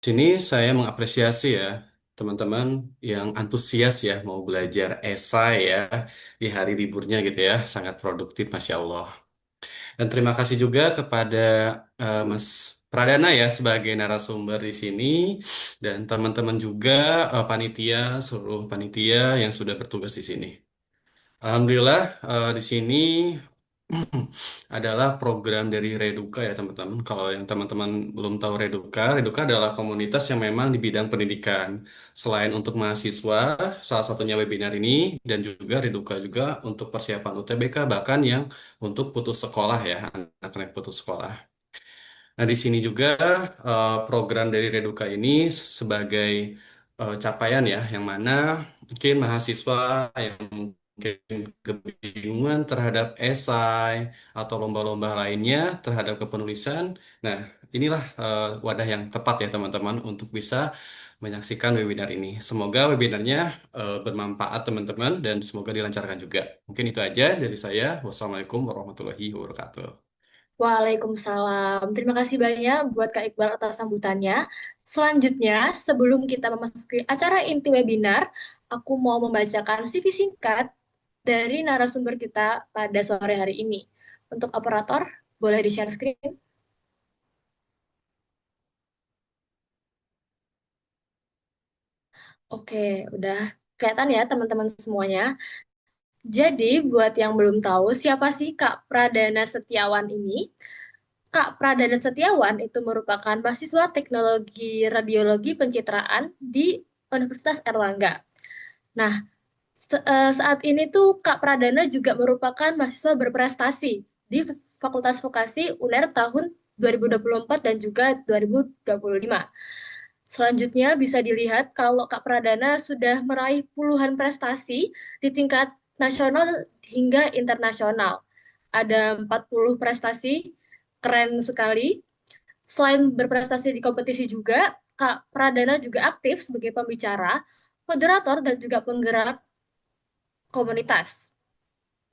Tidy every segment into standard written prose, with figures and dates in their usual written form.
Sini saya mengapresiasi ya teman-teman yang antusias ya mau belajar esai ya di hari liburnya gitu ya, sangat produktif Masya Allah. Dan terima kasih juga kepada Mas Pradana ya sebagai narasumber di sini dan teman-teman juga panitia, seluruh panitia yang sudah bertugas di sini. Alhamdulillah di sini adalah program dari Reduka ya teman-teman. Kalau yang teman-teman belum tahu Reduka, Reduka adalah komunitas yang memang di bidang pendidikan. Selain untuk mahasiswa, salah satunya webinar ini, dan juga Reduka juga untuk persiapan UTBK, bahkan yang untuk putus sekolah ya, anak-anak putus sekolah. Nah, di sini juga program dari Reduka ini sebagai capaian ya, yang mana mungkin mahasiswa yang mungkin kebingungan terhadap esai atau lomba-lomba lainnya terhadap kepenulisan. Nah, inilah wadah yang tepat ya teman-teman untuk bisa menyaksikan webinar ini. Semoga webinarnya bermanfaat teman-teman dan semoga dilancarkan juga. Mungkin itu aja dari saya. Wassalamualaikum warahmatullahi wabarakatuh. Waalaikumsalam. Terima kasih banyak buat Kak Iqbal atas sambutannya. Selanjutnya, sebelum kita memasuki acara inti webinar, aku mau membacakan CV singkat dari narasumber kita pada sore hari ini. Untuk operator, boleh di-share screen? Oke, udah kelihatan ya teman-teman semuanya. Jadi, buat yang belum tahu, siapa sih Kak Pradana Setiawan ini? Kak Pradana Setiawan itu merupakan mahasiswa teknologi radiologi pencitraan di Universitas Erlangga. Nah, saat ini tuh Kak Pradana juga merupakan mahasiswa berprestasi di Fakultas Vokasi UNER tahun 2024 dan juga 2025. Selanjutnya bisa dilihat kalau Kak Pradana sudah meraih puluhan prestasi di tingkat nasional hingga internasional. Ada 40 prestasi, keren sekali. Selain berprestasi di kompetisi juga, Kak Pradana juga aktif sebagai pembicara, moderator, dan juga penggerak komunitas.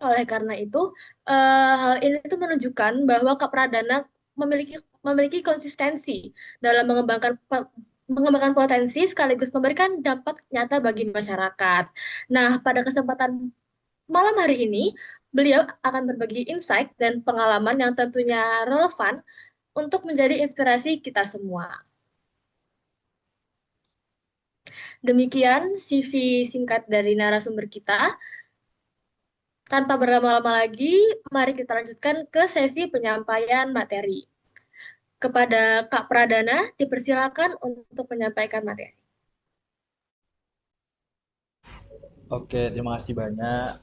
Oleh karena itu, hal ini tuh menunjukkan bahwa Kak Pradana memiliki memiliki konsistensi dalam mengembangkan potensi sekaligus memberikan dampak nyata bagi masyarakat. Nah, pada kesempatan malam hari ini, beliau akan berbagi insight dan pengalaman yang tentunya relevan untuk menjadi inspirasi kita semua. Demikian CV singkat dari narasumber kita. Tanpa berlama-lama lagi, mari kita lanjutkan ke sesi penyampaian materi. Kepada Kak Pradana, dipersilakan untuk menyampaikan materi. Oke, terima kasih banyak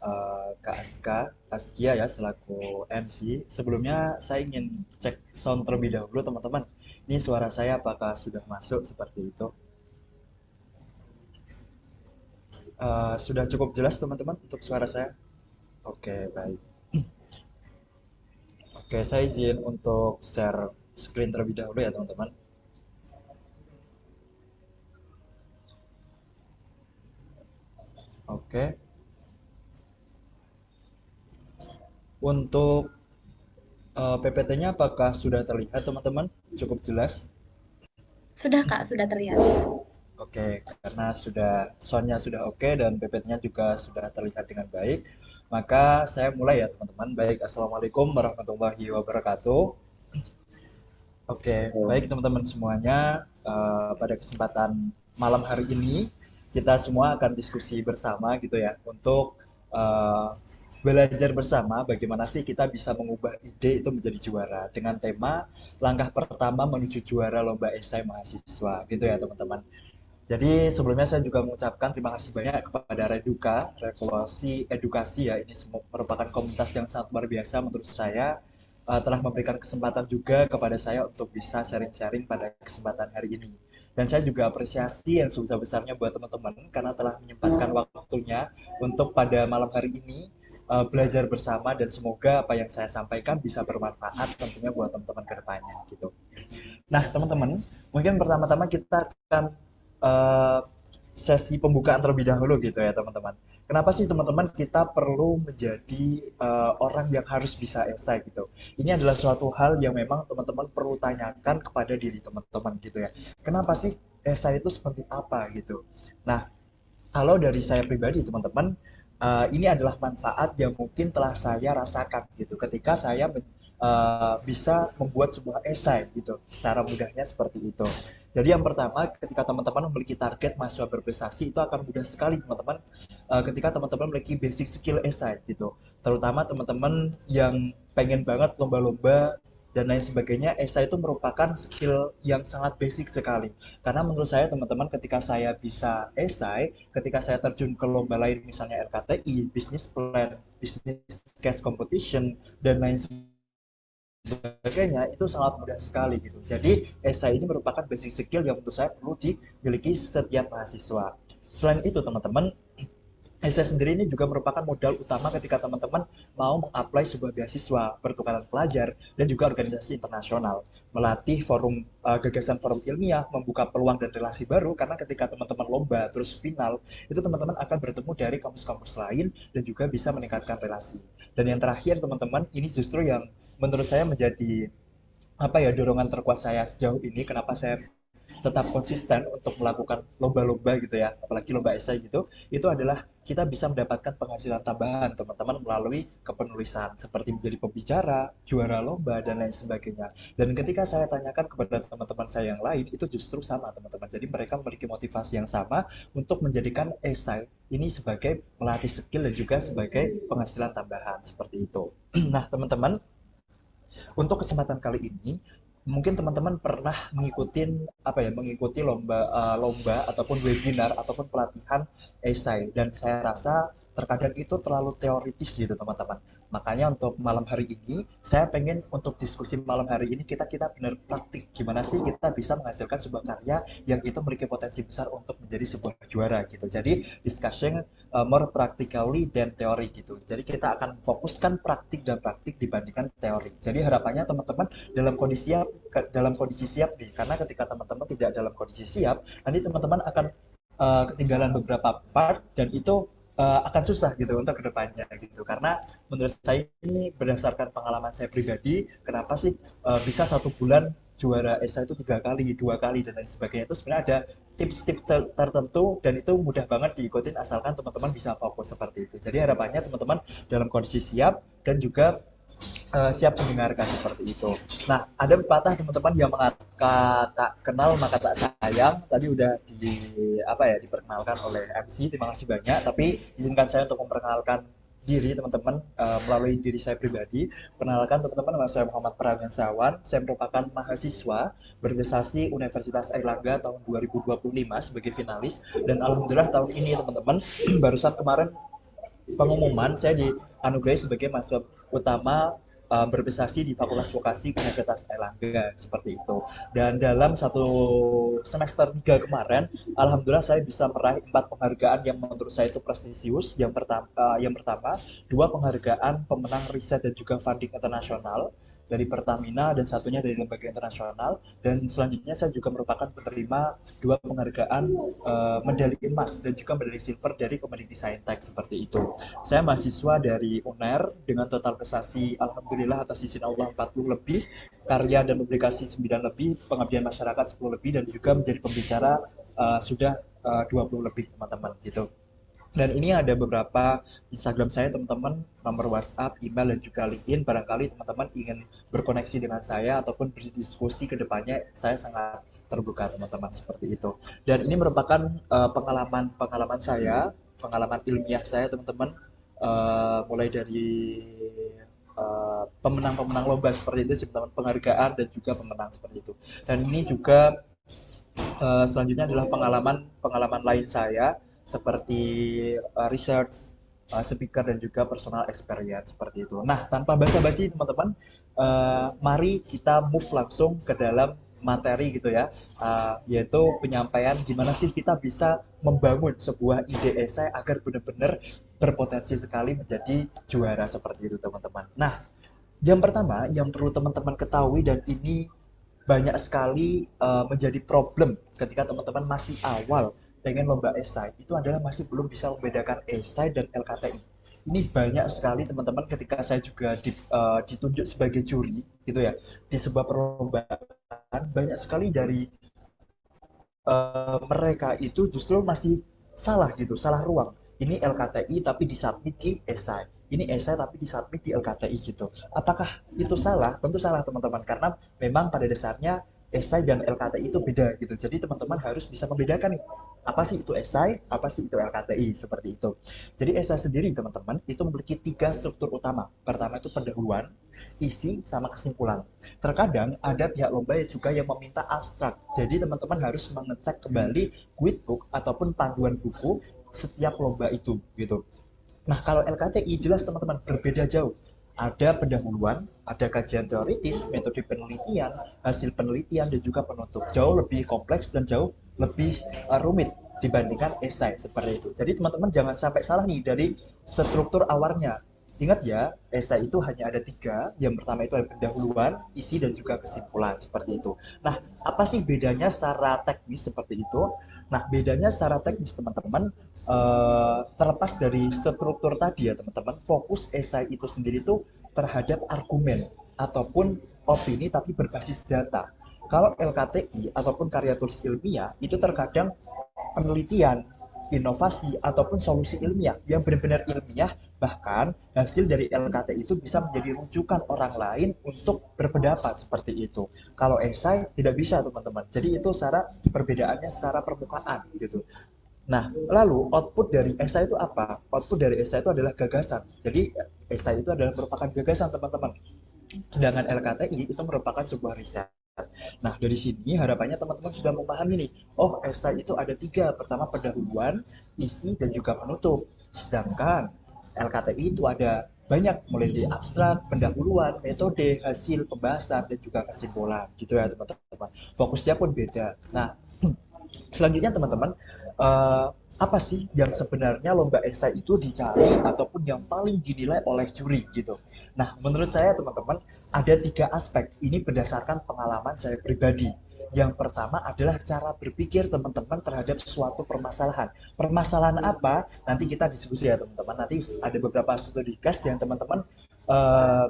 Kak Askia ya selaku MC. Sebelumnya saya ingin cek sound terlebih dahulu teman-teman. Ini suara saya apakah sudah masuk seperti itu? Sudah cukup jelas teman-teman untuk suara saya? Oke, baik. Oke, saya izin untuk share screen terlebih dahulu ya teman-teman. Oke, untuk PPT-nya apakah sudah terlihat teman-teman? Cukup jelas? Sudah, Kak, sudah terlihat. Oke, karena soundnya sudah oke dan PPT-nya juga sudah terlihat dengan baik, maka saya mulai ya teman-teman. Baik, Assalamualaikum warahmatullahi wabarakatuh. Oke, baik teman-teman semuanya. Pada kesempatan malam hari ini, kita semua akan diskusi bersama gitu ya, untuk eh, belajar bersama bagaimana sih kita bisa mengubah ide itu menjadi juara dengan tema langkah pertama menuju juara lomba esai mahasiswa gitu ya teman-teman. Jadi sebelumnya saya juga mengucapkan terima kasih banyak kepada Reduka, Revolusi Edukasi ya. Ini merupakan komunitas yang sangat luar biasa menurut saya, telah memberikan kesempatan juga kepada saya untuk bisa sharing-sharing pada kesempatan hari ini. Dan saya juga apresiasi yang sebesar-besarnya buat teman-teman karena telah menyempatkan waktunya untuk pada malam hari ini belajar bersama dan semoga apa yang saya sampaikan bisa bermanfaat tentunya buat teman-teman ke depannya gitu. Nah, teman-teman, mungkin pertama-tama kita akan eh, sesi pembukaan terlebih dahulu gitu ya, teman-teman. Kenapa sih teman-teman kita perlu menjadi orang yang harus bisa esai gitu? Ini adalah suatu hal yang memang teman-teman perlu tanyakan kepada diri teman-teman gitu ya. Kenapa sih esai itu seperti apa gitu? Nah, kalau dari saya pribadi teman-teman, ini adalah manfaat yang mungkin telah saya rasakan gitu ketika saya bisa membuat sebuah esai gitu secara mudahnya seperti itu. Jadi yang pertama, ketika teman-teman memiliki target mahasiswa berprestasi itu akan mudah sekali teman-teman, ketika teman-teman memiliki basic skill esai gitu. Terutama teman-teman yang pengen banget lomba-lomba dan lain sebagainya, esai itu merupakan skill yang sangat basic sekali. Karena menurut saya teman-teman, ketika saya bisa esai, ketika saya terjun ke lomba lain misalnya LKTI, business plan, business case competition, dan lain sebagainya, itu sangat mudah sekali gitu. Jadi esai ini merupakan basic skill yang menurut saya perlu dimiliki setiap mahasiswa. Selain itu teman-teman, essay sendiri ini juga merupakan modal utama ketika teman-teman mau mengapply sebuah beasiswa, pertukaran pelajar, dan juga organisasi internasional. Melatih forum gagasan forum ilmiah, membuka peluang dan relasi baru, karena ketika teman-teman lomba terus final, itu teman-teman akan bertemu dari kampus-kampus lain dan juga bisa meningkatkan relasi. Dan yang terakhir teman-teman, ini justru yang menurut saya menjadi apa ya, dorongan terkuat saya sejauh ini, kenapa saya tetap konsisten untuk melakukan lomba-lomba gitu ya, apalagi lomba esai gitu, itu adalah kita bisa mendapatkan penghasilan tambahan teman-teman melalui kepenulisan seperti menjadi pembicara, juara lomba, dan lain sebagainya. Dan ketika saya tanyakan kepada teman-teman saya yang lain, itu justru sama teman-teman. Jadi mereka memiliki motivasi yang sama untuk menjadikan esai ini sebagai melatih skill dan juga sebagai penghasilan tambahan seperti itu. Nah teman-teman, untuk kesempatan kali ini, mungkin teman-teman pernah mengikuti lomba ataupun webinar ataupun pelatihan esai, dan saya rasa terkadang itu terlalu teoritis gitu teman-teman. Makanya untuk malam hari ini saya pengen untuk diskusi malam hari ini kita kita benar praktik gimana sih kita bisa menghasilkan sebuah karya yang itu memiliki potensi besar untuk menjadi sebuah juara gitu. Jadi discussion more practically than theory gitu. Jadi kita akan fokuskan praktik dan praktik dibandingkan teori. Jadi harapannya teman-teman dalam kondisi siap nih, karena ketika teman-teman tidak dalam kondisi siap, nanti teman-teman akan ketinggalan beberapa part, dan itu akan susah gitu untuk kedepannya gitu. Karena menurut saya ini berdasarkan pengalaman saya pribadi, kenapa sih bisa 1 bulan juara ESA itu 3 kali, 2 kali, dan lain sebagainya, itu sebenarnya ada tips-tips tertentu, dan itu mudah banget diikutin asalkan teman-teman bisa fokus seperti itu. Jadi harapannya teman-teman dalam kondisi siap dan juga siap mendengarkan seperti itu. Nah, ada pepatah teman-teman yang mengatakan tak kenal maka tak sayang. Tadi udah diperkenalkan oleh MC. Terima kasih banyak. Tapi izinkan saya untuk memperkenalkan diri teman-teman melalui diri saya pribadi. Perkenalkan teman-teman, nama saya Muhammad Pragansawan. Saya merupakan mahasiswa berprestasi Universitas Airlangga tahun 2025 sebagai finalis, dan alhamdulillah tahun ini teman-teman barusan kemarin pengumuman saya dianugerahi sebagai mahasiswa utama berprestasi di Fakultas Vokasi Universitas Airlangga seperti itu. Dan dalam 1 semester 3 kemarin, alhamdulillah saya bisa meraih 4 penghargaan yang menurut saya itu prestisius. Yang pertama 2 penghargaan pemenang riset dan juga funding internasional dari Pertamina, dan satunya dari lembaga internasional. Dan selanjutnya saya juga merupakan penerima 2 penghargaan medali emas dan juga medali silver dari Community Scientech seperti itu. Saya mahasiswa dari UNER dengan total prestasi alhamdulillah atas izin Allah 40 lebih, karya dan publikasi 9 lebih, pengabdian masyarakat 10 lebih, dan juga menjadi pembicara sudah 20 lebih teman-teman gitu. Dan ini ada beberapa Instagram saya teman-teman, nomor WhatsApp, email, dan juga LinkedIn. Barangkali teman-teman ingin berkoneksi dengan saya ataupun berdiskusi ke depannya, saya sangat terbuka teman-teman seperti itu. Dan ini merupakan pengalaman saya, pengalaman ilmiah saya teman-teman, mulai dari pemenang-pemenang lomba seperti itu, teman-teman, penghargaan dan juga pemenang seperti itu. Dan ini juga selanjutnya adalah pengalaman lain saya seperti research, speaker, dan juga personal experience seperti itu. Nah, tanpa basa-basi teman-teman, mari kita move langsung ke dalam materi gitu ya, yaitu penyampaian gimana sih kita bisa membangun sebuah ide esai agar benar-benar berpotensi sekali menjadi juara seperti itu teman-teman. Nah, yang pertama yang perlu teman-teman ketahui, dan ini banyak sekali menjadi problem ketika teman-teman masih awal pengen lomba esai, itu adalah masih belum bisa membedakan esai dan LKTI. Ini banyak sekali teman-teman ketika saya juga ditunjuk sebagai juri gitu ya di sebuah perlombaan, banyak sekali dari mereka itu justru masih salah gitu, salah ruang. Ini LKTI tapi disubmit di esai. Ini esai tapi disubmit di LKTI gitu. Apakah itu salah? Tentu salah teman-teman karena memang pada dasarnya esai dan LKTI itu beda gitu. Jadi teman-teman harus bisa membedakan nih, apa sih itu esai, apa sih itu LKTI seperti itu. Jadi esai sendiri teman-teman itu memiliki 3 struktur utama. Pertama itu pendahuluan, isi, sama kesimpulan. Terkadang ada pihak lomba yang juga yang meminta abstrak. Jadi teman-teman harus mengecek kembali quizbook ataupun panduan buku setiap lomba itu gitu. Nah, kalau LKTI jelas teman-teman berbeda jauh. Ada pendahuluan, ada kajian teoritis, metode penelitian, hasil penelitian, dan juga penutup. Jauh lebih kompleks dan jauh lebih rumit dibandingkan esai seperti itu. Jadi teman-teman jangan sampai salah nih dari struktur awalnya. Ingat ya, esai itu hanya ada 3. Yang pertama itu ada pendahuluan, isi, dan juga kesimpulan seperti itu. Nah, apa sih bedanya secara teknis seperti itu? Nah, bedanya secara teknis teman-teman, terlepas dari struktur tadi ya teman-teman, fokus esai itu sendiri tuh terhadap argumen ataupun opini tapi berbasis data. Kalau LKTI ataupun karya tulis ilmiah itu terkadang penelitian, inovasi ataupun solusi ilmiah yang benar-benar ilmiah, bahkan hasil dari LKTI itu bisa menjadi rujukan orang lain untuk berpendapat seperti itu. Kalau esai tidak bisa teman-teman. Jadi itu secara perbedaannya secara permukaan gitu. Nah, lalu output dari esai itu apa? Output dari esai itu adalah gagasan. Jadi esai itu adalah merupakan gagasan teman-teman. Sedangkan LKTI itu merupakan sebuah riset. Nah, dari sini harapannya teman-teman sudah memahami nih, oh esai itu ada 3. Pertama pendahuluan, isi, dan juga penutup. Sedangkan LKTI itu ada banyak, mulai dari abstrak, pendahuluan, metode, hasil, pembahasan, dan juga kesimpulan. Gitu ya teman-teman. Fokusnya pun beda. Nah, selanjutnya teman-teman, apa sih yang sebenarnya lomba esai itu dicari ataupun yang paling dinilai oleh juri gitu. Nah, menurut saya teman-teman ada 3 aspek. Ini berdasarkan pengalaman saya pribadi. Yang pertama adalah cara berpikir teman-teman terhadap suatu permasalahan. Permasalahan apa? Nanti kita diskusi ya teman-teman. Nanti ada beberapa studi case yang teman-teman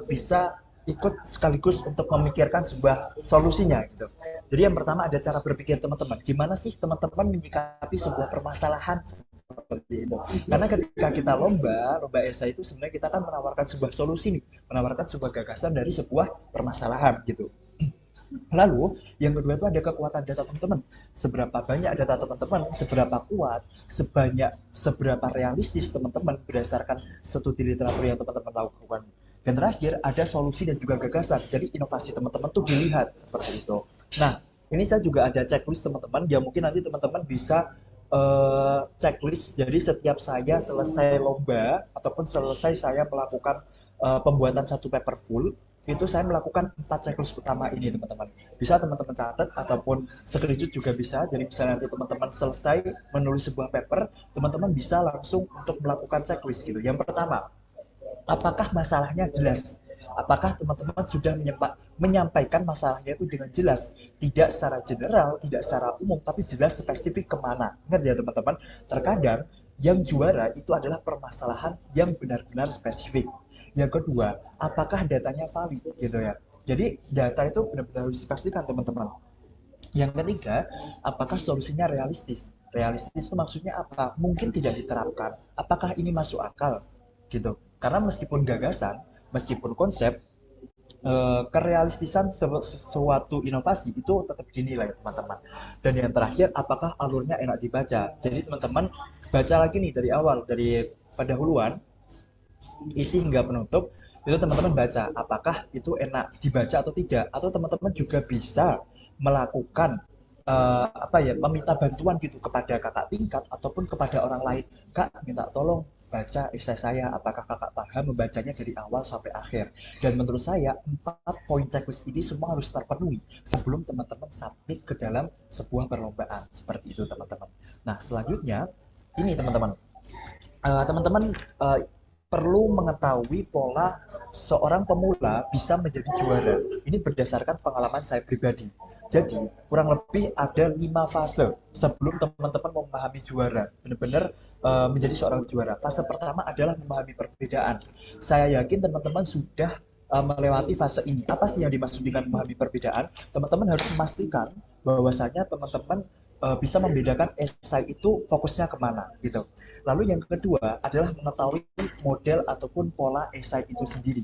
bisa ikut sekaligus untuk memikirkan sebuah solusinya gitu. Jadi yang pertama ada cara berpikir teman-teman. Gimana sih teman-teman menyikapi sebuah permasalahan seperti itu? Karena ketika kita lomba esai itu sebenarnya kita kan menawarkan sebuah solusi nih, menawarkan sebuah gagasan dari sebuah permasalahan gitu. Lalu yang kedua itu ada kekuatan data teman-teman. Seberapa banyak data teman-teman, seberapa kuat, seberapa realistis teman-teman berdasarkan studi literatur yang teman-teman lakukan. Dan terakhir ada solusi dan juga gagasan. Jadi inovasi teman-teman tuh dilihat seperti itu. Nah, ini saya juga ada checklist teman-teman yang mungkin nanti teman-teman bisa checklist. Jadi setiap saya selesai lomba ataupun selesai saya melakukan pembuatan satu paper full, itu saya melakukan 4 checklist utama ini teman-teman. Bisa teman-teman catat ataupun screenshot juga bisa. Jadi bisa nanti teman-teman selesai menulis sebuah paper, teman-teman bisa langsung untuk melakukan checklist gitu. Yang pertama, apakah masalahnya jelas? Apakah teman-teman sudah menyampaikan masalahnya itu dengan jelas, tidak secara general, tidak secara umum, tapi jelas spesifik kemana? Ingat ya teman-teman, terkadang yang juara itu adalah permasalahan yang benar-benar spesifik. Yang kedua, apakah datanya valid gitu ya. Jadi data itu benar-benar harus dipastikan teman-teman. Yang ketiga, apakah solusinya realistis? Realistis itu maksudnya apa? Mungkin tidak diterapkan. Apakah ini masuk akal? Gitu. Karena meskipun gagasan, meskipun konsep, kerealistisan sesuatu inovasi itu tetap dinilai teman-teman. Dan yang terakhir, apakah alurnya enak dibaca? Jadi teman-teman baca lagi nih dari awal, dari pendahuluan, isi hingga penutup, itu teman-teman baca apakah itu enak dibaca atau tidak, atau teman-teman juga bisa melakukan meminta bantuan gitu kepada kakak tingkat ataupun kepada orang lain. Kak, minta tolong baca esai saya, apakah kakak paham membacanya dari awal sampai akhir. Dan menurut saya 4 poin checklist ini semua harus terpenuhi sebelum teman-teman submit ke dalam sebuah perlombaan seperti itu teman-teman. Nah, selanjutnya ini teman-teman, teman-teman perlu mengetahui pola seorang pemula bisa menjadi juara. Ini berdasarkan pengalaman saya pribadi. Jadi, kurang lebih ada 5 fase sebelum teman-teman memahami juara. Benar-benar menjadi seorang juara. Fase pertama adalah memahami perbedaan. Saya yakin teman-teman sudah melewati fase ini. Apa sih yang dimaksud dengan memahami perbedaan? Teman-teman harus memastikan bahwasanya teman-teman bisa membedakan esai itu fokusnya kemana gitu. Lalu yang kedua adalah mengetahui model ataupun pola esai itu sendiri.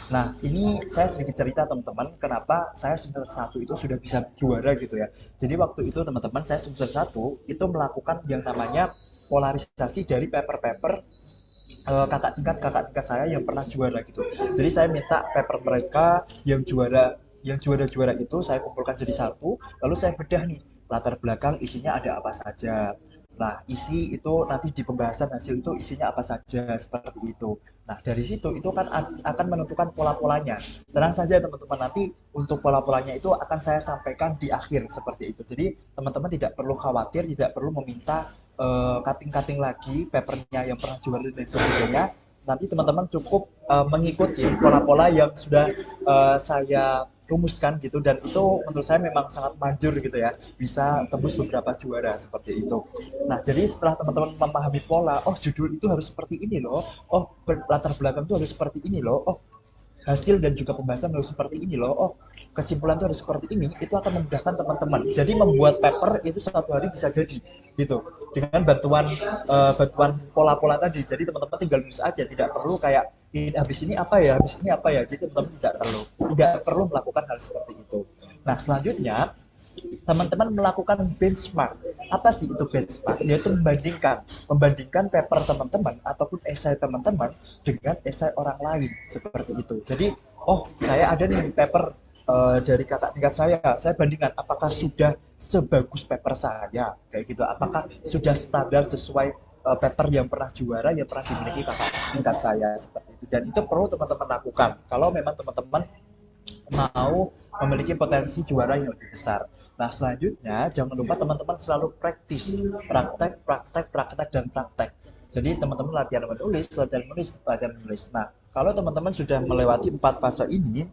Nah, ini saya sedikit cerita teman-teman, kenapa saya semester 1 itu sudah bisa juara gitu ya. Jadi waktu itu teman-teman, saya semester 1 itu melakukan yang namanya polarisasi dari paper-paper kakak tingkat saya yang pernah juara gitu. Jadi saya minta paper mereka yang juara itu saya kumpulkan jadi satu, lalu saya bedah nih latar belakang isinya ada apa saja. Nah, isi itu nanti di pembahasan hasil itu isinya apa saja seperti itu. Nah, dari situ itu kan akan menentukan pola-polanya. Tenang saja teman-teman, nanti untuk pola-polanya itu akan saya sampaikan di akhir seperti itu. Jadi teman-teman tidak perlu khawatir, tidak perlu meminta cutting-cutting lagi papernya yang pernah juara dan sebagainya. Nanti teman-teman cukup mengikuti pola-pola yang sudah saya rumuskan gitu, dan itu menurut saya memang sangat manjur gitu ya, bisa tembus beberapa juara seperti itu. Nah, jadi setelah teman-teman memahami pola, oh judul itu harus seperti ini loh, oh latar belakang itu harus seperti ini loh, oh hasil dan juga pembahasan harus seperti ini loh, oh kesimpulan itu harus seperti ini, itu akan memudahkan teman-teman. Jadi membuat paper itu satu hari bisa jadi gitu, dengan bantuan pola-pola tadi. Jadi teman-teman tinggal nulis aja, tidak perlu kayak habis ini apa ya, habis ini apa ya. Jadi teman-teman tidak perlu melakukan hal seperti itu. Nah, selanjutnya teman-teman melakukan benchmark. Apa sih itu benchmark? Yaitu membandingkan paper teman-teman ataupun esai teman-teman dengan esai orang lain seperti itu. Jadi, oh saya ada nih paper dari kakak tingkat saya bandingkan apakah sudah sebagus paper saya, kayak gitu. Apakah sudah standar sesuai paper yang pernah juara, yang pernah dimiliki kakak tingkat saya seperti itu. Dan itu perlu teman-teman lakukan kalau memang teman-teman mau memiliki potensi juara yang lebih besar. Nah, selanjutnya jangan lupa teman-teman selalu praktis, praktek dan praktek. Jadi teman-teman latihan menulis. Nah, kalau teman-teman sudah melewati 4 fase ini,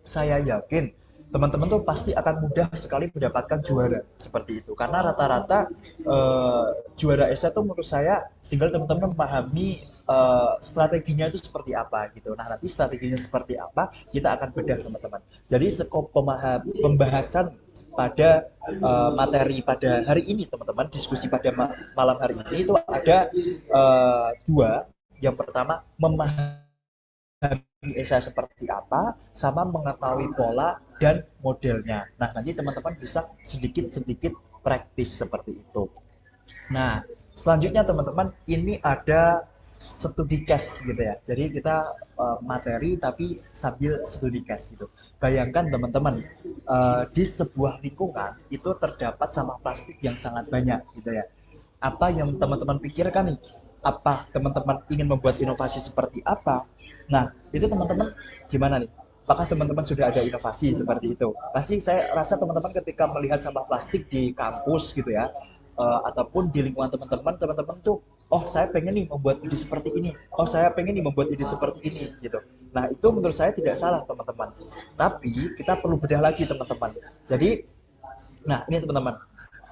saya yakin teman-teman tuh pasti akan mudah sekali mendapatkan juara seperti itu. Karena rata-rata juara esai itu menurut saya tinggal teman-teman memahami strateginya itu seperti apa gitu. Nah, nanti strateginya seperti apa kita akan bedah teman-teman. Jadi skop pembahasan pada materi pada hari ini teman-teman, diskusi pada malam hari ini itu ada 2. Yang pertama memahami esai seperti apa, sama mengetahui pola dan modelnya. Nah, nanti teman-teman bisa sedikit-sedikit praktis seperti itu. Nah, selanjutnya teman-teman, ini ada studi case gitu ya. Jadi kita materi tapi sambil studi case gitu. Bayangkan teman-teman, di sebuah lingkungan itu terdapat sampah plastik yang sangat banyak gitu ya. Apa yang teman-teman pikirkan nih? Apa teman-teman ingin membuat inovasi seperti apa? Nah, itu teman-teman gimana nih? Apakah teman-teman sudah ada inovasi seperti itu? Pasti saya rasa teman-teman ketika melihat sampah plastik di kampus gitu ya, ataupun di lingkungan teman-teman tuh, oh saya pengen nih membuat ide seperti ini, oh saya pengen nih membuat ide seperti ini gitu. Nah, itu menurut saya tidak salah teman-teman. Tapi kita perlu bedah lagi teman-teman. Jadi, nah ini teman-teman.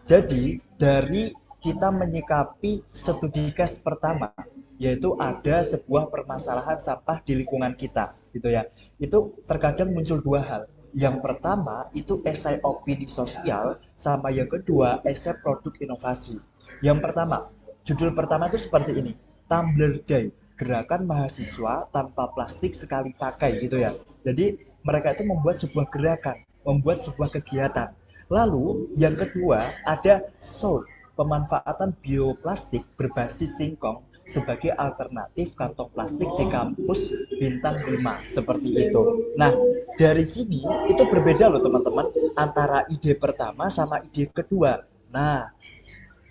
Jadi dari kita menyikapi studi case pertama, yaitu ada sebuah permasalahan sampah di lingkungan kita gitu ya. Itu terkadang muncul 2 hal. Yang pertama itu esai opini sosial, sama yang kedua esai produk inovasi. Yang pertama, judul pertama itu seperti ini, Tumbler Day, gerakan mahasiswa tanpa plastik sekali pakai gitu ya. Jadi mereka itu membuat sebuah gerakan, membuat sebuah kegiatan. Lalu yang kedua ada SOUL, pemanfaatan bioplastik berbasis singkong sebagai alternatif kantong plastik di kampus bintang 5 seperti itu. Nah, dari sini itu berbeda loh teman-teman antara ide pertama sama ide kedua. Nah,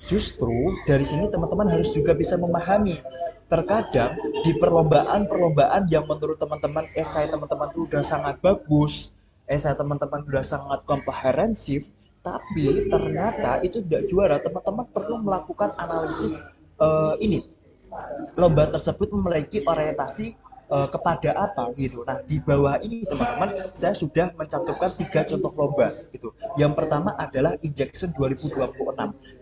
justru dari sini teman-teman harus juga bisa memahami, terkadang di perlombaan-perlombaan yang menurut teman-teman esai teman-teman itu udah sangat bagus, esai teman-teman udah sangat komprehensif, tapi ternyata itu tidak juara. Teman-teman perlu melakukan analisis ini lomba tersebut memiliki orientasi kepada apa gitu. Nah, di bawah ini teman-teman saya sudah mencantumkan 3 contoh lomba gitu. Yang pertama adalah Injection 2026.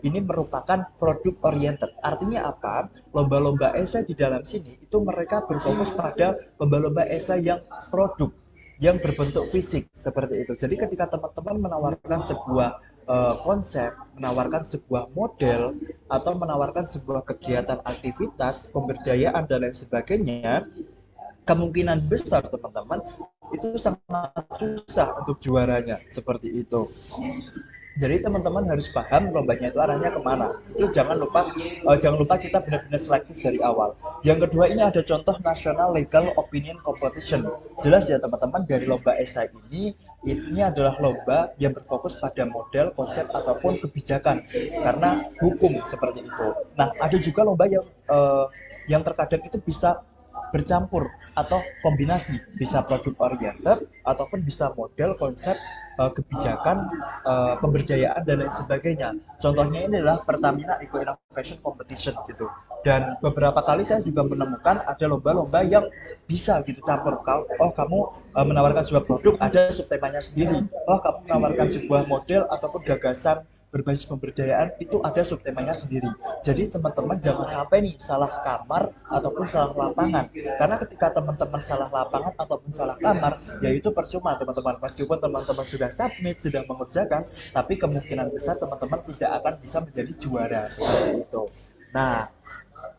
Ini merupakan produk oriented. Artinya apa? Lomba-lomba esai di dalam sini itu mereka berfokus pada lomba-lomba esai yang produk, yang berbentuk fisik seperti itu. Jadi ketika teman-teman menawarkan sebuah konsep, menawarkan sebuah model, atau menawarkan sebuah kegiatan aktivitas, pemberdayaan dan lain sebagainya, kemungkinan besar teman-teman itu sangat susah untuk juaranya seperti itu. Jadi teman-teman harus paham lombanya itu arahnya kemana. Itu jangan lupa kita benar-benar selektif dari awal. Yang kedua, ini ada contoh National Legal Opinion Competition. Jelas ya teman-teman, dari lomba esai ini adalah lomba yang berfokus pada model, konsep ataupun kebijakan karena hukum seperti itu. Nah, ada juga lomba yang terkadang itu bisa bercampur atau kombinasi, bisa produk oriented ataupun bisa model, konsep, kebijakan, pemberdayaan dan lain sebagainya. Contohnya ini adalah Pertamina Eco Innovation Competition gitu. Dan beberapa kali saya juga menemukan ada lomba-lomba yang bisa gitu campur. Oh, kamu menawarkan sebuah produk, ada subtemanya sendiri. Oh, kamu menawarkan sebuah model ataupun gagasan berbasis pemberdayaan, itu ada subtemanya sendiri. Jadi teman-teman jangan sampai nih salah kamar ataupun salah lapangan. Karena ketika teman-teman salah lapangan ataupun salah kamar, ya itu percuma teman-teman. Meskipun teman-teman sudah submit, sudah mengerjakan, tapi kemungkinan besar teman-teman tidak akan bisa menjadi juara seperti itu. Nah,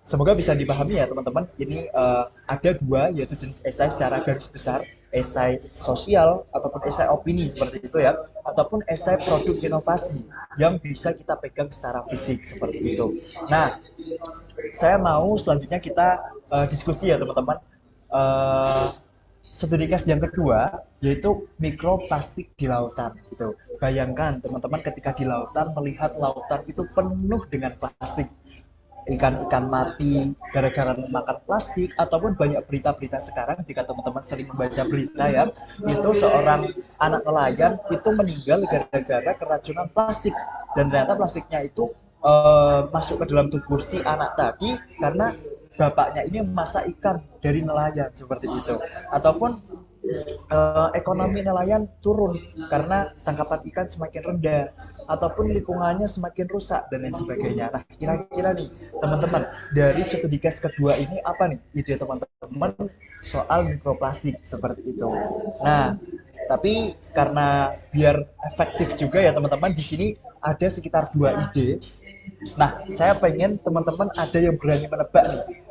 semoga bisa dipahami ya teman-teman. Ini ada dua, yaitu jenis esai secara garis besar, esai sosial ataupun esai opini seperti itu ya, ataupun esai produk inovasi yang bisa kita pegang secara fisik seperti itu. Nah, saya mau selanjutnya kita diskusi ya teman-teman. Uh, Studi case yang kedua yaitu mikroplastik di lautan gitu. Bayangkan teman-teman ketika di lautan melihat lautan itu penuh dengan plastik, ikan-ikan mati gara-gara makan plastik, ataupun banyak berita-berita sekarang, jika teman-teman sering membaca berita ya, itu seorang anak nelayan itu meninggal gara-gara keracunan plastik, dan ternyata plastiknya itu masuk ke dalam tubuh si anak tadi karena bapaknya ini memasak ikan dari nelayan seperti itu. Ataupun ekonomi nelayan turun karena tangkapan ikan semakin rendah, ataupun lingkungannya semakin rusak dan lain sebagainya. Nah, kira-kira nih teman-teman, dari studi case kedua ini apa nih ide teman-teman soal mikroplastik seperti itu? Nah, tapi karena biar efektif juga ya teman-teman, di sini ada sekitar 2 ide. Nah, saya pengen teman-teman ada yang berani menebak nih,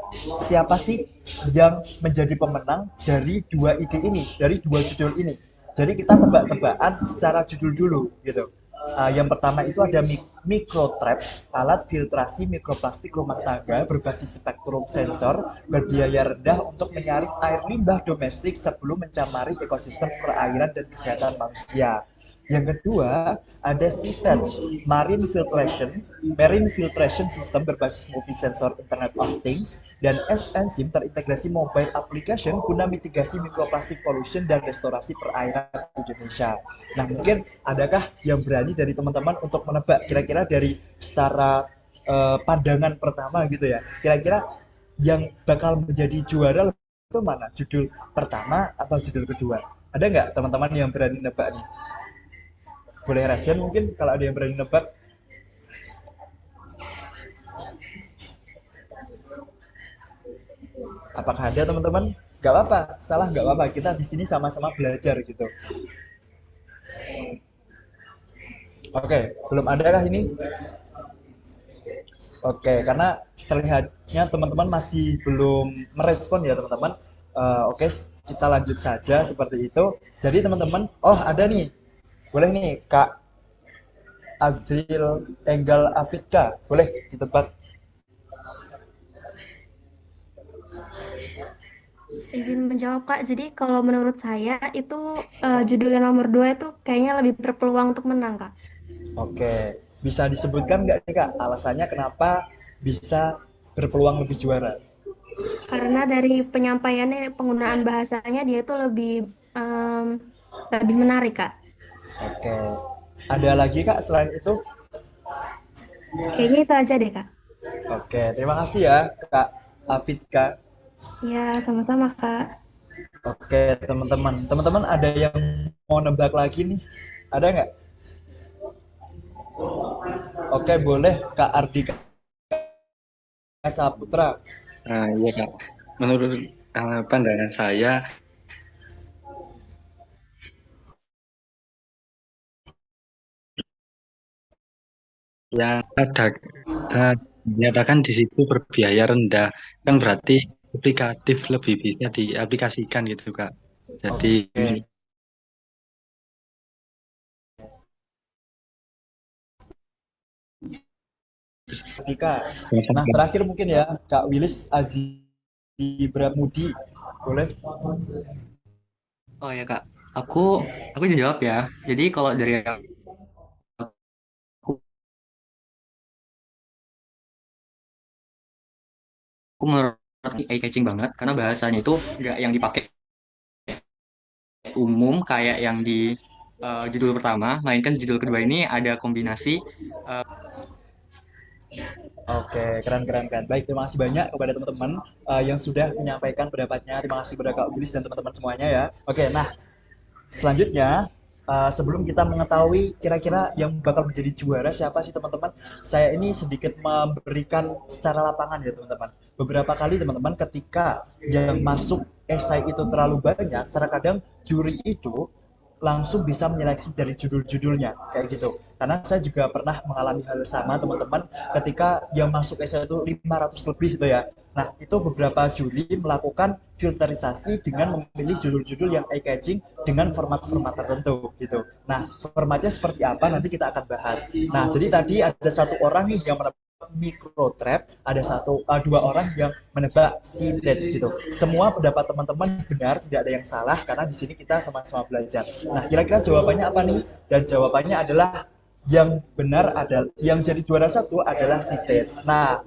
siapa sih yang menjadi pemenang dari 2 ide ini, dari 2 judul ini. Jadi kita tebak-tebakan secara judul dulu gitu. Yang pertama itu ada Microtrap, alat filtrasi mikroplastik rumah tangga berbasis spektrum sensor berbiaya rendah untuk menyaring air limbah domestik sebelum mencemari ekosistem perairan dan kesehatan manusia. Yang kedua, ada Seafetch, Marine Filtration System berbasis multi-sensor Internet of Things, dan SNSIM terintegrasi mobile application guna mitigasi mikroplastik pollution dan restorasi perairan Indonesia. Nah, mungkin adakah yang berani dari teman-teman untuk menebak kira-kira dari secara pandangan pertama gitu ya, kira-kira yang bakal menjadi juara itu mana? Judul pertama atau judul kedua? Ada nggak teman-teman yang berani nebak nih? Boleh rahasia mungkin kalau ada yang berani nebak. Apakah ada teman-teman? Gak apa-apa, salah gak apa-apa. Kita di sini sama-sama belajar gitu. Oke, belum ada kah ini? Oke, karena terlihatnya teman-teman masih belum merespon ya teman-teman. Oke, kita lanjut saja seperti itu. Jadi teman-teman, oh ada nih. Boleh nih Kak Azril Enggal Afidka, boleh ditebak. Izin menjawab Kak, jadi kalau menurut saya itu judul yang nomor 2 itu kayaknya lebih berpeluang untuk menang Kak. Oke, bisa disebutkan nggak nih Kak alasannya kenapa bisa berpeluang lebih juara? Karena dari penyampaiannya, penggunaan bahasanya dia itu lebih menarik Kak. Oke, ada lagi Kak selain itu? Kayaknya itu aja deh Kak. Oke, terima kasih ya Kak Afidka. Ya, sama-sama Kak. Oke, teman-teman. Teman-teman ada yang mau nebak lagi nih? Ada nggak? Oke, boleh Kak Ardika Saputra. Iya Kak, menurut pandangan saya yang ada dinyatakan di situ berbiaya rendah, kan berarti aplikatif lebih bisa diaplikasikan gitu Kak. Jadi Oke, Ardika. Nah, terakhir mungkin ya Kak Willis Azibramudi. Boleh? Oh ya Kak, aku aku bisa jawab ya. Jadi kalau dari aku menurut eye catching banget karena bahasanya itu nggak yang dipakai umum kayak yang di judul pertama, melainkan judul kedua ini ada kombinasi. eh, Oke, keren keren keren. Baik, terima kasih banyak kepada teman-teman yang sudah menyampaikan pendapatnya. Terima kasih kepada Kak Willis dan teman-teman semuanya ya. Oke, nah selanjutnya, sebelum kita mengetahui kira-kira yang bakal menjadi juara siapa sih teman-teman, saya ini sedikit memberikan secara lapangan ya teman-teman. Beberapa kali teman-teman ketika yang masuk esai itu terlalu banyak, terkadang juri itu langsung bisa menyeleksi dari judul-judulnya kayak gitu. Karena saya juga pernah mengalami hal sama teman-teman ketika yang masuk esai itu 500 lebih itu ya. Nah, itu beberapa juri melakukan filterisasi dengan memilih judul-judul yang eye catching dengan format-format tertentu gitu. Nah, formatnya seperti apa nanti kita akan bahas. Nah, jadi tadi ada satu orang yang menebak micro trap, ada dua orang yang menebak seedless gitu. Semua pendapat teman-teman benar, tidak ada yang salah karena di sini kita sama-sama belajar. Nah, kira-kira jawabannya apa nih? Dan jawabannya adalah yang benar adalah yang jadi juara satu adalah seedless. Nah,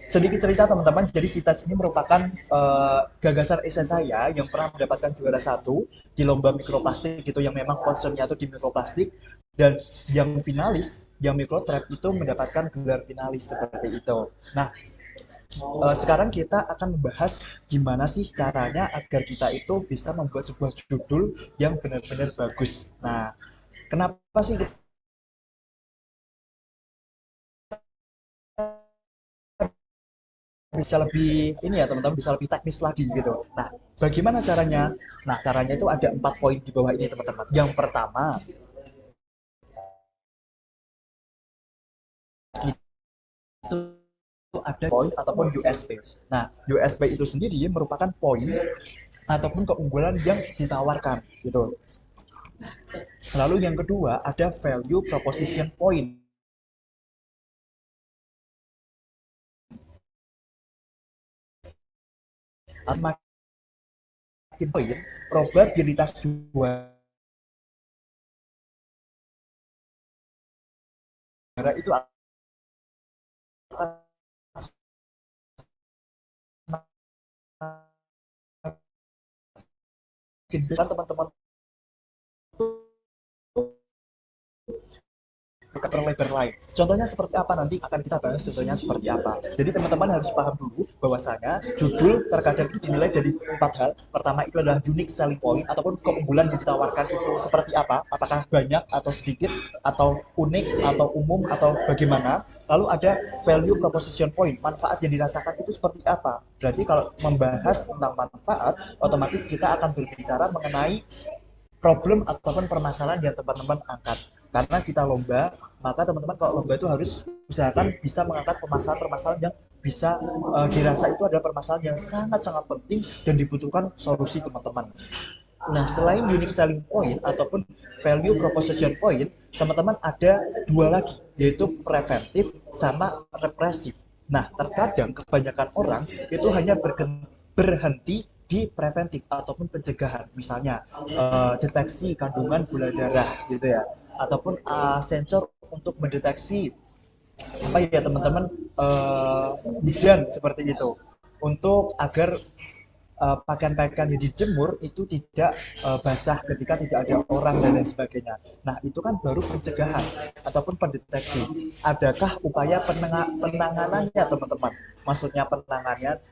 sedikit cerita teman-teman, jadi Sitats ini merupakan gagasan esai saya yang pernah mendapatkan juara satu di lomba mikroplastik gitu yang memang concernnya itu di mikroplastik, dan yang finalis, yang mikrotrap itu mendapatkan gelar finalis seperti itu. Nah, sekarang kita akan membahas gimana sih caranya agar kita itu bisa membuat sebuah judul yang benar-benar bagus. Nah, kenapa sih kita bisa lebih ini ya teman-teman, bisa lebih teknis lagi gitu. Nah, bagaimana caranya? Nah, caranya itu ada 4 poin di bawah ini teman-teman. Yang pertama, itu ada poin ataupun USP. Nah, USP itu sendiri merupakan poin ataupun keunggulan yang ditawarkan gitu. Lalu yang kedua ada value proposition point. Makin poin, probabilitas juara itu akan makin besar teman-teman bukan lebar lain. Contohnya seperti apa nanti akan kita bahas contohnya seperti apa. Jadi teman-teman harus paham dulu bahwasanya judul terkadang itu dinilai dari 4 hal. Pertama itu adalah unique selling point ataupun keunggulan yang ditawarkan itu seperti apa. Apakah banyak atau sedikit atau unik atau umum atau bagaimana. Lalu ada value proposition point, manfaat yang dirasakan itu seperti apa. Berarti kalau membahas tentang manfaat, otomatis kita akan berbicara mengenai problem ataupun permasalahan yang teman-teman angkat. Karena kita lomba, maka teman-teman kalau lomba itu harus usahakan bisa mengangkat permasalahan-permasalahan yang bisa dirasa itu adalah permasalahan yang sangat-sangat penting dan dibutuhkan solusi teman-teman. Nah, selain unique selling point ataupun value proposition point, teman-teman ada dua lagi, yaitu preventif sama represif. Nah, terkadang kebanyakan orang itu hanya berhenti di preventif ataupun pencegahan, misalnya deteksi kandungan gula darah gitu ya, ataupun sensor untuk mendeteksi apa ya teman-teman hujan seperti itu, untuk agar pakaian-pakaian yang dijemur itu tidak basah ketika tidak ada orang dan lain sebagainya. Nah, itu kan baru pencegahan ataupun pendeteksi. Adakah upaya penanganannya, teman-teman? Maksudnya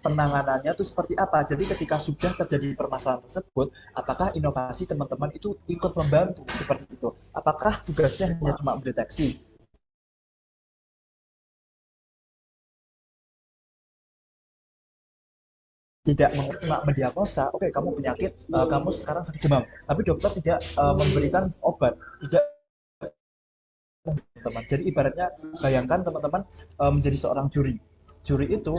penanganannya itu seperti apa? Jadi ketika sudah terjadi permasalahan tersebut, apakah inovasi teman-teman itu ikut membantu seperti itu? Apakah tugasnya hanya cuma mendeteksi? Tidak cuma mendiagnosa, oke kamu penyakit, kamu sekarang sakit demam, tapi dokter tidak memberikan obat, tidak, teman. Jadi ibaratnya bayangkan teman-teman menjadi seorang juri. Juri itu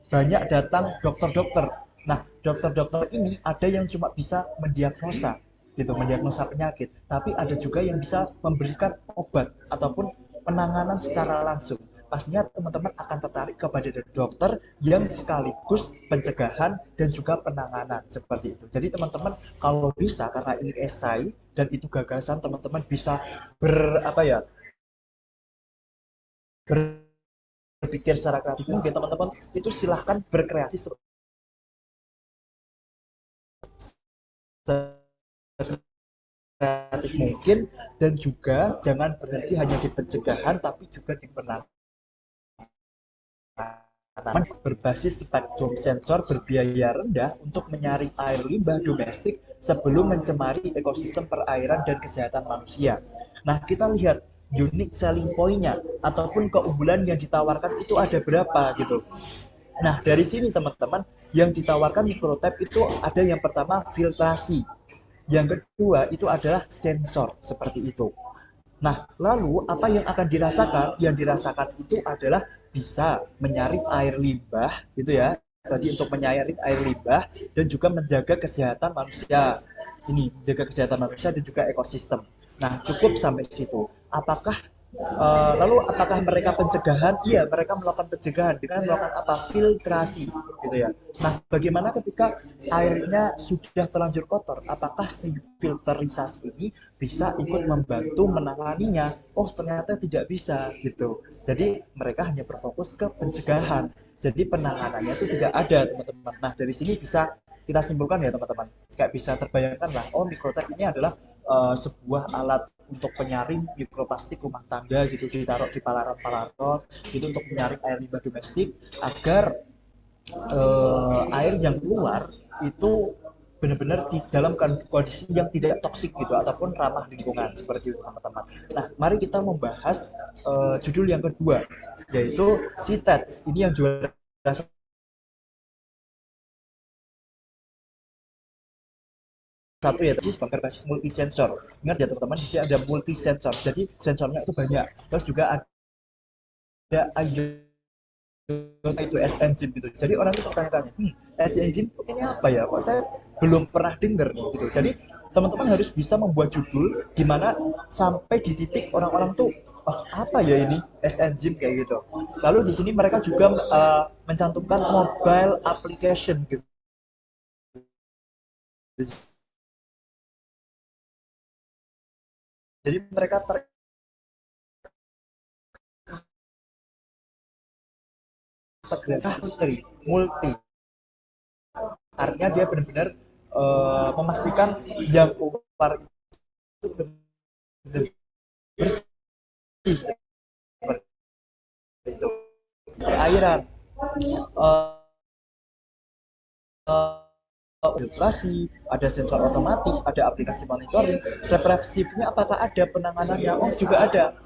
banyak datang dokter-dokter. Nah, dokter-dokter ini ada yang cuma bisa mendiagnosa gitu, mendiagnosa penyakit, tapi ada juga yang bisa memberikan obat ataupun penanganan secara langsung. Pastinya teman-teman akan tertarik kepada dokter yang sekaligus pencegahan dan juga penanganan seperti itu. Jadi teman-teman kalau bisa, karena ini esai dan itu gagasan, teman-teman bisa berpikir secara kreatif mungkin, teman-teman itu silahkan berkreasi kreatif mungkin, dan juga jangan berhenti hanya di pencegahan tapi juga di penanganan berbasis spektrum sensor berbiaya rendah untuk menyaring air limbah domestik sebelum mencemari ekosistem perairan dan kesehatan manusia. Nah, kita lihat unique selling point-nya ataupun keunggulan yang ditawarkan itu ada berapa gitu. Nah, dari sini teman-teman, yang ditawarkan Microtap itu ada yang pertama filtrasi, yang kedua itu adalah sensor seperti itu. Nah, lalu apa yang akan dirasakan? Yang dirasakan itu adalah bisa menyaring air limbah gitu ya. Tadi untuk menyaring air limbah dan juga menjaga kesehatan manusia. Ini menjaga kesehatan manusia dan juga ekosistem. Nah, cukup sampai situ. Lalu apakah mereka pencegahan? Iya, mereka melakukan pencegahan dengan melakukan apa? Filtrasi, gitu ya. Nah, bagaimana ketika airnya sudah terlanjur kotor? Apakah si filterisasi ini bisa ikut membantu menanganinya? Oh, ternyata tidak bisa, gitu. Jadi mereka hanya berfokus ke pencegahan. Jadi penanganannya itu tidak ada, teman-teman. Nah, dari sini bisa kita simpulkan ya, teman-teman. Kayak bisa terbayangkan lah, oh Microtap ini adalah sebuah alat untuk penyaring mikroplastik rumah tangga gitu, ditaruh di palaron-palaron gitu untuk menyaring air limbah domestik agar air yang keluar itu benar-benar di dalam kondisi yang tidak toksik gitu ataupun ramah lingkungan seperti itu, teman-teman. Nah, mari kita membahas judul yang kedua, yaitu CTEDS. Ini yang juara satu ya, sistem berbasis multisensor. Ingat ya teman-teman, di sini ada multisensor. Jadi sensornya itu banyak. Terus juga ada itu S-Engine gitu. Jadi orang itu bertanya-tanya, S-Engine ini apa ya? Kok saya belum pernah dengar gitu. Jadi teman-teman harus bisa membuat judul di mana sampai di titik orang-orang tuh, oh, apa ya ini S-Engine kayak gitu. Lalu di sini mereka juga mencantumkan mobile application gitu. Jadi mereka terintegrasi multi, artinya dia benar-benar memastikan yang keluar itu benar-benar bersih itu perairan, filtrasi, ada sensor otomatis, ada aplikasi monitoring, represifnya apakah ada penanganannya? Oh, juga ada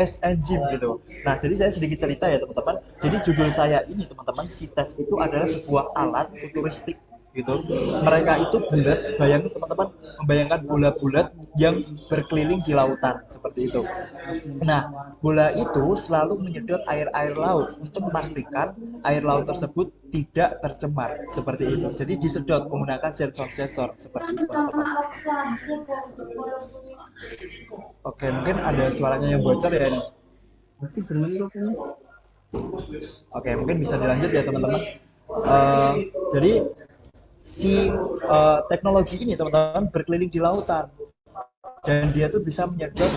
S-Engine gitu. Nah, jadi saya sedikit cerita ya teman-teman. Jadi judul saya ini teman-teman, CTEDS itu adalah sebuah alat futuristik gitu. Mereka itu bulat, bayangin teman-teman, membayangkan bola bulat yang berkeliling di lautan seperti itu. Nah, bola itu selalu menyedot air-air laut untuk memastikan air laut tersebut tidak tercemar seperti itu. Jadi disedot menggunakan sensor-sensor seperti itu, teman-teman. Oke, mungkin ada suaranya yang bocor ya ini. Oke, mungkin bisa dilanjut ya teman-teman. Jadi si teknologi ini teman-teman berkeliling di lautan dan dia tuh bisa menyedot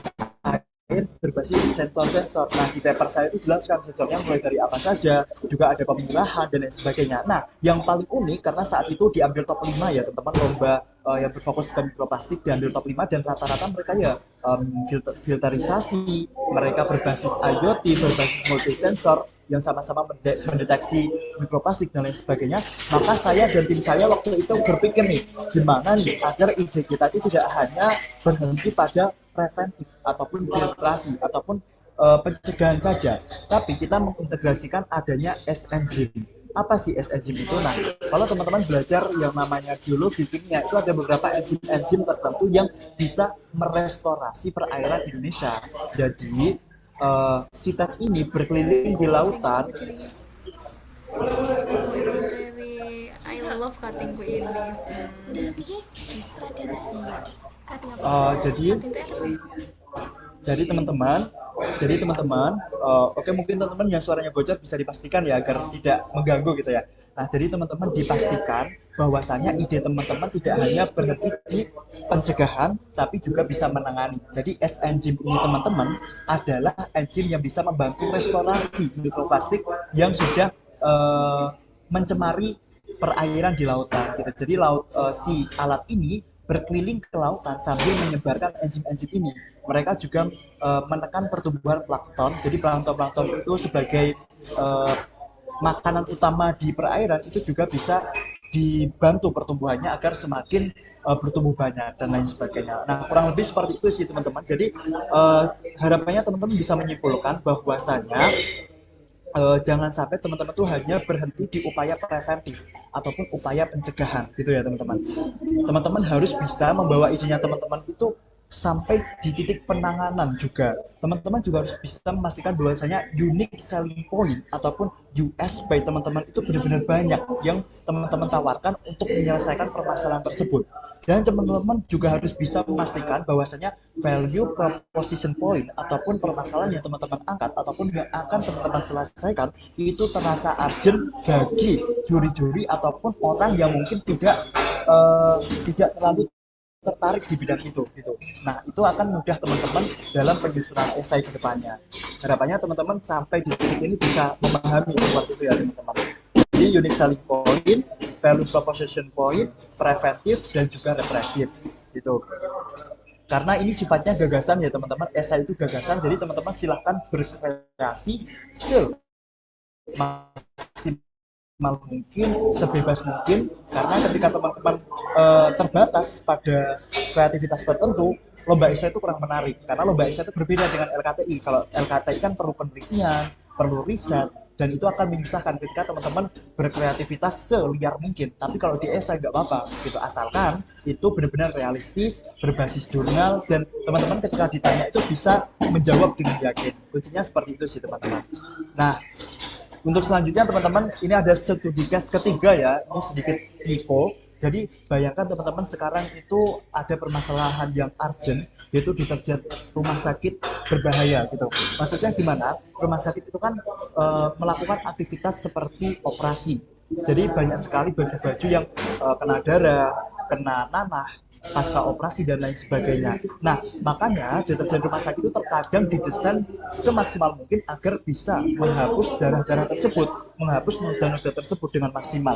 air berbasis sensor-sensor. Nah, di paper saya itu jelaskan sensornya mulai dari apa saja, juga ada pemilahan dan lain sebagainya. Nah, yang paling unik karena saat itu diambil top 5 ya teman-teman, lomba yang berfokus ke mikroplastik diambil top 5 dan rata-rata mereka ya filterisasi, mereka berbasis IoT, berbasis multisensor yang sama-sama mendeteksi mikroplastik dan lain sebagainya. Maka saya dan tim saya waktu itu berpikir nih, gimana nih agar ide kita itu tidak hanya berhenti pada preventif ataupun filtrasi ataupun pencegahan saja, tapi kita mengintegrasikan adanya S-enzim. Apa sih S-enzim itu? Nah, kalau teman-teman belajar yang namanya biologi kimia, itu ada beberapa enzim-enzim tertentu yang bisa merestorasi perairan Indonesia. Jadi si tats ini berkeliling di lautan. I love cuttingku ini. Jadi teman-teman, oke, mungkin teman-teman yang suaranya bocor bisa dipastikan ya agar tidak mengganggu gitu ya. Nah, jadi teman-teman dipastikan bahwasanya ide teman-teman tidak hanya berhenti di pencegahan, tapi juga bisa menangani. Jadi S-enzim ini teman-teman adalah enzim yang bisa membantu restorasi mikroplastik yang sudah mencemari perairan di lautan. Gitu. Jadi si alat ini berkeliling ke lautan sambil menyebarkan enzim-enzim ini. Mereka juga menekan pertumbuhan plankton. Jadi plankton itu sebagai makanan utama di perairan itu juga bisa dibantu pertumbuhannya agar semakin bertumbuh banyak dan lain sebagainya. Nah, kurang lebih seperti itu sih teman-teman. Jadi harapannya teman-teman bisa menyimpulkan bahwasanya jangan sampai teman-teman tuh hanya berhenti di upaya preventif ataupun upaya pencegahan gitu ya teman-teman. Teman-teman harus bisa membawa idenya teman-teman itu sampai di titik penanganan juga. Teman-teman juga harus bisa memastikan bahwasanya unique selling point ataupun USP teman-teman itu benar-benar banyak yang teman-teman tawarkan untuk menyelesaikan permasalahan tersebut. Dan teman-teman juga harus bisa memastikan bahwasanya value proposition point ataupun permasalahan yang teman-teman angkat ataupun yang akan teman-teman selesaikan itu terasa urgent bagi juri-juri ataupun orang yang mungkin tidak terlalu tertarik di bidang itu gitu. Nah, itu akan mudah teman-teman dalam penyusunan esai ke depannya. Harapannya teman-teman sampai di titik ini bisa memahami seperti itu ya teman-teman. Jadi unique selling point, value proposition point, preventif dan juga represif gitu. Karena ini sifatnya gagasan ya teman-teman, esai itu gagasan, jadi teman-teman silahkan berkreasi semaksimal mungkin, sebebas mungkin, karena ketika teman-teman terbatas pada kreativitas tertentu, lomba esai itu kurang menarik, karena lomba esai itu berbeda dengan LKTI. Kalau LKTI kan perlu penelitian, perlu riset, dan itu akan menyusahkan ketika teman-teman berkreativitas seliar mungkin. Tapi kalau di esai nggak apa-apa gitu, asalkan itu benar-benar realistis, berbasis jurnal, dan teman-teman ketika ditanya itu bisa menjawab dengan yakin. Kuncinya seperti itu sih teman-teman. Nah, untuk selanjutnya teman-teman, ini ada studi case ketiga ya, ini sedikit info. Jadi bayangkan teman-teman sekarang itu ada permasalahan yang urgent, yaitu deterjen rumah sakit berbahaya gitu. Maksudnya gimana? Rumah sakit itu kan melakukan aktivitas seperti operasi. Jadi banyak sekali baju-baju yang kena darah, kena nanah, pasca operasi dan lain sebagainya. Nah, makanya deterjen rumah sakit itu terkadang didesain semaksimal mungkin agar bisa menghapus darah-darah tersebut, menghapus noda-noda tersebut dengan maksimal.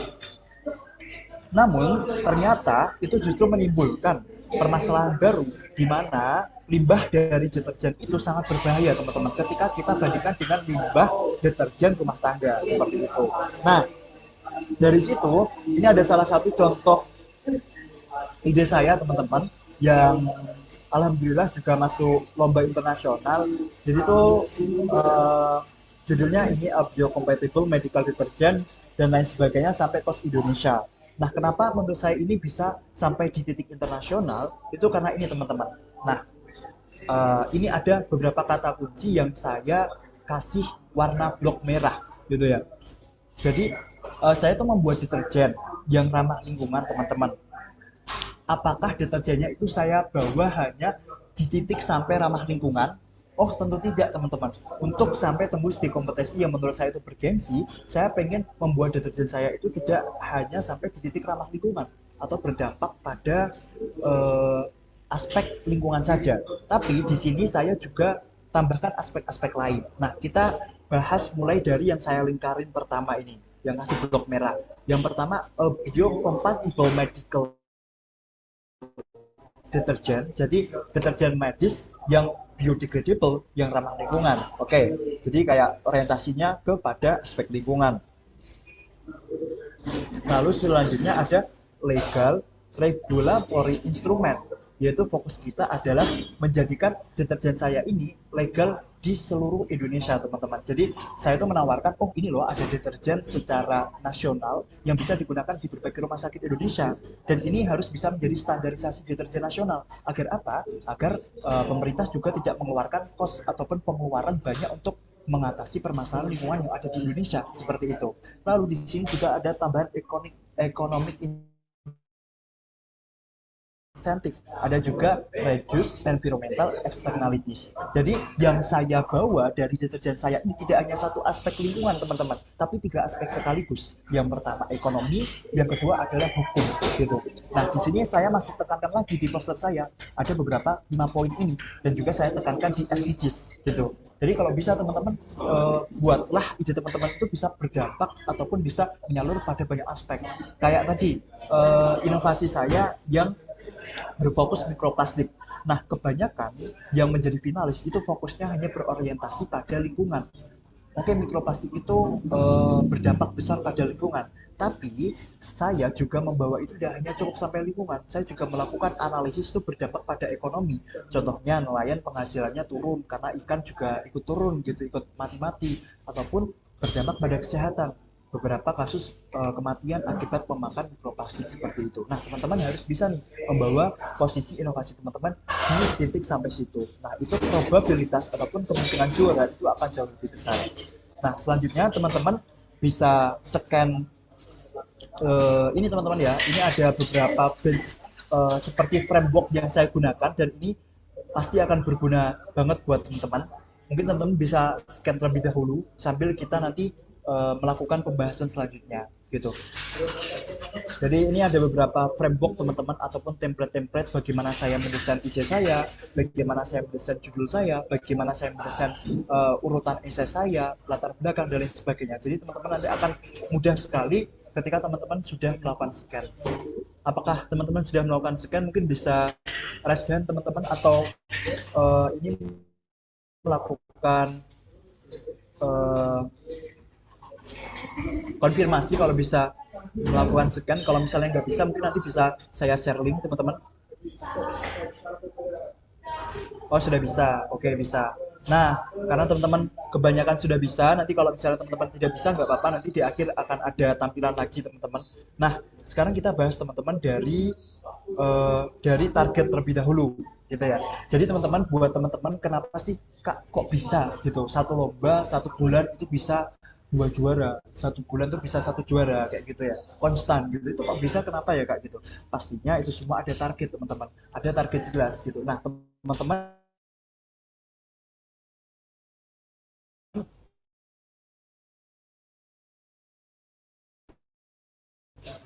Namun ternyata itu justru menimbulkan permasalahan baru di mana limbah dari deterjen itu sangat berbahaya teman-teman ketika kita bandingkan dengan limbah deterjen rumah tangga seperti itu. Nah, dari situ ini ada salah satu contoh ide saya teman-teman yang alhamdulillah juga masuk lomba internasional. Jadi itu judulnya ini biocompatible medical detergent dan lain sebagainya sampai pos Indonesia. Nah, kenapa menurut saya ini bisa sampai di titik internasional? Itu karena ini teman-teman. Nah, ini ada beberapa kata kunci yang saya kasih warna blok merah gitu ya. Jadi saya tuh membuat deterjen yang ramah lingkungan teman-teman. Apakah deterjennya itu saya bawa hanya di titik sampai ramah lingkungan? Oh, tentu tidak teman-teman. Untuk sampai tembus di kompetisi yang menurut saya itu bergengsi, saya pengen membuat deterjen saya itu tidak hanya sampai di titik ramah lingkungan atau berdampak pada aspek lingkungan saja. Tapi di sini saya juga tambahkan aspek-aspek lain. Nah, kita bahas mulai dari yang saya lingkarin pertama ini, yang ngasih blok merah. Yang pertama, biocompatible medical deterjen. Jadi deterjen medis yang biodegradable, yang ramah lingkungan. Oke, jadi kayak orientasinya kepada aspek lingkungan. Lalu selanjutnya ada legal regulatory instrument, yaitu fokus kita adalah menjadikan deterjen saya ini legal di seluruh Indonesia, teman-teman. Jadi saya itu menawarkan, oh ini loh ada deterjen secara nasional yang bisa digunakan di berbagai rumah sakit Indonesia, dan ini harus bisa menjadi standarisasi deterjen nasional. Agar apa? Agar pemerintah juga tidak mengeluarkan kos ataupun pengeluaran banyak untuk mengatasi permasalahan lingkungan yang ada di Indonesia, seperti itu. Lalu di sini juga ada tambahan economic insentif, ada juga reduce environmental externalities. Jadi yang saya bawa dari deterjen saya ini tidak hanya satu aspek lingkungan, teman-teman, tapi 3 aspek sekaligus. Yang pertama ekonomi, yang kedua adalah hukum, gitu. Nah, di sini saya masih tekankan lagi di poster saya ada beberapa 5 poin ini, dan juga saya tekankan di SDGs, gitu. Jadi kalau bisa teman-teman buatlah ide teman-teman itu bisa berdampak ataupun bisa menyalur pada banyak aspek. Kayak tadi inovasi saya yang berfokus mikroplastik. Nah, kebanyakan yang menjadi finalis itu fokusnya hanya berorientasi pada lingkungan. Oke, mikroplastik itu berdampak besar pada lingkungan. Tapi saya juga membawa itu tidak hanya cukup sampai lingkungan. Saya juga melakukan analisis itu berdampak pada ekonomi. Contohnya nelayan penghasilannya turun karena ikan juga ikut turun gitu, ikut mati-mati, ataupun berdampak pada kesehatan. Beberapa kasus kematian akibat memakan mikroplastik seperti itu. Nah, teman-teman harus bisa nih membawa posisi inovasi teman-teman di titik sampai situ. Nah, itu probabilitas ataupun kemungkinan juara itu akan jauh lebih besar. Nah, selanjutnya teman-teman bisa scan ini teman-teman ya. Ini ada beberapa bench seperti framework yang saya gunakan, dan ini pasti akan berguna banget buat teman-teman. Mungkin teman-teman bisa scan terlebih dahulu sambil kita nanti melakukan pembahasan selanjutnya, gitu. Jadi ini ada beberapa framework teman-teman ataupun template-template bagaimana saya mendesain ide saya, bagaimana saya mendesain judul saya, bagaimana saya mendesain urutan esai saya, latar belakang dan lain sebagainya. Jadi teman-teman nanti akan mudah sekali ketika teman-teman sudah melakukan scan. Apakah teman-teman sudah melakukan scan? Mungkin bisa raise hand teman-teman, atau ini melakukan konfirmasi kalau bisa melakukan scan. Kalau misalnya nggak bisa, mungkin nanti bisa saya share link teman-teman. Oh, sudah bisa. Oke, bisa. Nah, karena teman-teman kebanyakan sudah bisa, nanti kalau misalnya teman-teman tidak bisa, nggak apa-apa, nanti di akhir akan ada tampilan lagi teman-teman. Nah, sekarang kita bahas teman-teman dari target terlebih dahulu, gitu ya. Jadi teman-teman, buat teman-teman kenapa sih Kak kok bisa gitu, satu lomba 1 bulan itu bisa 2 juara, 1 bulan tuh bisa 1 juara kayak gitu ya, konstan gitu. Itu kok bisa, kenapa ya Kak gitu? Pastinya itu semua ada target teman-teman, ada target jelas gitu. Nah, teman-teman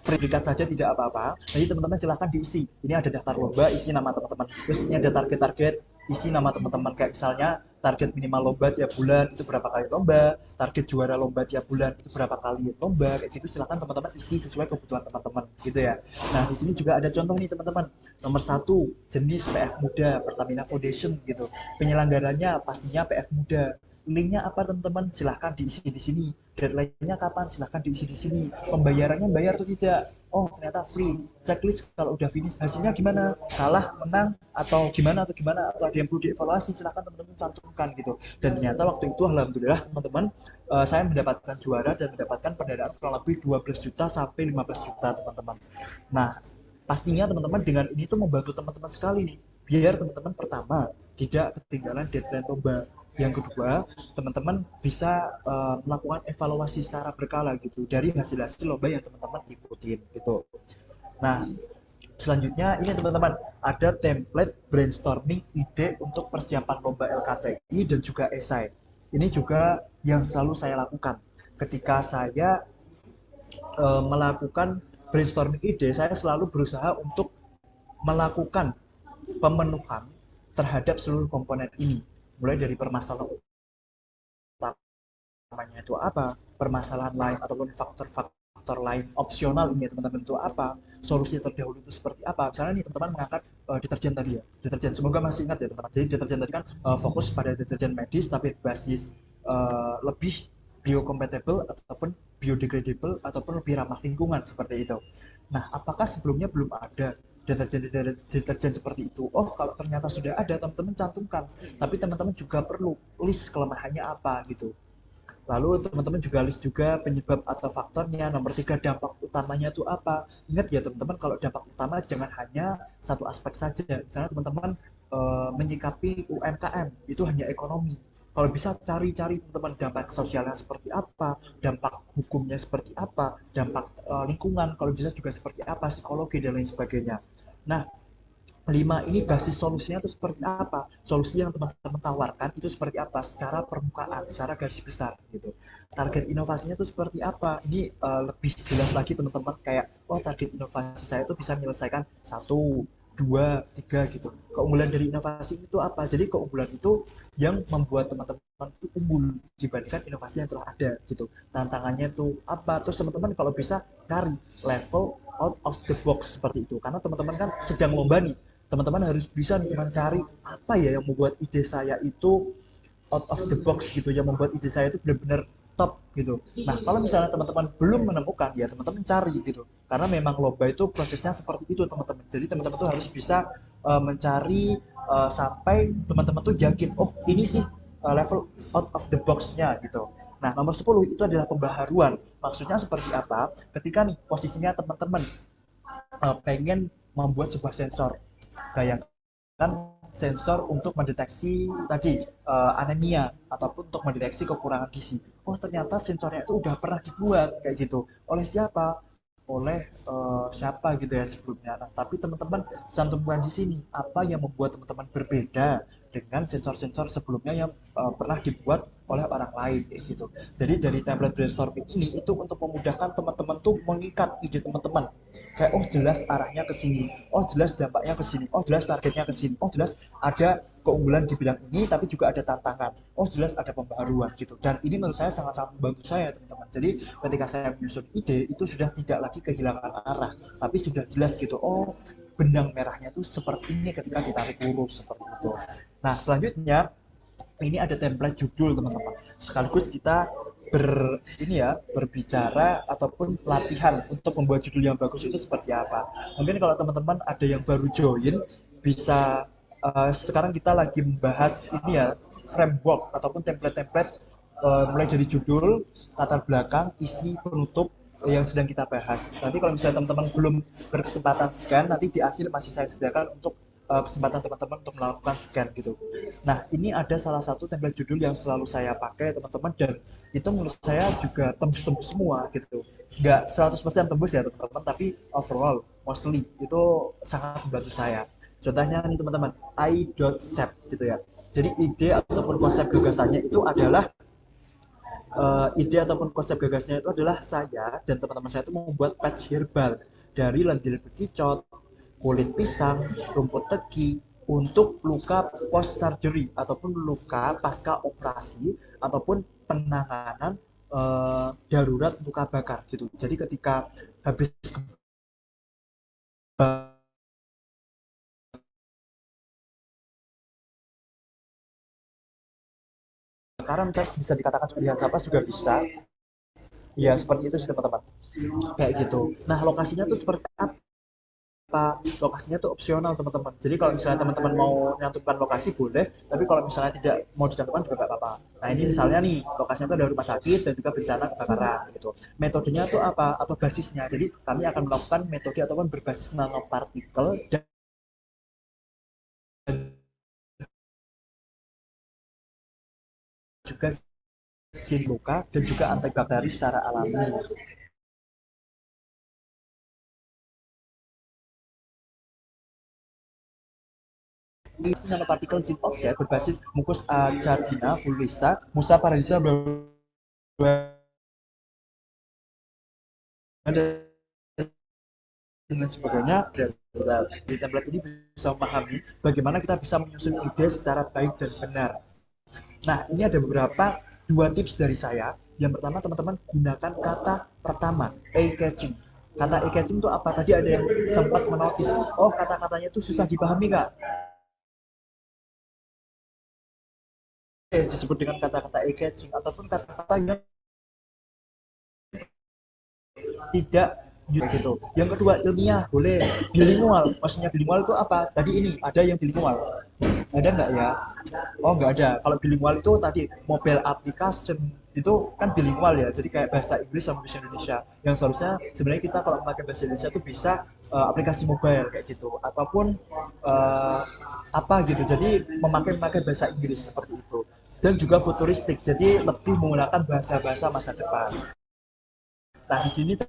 predikat saja tidak apa-apa. Jadi teman-teman silahkan diisi. Ini ada daftar lomba, isi nama teman-teman. Terus ini ada target-target, isi nama teman-teman. Kayak misalnya target minimal lomba tiap bulan itu berapa kali lomba, target juara lomba tiap bulan itu berapa kali lomba, kayak gitu. Silahkan teman-teman isi sesuai kebutuhan teman-teman, gitu ya. Nah, di sini juga ada contoh nih teman-teman. Nomor 1, jenis PF Muda, Pertamina Foundation gitu. Penyelenggaranya pastinya PF Muda. Linknya apa teman-teman? Silahkan diisi di sini. Deadline-nya kapan? Silahkan diisi di sini. Pembayarannya bayar atau tidak? Oh, ternyata free. Checklist kalau udah finish hasilnya gimana? Kalah, menang, atau gimana atau ada yang perlu dievaluasi? Silahkan teman-teman cantumkan gitu. Dan ternyata waktu itu alhamdulillah teman-teman, saya mendapatkan juara dan mendapatkan pendanaan kurang lebih 12 juta sampai 15 juta teman-teman. Nah, pastinya teman-teman dengan ini tuh membantu teman-teman sekali nih. Biar teman-teman pertama tidak ketinggalan deadline lomba. Yang kedua, teman-teman bisa melakukan evaluasi secara berkala gitu dari hasil-hasil lomba yang teman-teman ikutin gitu. Nah, selanjutnya ini teman-teman ada template brainstorming ide untuk persiapan lomba LKTI dan juga esai. Ini juga yang selalu saya lakukan ketika saya melakukan brainstorming ide. Saya selalu berusaha untuk melakukan pemenuhan terhadap seluruh komponen ini. mulai dari permasalahan utamanya itu apa, permasalahan lain ataupun faktor-faktor lain opsional ini teman-teman itu apa, solusi terdahulu itu seperti apa. Misalnya nih teman-teman mengangkat deterjen tadi ya, deterjen, semoga masih ingat ya teman-teman. Jadi deterjen tadi kan fokus pada deterjen medis tapi basis lebih biocompatible ataupun biodegradable ataupun lebih ramah lingkungan seperti itu. Nah, apakah sebelumnya belum ada deterjen seperti itu? Oh, kalau ternyata sudah ada, teman-teman cantumkan. Tapi teman-teman juga perlu list kelemahannya apa gitu. Lalu teman-teman juga list juga penyebab atau faktornya. Nomor 3, dampak utamanya itu apa? Ingat ya teman-teman, kalau dampak utama jangan hanya satu aspek saja. Misalnya teman-teman menyikapi UMKM itu hanya ekonomi. Kalau bisa cari-cari teman-teman dampak sosialnya seperti apa, dampak hukumnya seperti apa, dampak lingkungan kalau bisa juga seperti apa, psikologi dan lain sebagainya. Nah, 5 ini basis solusinya itu seperti apa, solusi yang teman-teman tawarkan itu seperti apa secara permukaan, secara garis besar gitu. Target inovasinya itu seperti apa, ini lebih jelas lagi teman-teman, kayak oh target inovasi saya itu bisa menyelesaikan 1, 2, 3 gitu. Keunggulan dari inovasi itu apa, jadi keunggulan itu yang membuat teman-teman itu unggul dibandingkan inovasi yang telah ada gitu. Tantangannya itu apa, terus teman-teman kalau bisa cari level out of the box seperti itu, karena teman-teman kan sedang lomba nih, teman-teman harus bisa mencari apa ya yang membuat ide saya itu out of the box gitu, yang membuat ide saya itu benar-benar top gitu. Nah, kalau misalnya teman-teman belum menemukan, ya teman-teman cari gitu, karena memang lomba itu prosesnya seperti itu teman-teman. Jadi teman-teman tuh harus bisa mencari sampai teman-teman tuh yakin, oh ini sih level out of the box-nya gitu. Nah, nomor 10 itu adalah pembaharuan. Maksudnya seperti apa? Ketika nih posisinya teman-teman pengen membuat sebuah sensor, bayangkan sensor untuk mendeteksi tadi anemia ataupun untuk mendeteksi kekurangan gizi. Oh, ternyata sensornya itu udah pernah dibuat kayak gitu. Oleh siapa? Oleh siapa gitu ya sebelumnya. Nah, tapi teman-teman cantumkan di sini apa yang membuat teman-teman berbeda dengan sensor-sensor sebelumnya yang pernah dibuat oleh orang lain kayak gitu. Jadi dari template brainstorming ini itu untuk memudahkan teman-teman tuh mengikat ide teman-teman. Kayak oh jelas arahnya ke sini, oh jelas dampaknya ke sini, oh jelas targetnya ke sini, oh jelas ada keunggulan di bidang ini tapi juga ada tantangan, oh jelas ada pembaharuan gitu. Dan ini menurut saya sangat-sangat membantu saya teman-teman. Jadi ketika saya menyusun ide itu sudah tidak lagi kehilangan arah, tapi sudah jelas gitu, oh benang merahnya tuh seperti ini ketika ditarik lurus seperti itu. Nah, selanjutnya ini ada template judul teman-teman. Sekaligus kita berbicara ataupun latihan untuk membuat judul yang bagus itu seperti apa. Mungkin kalau teman-teman ada yang baru join bisa sekarang kita lagi membahas ini ya, framework ataupun template-template mulai dari judul, latar belakang, isi, penutup yang sedang kita bahas. Nanti kalau misalnya teman-teman belum berkesempatan scan, nanti di akhir masih saya sediakan untuk kesempatan teman-teman untuk melakukan scan gitu. Nah, ini ada salah satu template judul yang selalu saya pakai teman-teman, dan itu menurut saya juga tembus-tembus semua gitu. Nggak 100% tembus ya teman-teman, tapi overall mostly itu sangat membantu saya. Contohnya nih teman-teman, I.sep gitu ya. Jadi ide ataupun konsep gagasannya itu adalah ide ataupun konsep gagasnya itu adalah saya dan teman-teman saya itu membuat patch herbal dari lendir bekicot, kulit pisang, rumput tegi untuk luka post surgery ataupun luka pasca operasi ataupun penanganan darurat luka bakar gitu. Jadi ketika habis kebakaran terus bisa dikatakan seperti yang sampah juga bisa. Ya seperti itu sih teman-teman. Kayak gitu. Nah, lokasinya tuh seperti apa? Lokasinya tuh opsional teman-teman. Jadi kalau misalnya teman-teman mau nyantumkan lokasi boleh, tapi kalau misalnya tidak mau dicantumkan juga nggak apa-apa. Nah, ini misalnya nih lokasinya tuh ada rumah sakit dan juga bencana kebakaran gitu. Metodenya tuh apa atau basisnya? Jadi kami akan melakukan metode ataupun berbasis nanopartikel dan juga sin luka dan juga antibakteri secara alami. Nanopartikel zinc oxide berbasis mukus achatina fulvisa, musa paradisa, dan lain sebagainya. Di template ini bisa memahami bagaimana kita bisa menyusun ide secara baik dan benar. Nah, ini ada beberapa dua tips dari saya. Yang pertama, teman-teman gunakan kata pertama, eye-catching. Kata eye-catching itu apa? Tadi ada yang sempat menotis, oh kata-katanya itu susah dipahami Kak. Disebut dengan kata-kata eye-catching ataupun kata-kata yang tidak gitu. Yang kedua, ilmiah boleh. Bilingual, maksudnya bilingual itu apa? Tadi ini ada yang bilingual. Ada nggak ya? Oh nggak ada. Kalau bilingual itu tadi mobile application itu kan bilingual ya. Jadi kayak bahasa Inggris sama bahasa Indonesia. Yang seharusnya sebenarnya kita kalau memakai bahasa Indonesia itu bisa aplikasi mobile kayak gitu. Ataupun apa gitu. Jadi memakai bahasa Inggris seperti itu. Dan juga futuristik. Jadi lebih menggunakan bahasa-bahasa masa depan. Nah di sini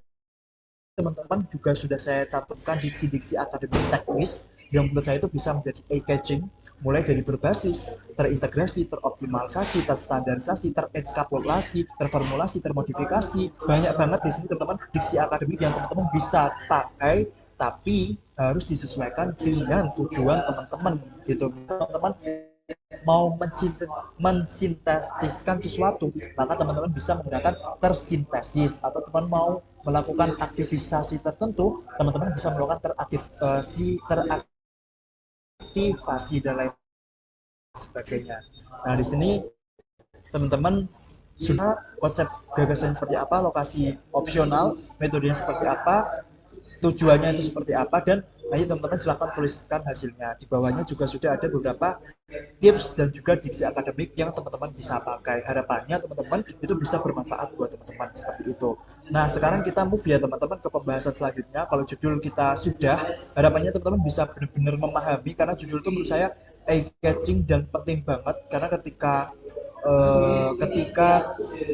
teman-teman juga sudah saya cantumkan diksi-diksi akademik teknis yang menurut saya itu bisa menjadi eye-catching, mulai dari berbasis, terintegrasi, teroptimalisasi, terstandarisasi, terekskapulasi, terformulasi, termodifikasi. Banyak banget di sini teman-teman diksi akademik yang teman-teman bisa pakai, tapi harus disesuaikan dengan tujuan teman-teman gitu. Teman-teman mau mensintetiskan sesuatu, maka teman-teman bisa menggunakan tersintesis, atau teman mau melakukan aktivisasi tertentu, teman-teman bisa melakukan teraktivasi dan lain sebagainya. Nah, di sini teman-teman sudah konsep gagasannya seperti apa, lokasi opsional, metodenya seperti apa, tujuannya itu seperti apa, dan ayo teman-teman silahkan tuliskan hasilnya. Di bawahnya juga sudah ada beberapa tips dan juga diksi akademik yang teman-teman bisa pakai. Harapannya teman-teman itu bisa bermanfaat buat teman-teman seperti itu. Nah, sekarang kita move ya teman-teman ke pembahasan selanjutnya. Kalau judul kita sudah, harapannya teman-teman bisa benar-benar memahami, karena judul itu menurut saya eye-catching dan penting banget, karena ketika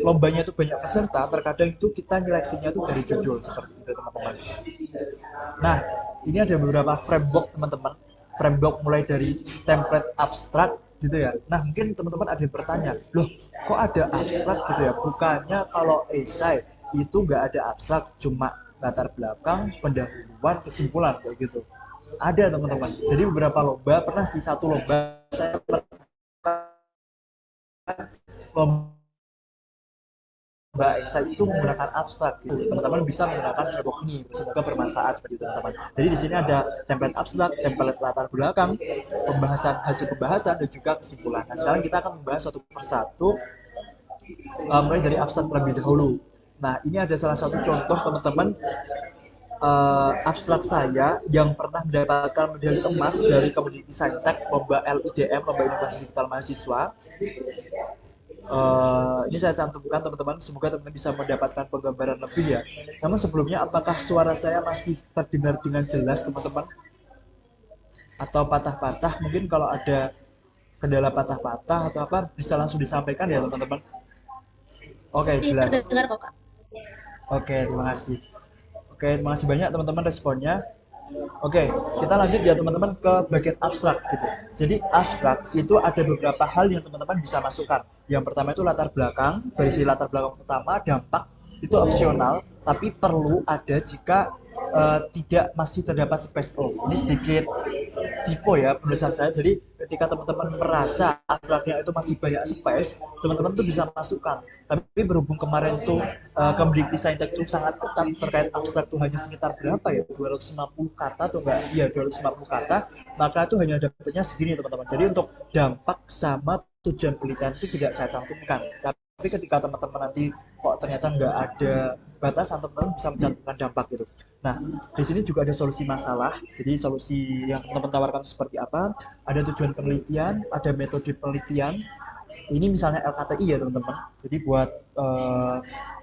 lombanya itu banyak peserta, terkadang itu kita nyeleksinya itu dari judul seperti itu teman-teman. Nah, ini ada beberapa framework teman-teman. Framework mulai dari template abstrak gitu ya. Nah, mungkin teman-teman ada yang bertanya, loh kok ada abstrak gitu ya? Bukannya kalau esai itu nggak ada abstrak, cuma latar belakang, pendahuluan, kesimpulan kayak gitu. Ada teman-teman. Jadi beberapa lomba, pernah sih satu lomba saya lomba esai itu menggunakan abstrak gitu. Teman-teman bisa menggunakan framework ini, semoga bermanfaat seperti itu teman-teman. Jadi di sini ada template abstrak, template latar belakang, hasil pembahasan, dan juga kesimpulan. Nah, sekarang kita akan membahas satu persatu, mulai dari abstrak terlebih dahulu. Nah, ini ada salah satu contoh teman-teman abstrak saya yang pernah mendapatkan medali emas dari Community Scientech lomba LIDM, lomba inovasi digital mahasiswa. Ini saya cantumkan teman-teman, semoga teman-teman bisa mendapatkan penggambaran lebih ya. Namun sebelumnya, apakah suara saya masih terdengar dengan jelas teman-teman? Atau patah-patah? Mungkin kalau ada kendala patah-patah atau apa, bisa langsung disampaikan ya teman-teman. Oke, jelas. Terdengar kok Kak. Oke, terima kasih. Oke, terima kasih banyak teman-teman responnya. Oke, kita lanjut ya teman-teman ke bagian abstrak gitu. Jadi abstrak itu ada beberapa hal yang teman-teman bisa masukkan. Yang pertama itu latar belakang, berisi latar belakang utama, dampak itu opsional, tapi perlu ada jika tidak masih terdapat space. Oh, ini sedikit tipe ya penulisan saya. Jadi ketika teman-teman merasa abstraknya itu masih banyak space, teman-teman tuh bisa masukkan. Tapi berhubung kemarin tuh Community Scientech itu sangat ketat terkait abstrak tuh hanya sekitar berapa ya, 250 kata atau enggak? Iya, 250 kata, maka itu hanya dapatnya segini teman-teman. Jadi untuk dampak sama tujuan penelitian itu tidak saya cantumkan. Tapi ketika teman-teman nanti kok ternyata nggak ada batasan, teman-teman bisa mencantumkan dampak gitu. Nah, di sini juga ada solusi masalah. Jadi solusi yang teman-teman tawarkan seperti apa? Ada tujuan penelitian, ada metode penelitian. Ini misalnya LKTI ya teman-teman. Jadi buat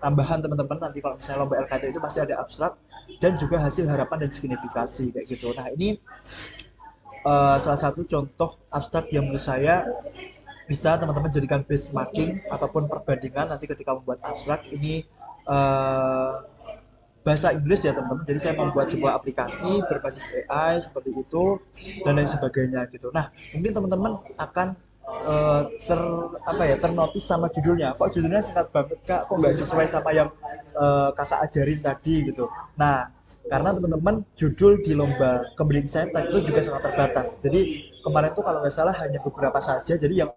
tambahan teman-teman, nanti kalau misalnya lomba LKTI itu pasti ada abstrak dan juga hasil harapan dan signifikasi kayak gitu. Nah, ini salah satu contoh abstrak yang menurut saya bisa teman-teman jadikan benchmarking ataupun perbandingan nanti ketika membuat abstrak. Ini bahasa Inggris ya teman-teman. Jadi saya membuat sebuah aplikasi berbasis AI seperti itu dan lain sebagainya gitu. Nah, mungkin teman-teman akan ternotis sama judulnya. Kok judulnya singkat banget Kak? Kok nggak sesuai sama yang kakak ajarin tadi gitu. Nah, karena teman-teman judul di lomba Community Scientech itu juga sangat terbatas. Jadi kemarin tuh kalau nggak salah hanya beberapa saja. Jadi yang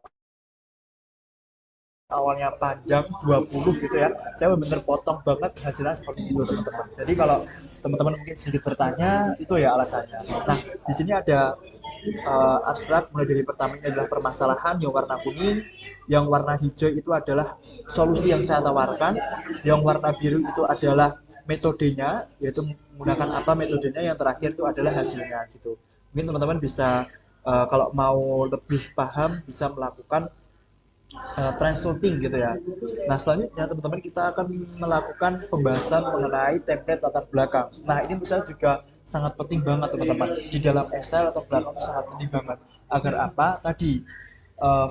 awalnya panjang 20 gitu ya, saya benar-benar potong banget hasilnya seperti itu teman-teman. Jadi kalau teman-teman mungkin sedikit bertanya, itu ya alasannya. Nah, di sini ada abstrak, mulai dari pertama ini adalah permasalahan yang warna kuning, yang warna hijau itu adalah solusi yang saya tawarkan, yang warna biru itu adalah metodenya, yaitu menggunakan apa metodenya, yang terakhir itu adalah hasilnya gitu. Mungkin teman-teman bisa kalau mau lebih paham bisa melakukan translating gitu ya. Nah, selanjutnya teman-teman kita akan melakukan pembahasan mengenai template latar belakang. Nah, ini menurut saya juga sangat penting banget teman-teman. Di dalam Excel latar belakang itu sangat penting banget. Agar apa? Tadi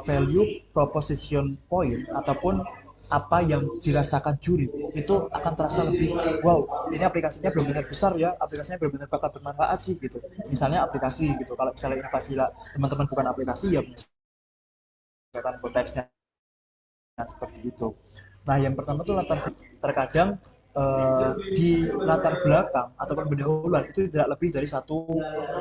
value proposition point ataupun apa yang dirasakan juri itu akan terasa lebih wow, ini aplikasinya benar-benar besar ya, aplikasinya benar-benar bakal bermanfaat sih gitu. Misalnya aplikasi gitu. Kalau misalnya inovasi teman-teman bukan aplikasi ya misalkan konteksnya seperti itu. Nah, yang pertama tuh terkadang di latar belakang ataupun pendahuluan itu tidak lebih dari satu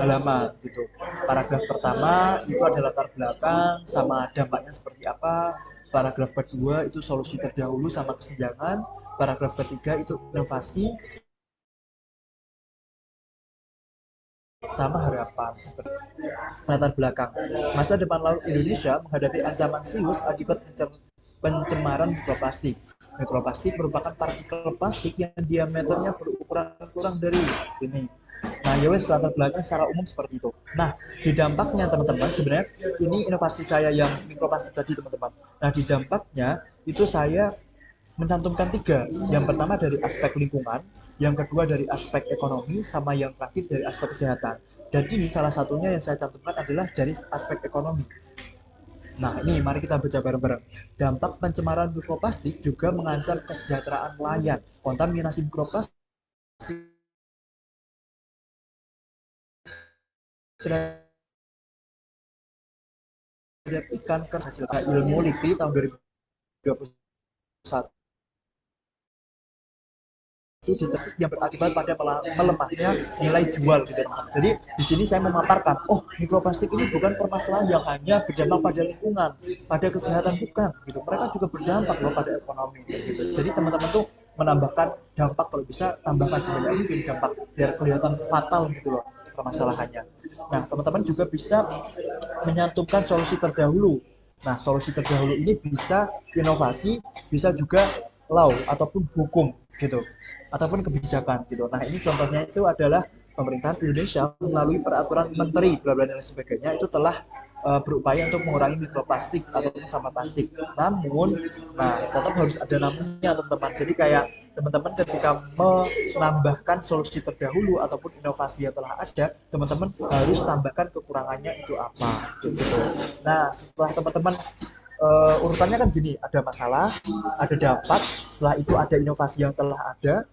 halaman gitu. Paragraf pertama itu ada latar belakang sama dampaknya seperti apa. Paragraf kedua itu solusi terdahulu sama kesenjangan. Paragraf ketiga itu inovasi sama harapan. Seperti latar belakang, masa depan laut Indonesia menghadapi ancaman serius akibat pencemaran mikroplastik. Mikroplastik merupakan partikel plastik yang diameternya berukuran kurang dari ini. Nah, ya wes, latar belakang secara umum seperti itu. Nah, di dampaknya teman-teman, sebenarnya ini inovasi saya yang mikroplastik tadi teman-teman. Nah, di dampaknya itu saya mencantumkan 3. Yang pertama dari aspek lingkungan, yang kedua dari aspek ekonomi, sama yang terakhir dari aspek kesehatan. Dan ini salah satunya yang saya cantumkan adalah dari aspek ekonomi. Nah, ini mari kita baca bareng-bareng. Dampak pencemaran mikroplastik juga mengancam kesejahteraan nelayan. Kontaminasi mikroplastik terhadap ikan hasil ilmu LIPI tahun 2021 itu yang berakibat pada melemahnya nilai jual gitu. Jadi di sini saya memaparkan, oh, mikroplastik ini bukan permasalahan yang hanya berdampak pada lingkungan, pada kesehatan, bukan gitu. Mereka juga berdampak loh pada ekonomi gitu. Jadi teman-teman tuh menambahkan dampak, kalau bisa tambahkan sebanyak mungkin dampak biar kelihatan fatal gitu loh permasalahannya. Nah, teman-teman juga bisa menyantumkan solusi terdahulu. Nah, solusi terdahulu ini bisa inovasi, bisa juga law ataupun hukum gitu, ataupun kebijakan gitu. Nah, ini contohnya itu adalah pemerintahan Indonesia melalui peraturan menteri bla bla dan sebagainya itu telah berupaya untuk mengurangi mikroplastik ataupun sampah plastik. Namun, nah, tetap harus ada namanya teman-teman. Jadi kayak teman-teman ketika menambahkan solusi terdahulu ataupun inovasi yang telah ada, teman-teman harus tambahkan kekurangannya itu apa gitu. Nah, setelah teman-teman urutannya kan gini, ada masalah, ada dampak, setelah itu ada inovasi yang telah ada,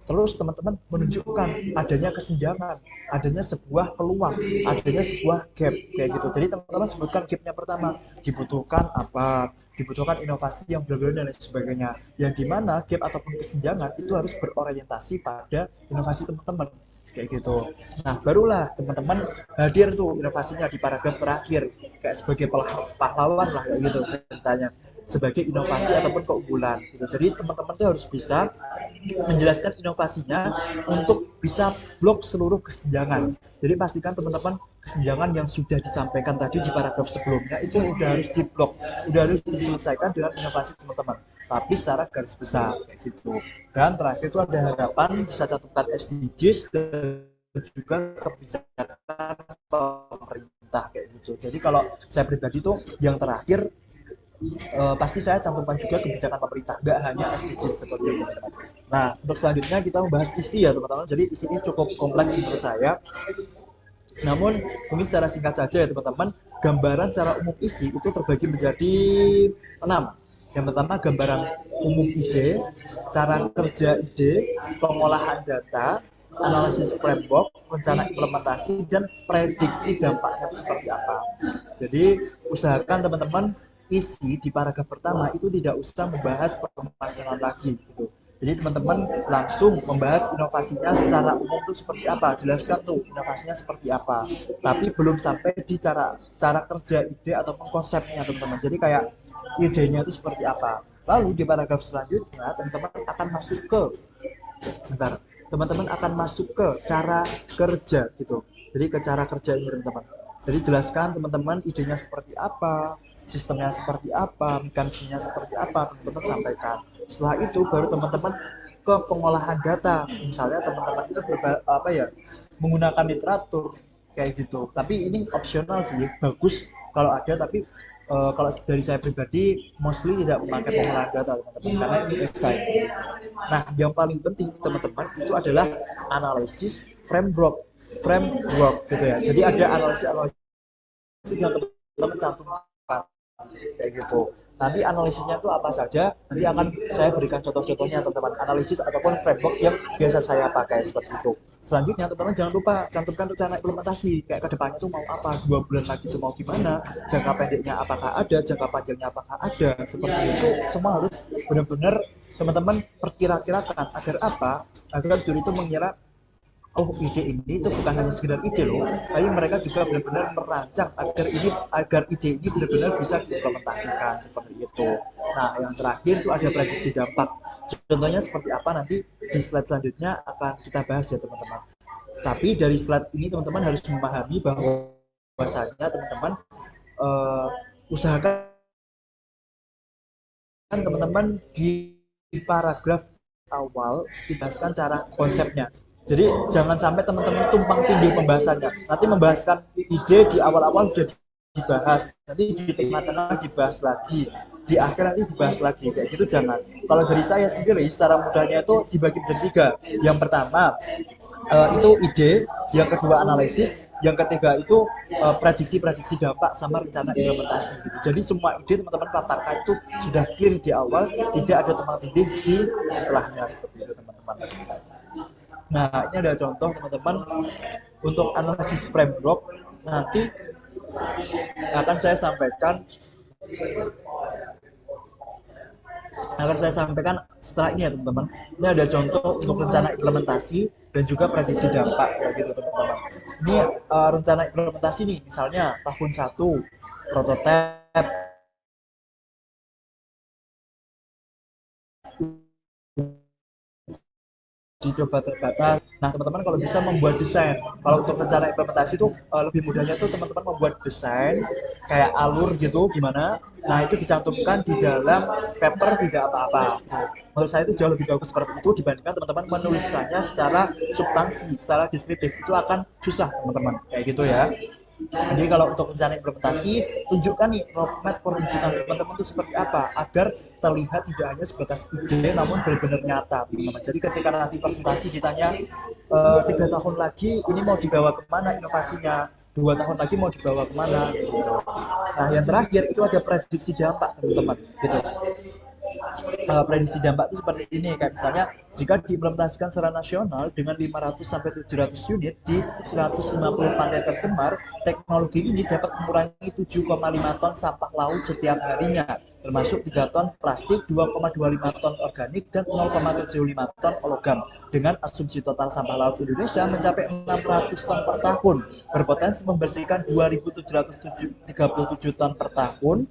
terus teman-teman menunjukkan adanya kesenjangan, adanya sebuah peluang, adanya sebuah gap kayak gitu. Jadi teman-teman sebutkan gapnya pertama, dibutuhkan apa, dibutuhkan inovasi yang berbeda dan lain sebagainya. Yang dimana gap ataupun kesenjangan itu harus berorientasi pada inovasi teman-teman kayak gitu. Nah, barulah teman-teman hadir tuh inovasinya di paragraf terakhir kayak sebagai pahlawan lah kayak gitu ceritanya, sebagai inovasi ataupun keunggulan gitu. Jadi teman-teman tuh harus bisa menjelaskan inovasinya untuk bisa blok seluruh kesenjangan. Jadi pastikan teman-teman kesenjangan yang sudah disampaikan tadi di paragraf sebelumnya itu udah harus diblok, udah harus diselesaikan dengan inovasi teman-teman, tapi secara garis besar kayak gitu. Dan terakhir itu ada harapan, bisa cantumkan SDGs dan juga kebijakan pemerintah kayak gitu. Jadi kalau saya pribadi tuh yang terakhir pasti saya cantumkan juga kebijakan pemerintah, nggak hanya SDGs seperti itu. Nah, untuk selanjutnya kita membahas isi ya teman-teman. Jadi isi ini cukup kompleks menurut saya. Namun mungkin secara singkat saja ya teman-teman, gambaran secara umum isi itu terbagi menjadi 6. Yang pertama gambaran umum ide, cara kerja ide, pengolahan data, analisis framework, rencana implementasi, dan prediksi dampaknya itu seperti apa. Jadi usahakan teman-teman isi di paragraf pertama itu tidak usah membahas permasalahan lagi gitu. Jadi teman-teman langsung membahas inovasinya secara umum itu seperti apa, jelaskan tuh inovasinya seperti apa. Tapi belum sampai di cara kerja ide ataupun konsepnya teman-teman. Jadi kayak idenya itu seperti apa. Lalu di paragraf selanjutnya teman-teman akan masuk ke bentar, teman-teman akan masuk ke cara kerja gitu. Jadi ke cara kerja ini teman-teman. Jadi jelaskan teman-teman idenya seperti apa, sistemnya seperti apa, mekanismenya seperti apa, teman-teman sampaikan. Setelah itu baru teman-teman ke pengolahan data. Misalnya teman-teman itu menggunakan literatur kayak gitu. Tapi ini opsional sih, bagus kalau ada, tapi kalau dari saya pribadi mostly tidak memakai pengolahan data teman-teman karena ini esai. Nah, yang paling penting teman-teman itu adalah analisis framework gitu ya. Jadi ada analisis yang teman-teman cantumkan kayak gitu. Nanti analisisnya itu apa saja, nanti akan saya berikan contoh-contohnya teman-teman, analisis ataupun framework yang biasa saya pakai seperti itu. Selanjutnya teman-teman jangan lupa cantumkan rencana implementasi, kayak kedepannya itu mau apa, 2 bulan lagi itu mau gimana, jangka pendeknya apakah ada, jangka panjangnya apakah ada, seperti itu semua harus benar-benar teman-teman perkira-kirakan. Agar apa? Agar juri itu mengira oh ide ini itu bukan hanya sekedar ide loh, tapi mereka juga benar-benar merancang agar ide ini benar-benar bisa diimplementasikan seperti itu. Nah, yang terakhir itu ada prediksi dampak. Contohnya seperti apa nanti di slide selanjutnya akan kita bahas ya teman-teman. Tapi dari slide ini teman-teman harus memahami bahwasanya teman-teman usahakan teman-teman di paragraf awal dijelaskan cara konsepnya. Jadi jangan sampai teman-teman tumpang tindih pembahasannya. Nanti membahaskan ide di awal-awal sudah dibahas, nanti di tengah-tengah dibahas lagi, di akhir nanti dibahas lagi, kayak gitu jangan. Kalau dari saya sendiri, secara mudahnya itu dibagi menjadi 3. Yang pertama itu ide, yang kedua analisis, yang ketiga itu prediksi dampak sama rencana implementasi. Gitu. Jadi semua ide teman-teman paparkan itu sudah clear di awal, tidak ada tumpang tindih di setelahnya seperti itu teman-teman. Nah, ini ada contoh teman-teman untuk analisis framework, nanti akan saya sampaikan setelah ini ya teman-teman. Ini ada contoh untuk rencana implementasi dan juga prediksi dampak gitu teman-teman. Ini rencana implementasi nih, misalnya tahun 1 prototipe, coba terbatas. Nah teman-teman kalau bisa membuat desain, kalau untuk rencana implementasi itu lebih mudahnya tuh teman-teman membuat desain kayak alur gitu gimana, nah itu dicantumkan di dalam paper, tidak apa-apa. Menurut saya itu jauh lebih bagus seperti itu dibandingkan teman-teman menuliskannya secara substansi, secara deskriptif, itu akan susah teman-teman kayak gitu ya. Jadi kalau untuk rencana implementasi, tunjukkan nih roadmap perwujudan teman-teman itu seperti apa, agar terlihat tidak hanya sebatas ide, namun benar-benar nyata teman-teman. Jadi ketika nanti presentasi ditanya 3 tahun lagi ini mau dibawa kemana inovasinya, 2 tahun lagi mau dibawa kemana gitu. Nah yang terakhir itu ada prediksi dampak teman-teman gitu. Prediksi dampak itu seperti ini, kayak misalnya jika diimplementasikan secara nasional dengan 500 sampai 700 unit di 150 pantai tercemar, teknologi ini dapat mengurangi 7,5 ton sampah laut setiap harinya, termasuk 3 ton plastik, 2,25 ton organik, dan 0,75 ton logam. Dengan asumsi total sampah laut Indonesia mencapai 600 ton per tahun, berpotensi membersihkan 2.737 ton per tahun,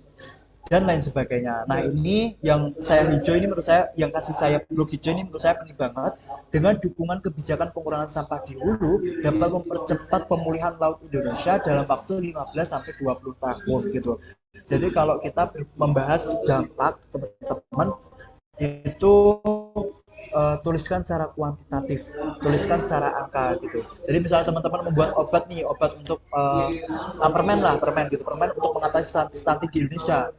dan lain sebagainya. Nah ini yang saya hijau ini menurut saya, yang kasih saya blok hijau ini menurut saya penting banget. Dengan dukungan kebijakan pengurangan sampah di hulu dapat mempercepat pemulihan laut Indonesia dalam waktu 15-20 tahun gitu. Jadi kalau kita membahas dampak teman-teman itu tuliskan secara kuantitatif, tuliskan secara angka gitu. Jadi misalnya teman-teman membuat obat untuk permen untuk mengatasi stunting di Indonesia.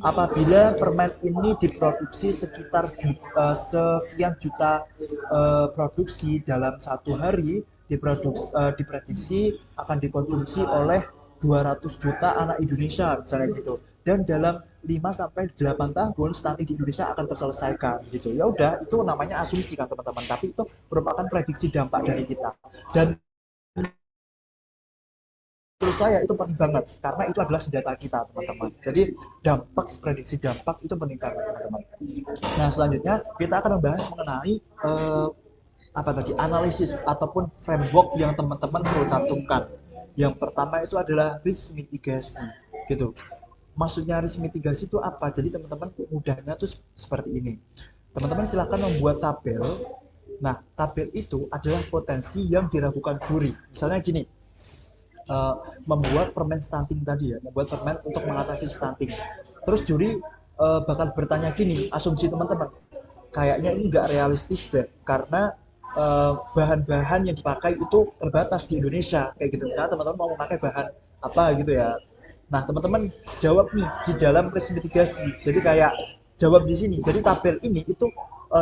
Apabila permen ini diproduksi sekitar sekian juta produksi dalam 1 hari, diprediksi akan dikonsumsi oleh 200 juta anak Indonesia misalnya gitu. Dan dalam 5-8 tahun stunting di Indonesia akan terselesaikan gitu. Ya udah, itu namanya asumsi kan teman-teman, tapi itu merupakan prediksi dampak dari kita. Dan menurut saya itu penting banget karena itu adalah senjata kita teman-teman. Jadi prediksi dampak itu penting banget teman-teman. Nah selanjutnya kita akan membahas mengenai analisis ataupun framework yang teman-teman perlu cantumkan. Yang pertama itu adalah risk mitigasi gitu. maksudnya risk mitigasi itu apa? Jadi teman-teman mudahnya tuh seperti ini. Teman-teman silahkan membuat tabel. Nah, tabel itu adalah potensi yang diragukan juri. Misalnya gini, membuat permen stunting tadi ya, membuat permen untuk mengatasi stunting. Terus juri bakal bertanya gini, asumsi teman-teman, kayaknya ini nggak realistis deh, karena bahan-bahan yang dipakai itu terbatas di Indonesia, kayak gitu. Nah, teman-teman mau memakai bahan apa gitu ya. Nah, teman-teman jawab nih di dalam risk mitigasi. Jadi kayak jawab di sini. Jadi tabel ini itu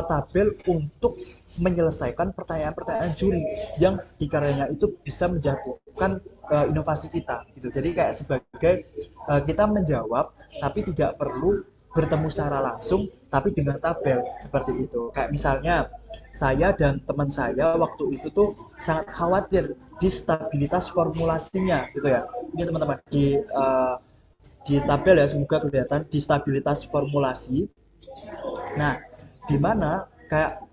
tabel untuk menyelesaikan pertanyaan-pertanyaan juri yang dikarenanya itu bisa menjatuhkan inovasi kita gitu. Jadi kayak sebagai kita menjawab tapi tidak perlu bertemu secara langsung tapi dengan tabel seperti itu. Kayak misalnya saya dan teman saya waktu itu tuh sangat khawatir di stabilitas formulasinya gitu ya. Ini teman-teman di tabel ya, semoga kelihatan di stabilitas formulasi. Nah, di mana kayak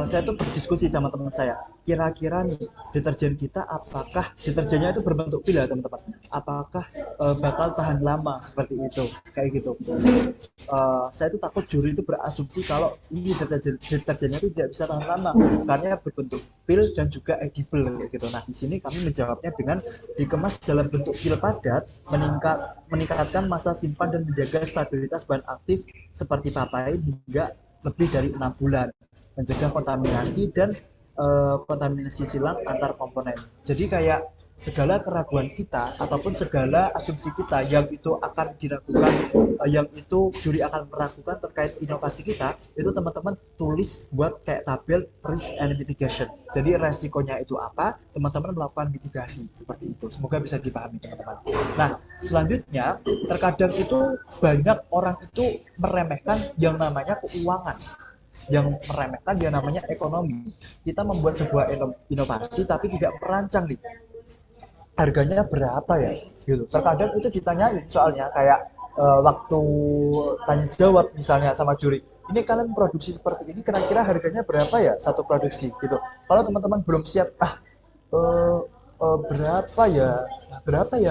saya tuh berdiskusi sama teman saya, kira-kira nih deterjen kita apakah deterjennya itu berbentuk pil ya teman-teman, apakah bakal tahan lama seperti itu, kayak gitu. Saya tuh takut juri itu berasumsi kalau ini deterjennya itu tidak bisa tahan lama karena berbentuk pil dan juga edible gitu. Nah, di sini kami menjawabnya dengan dikemas dalam bentuk pil padat, meningkatkan masa simpan dan menjaga stabilitas bahan aktif seperti papain hingga lebih dari 6 bulan, mencegah kontaminasi dan kontaminasi silang antar komponen. Jadi kayak segala keraguan kita ataupun segala asumsi kita yang itu akan diragukan, yang itu juri akan meragukan terkait inovasi kita, itu teman-teman tulis buat kayak tabel risk and mitigation. Jadi resikonya itu apa, teman-teman melakukan mitigasi seperti itu. Semoga bisa dipahami teman-teman. Nah, selanjutnya terkadang itu banyak orang itu meremehkan yang namanya keuangan, yang meremehkan yang namanya ekonomi. Kita membuat sebuah inovasi tapi tidak merancang nih harganya berapa ya gitu. Terkadang itu ditanyain soalnya kayak waktu tanya jawab misalnya sama juri, ini kalian produksi seperti ini kira-kira harganya berapa ya satu produksi gitu. Kalau teman-teman belum siap berapa ya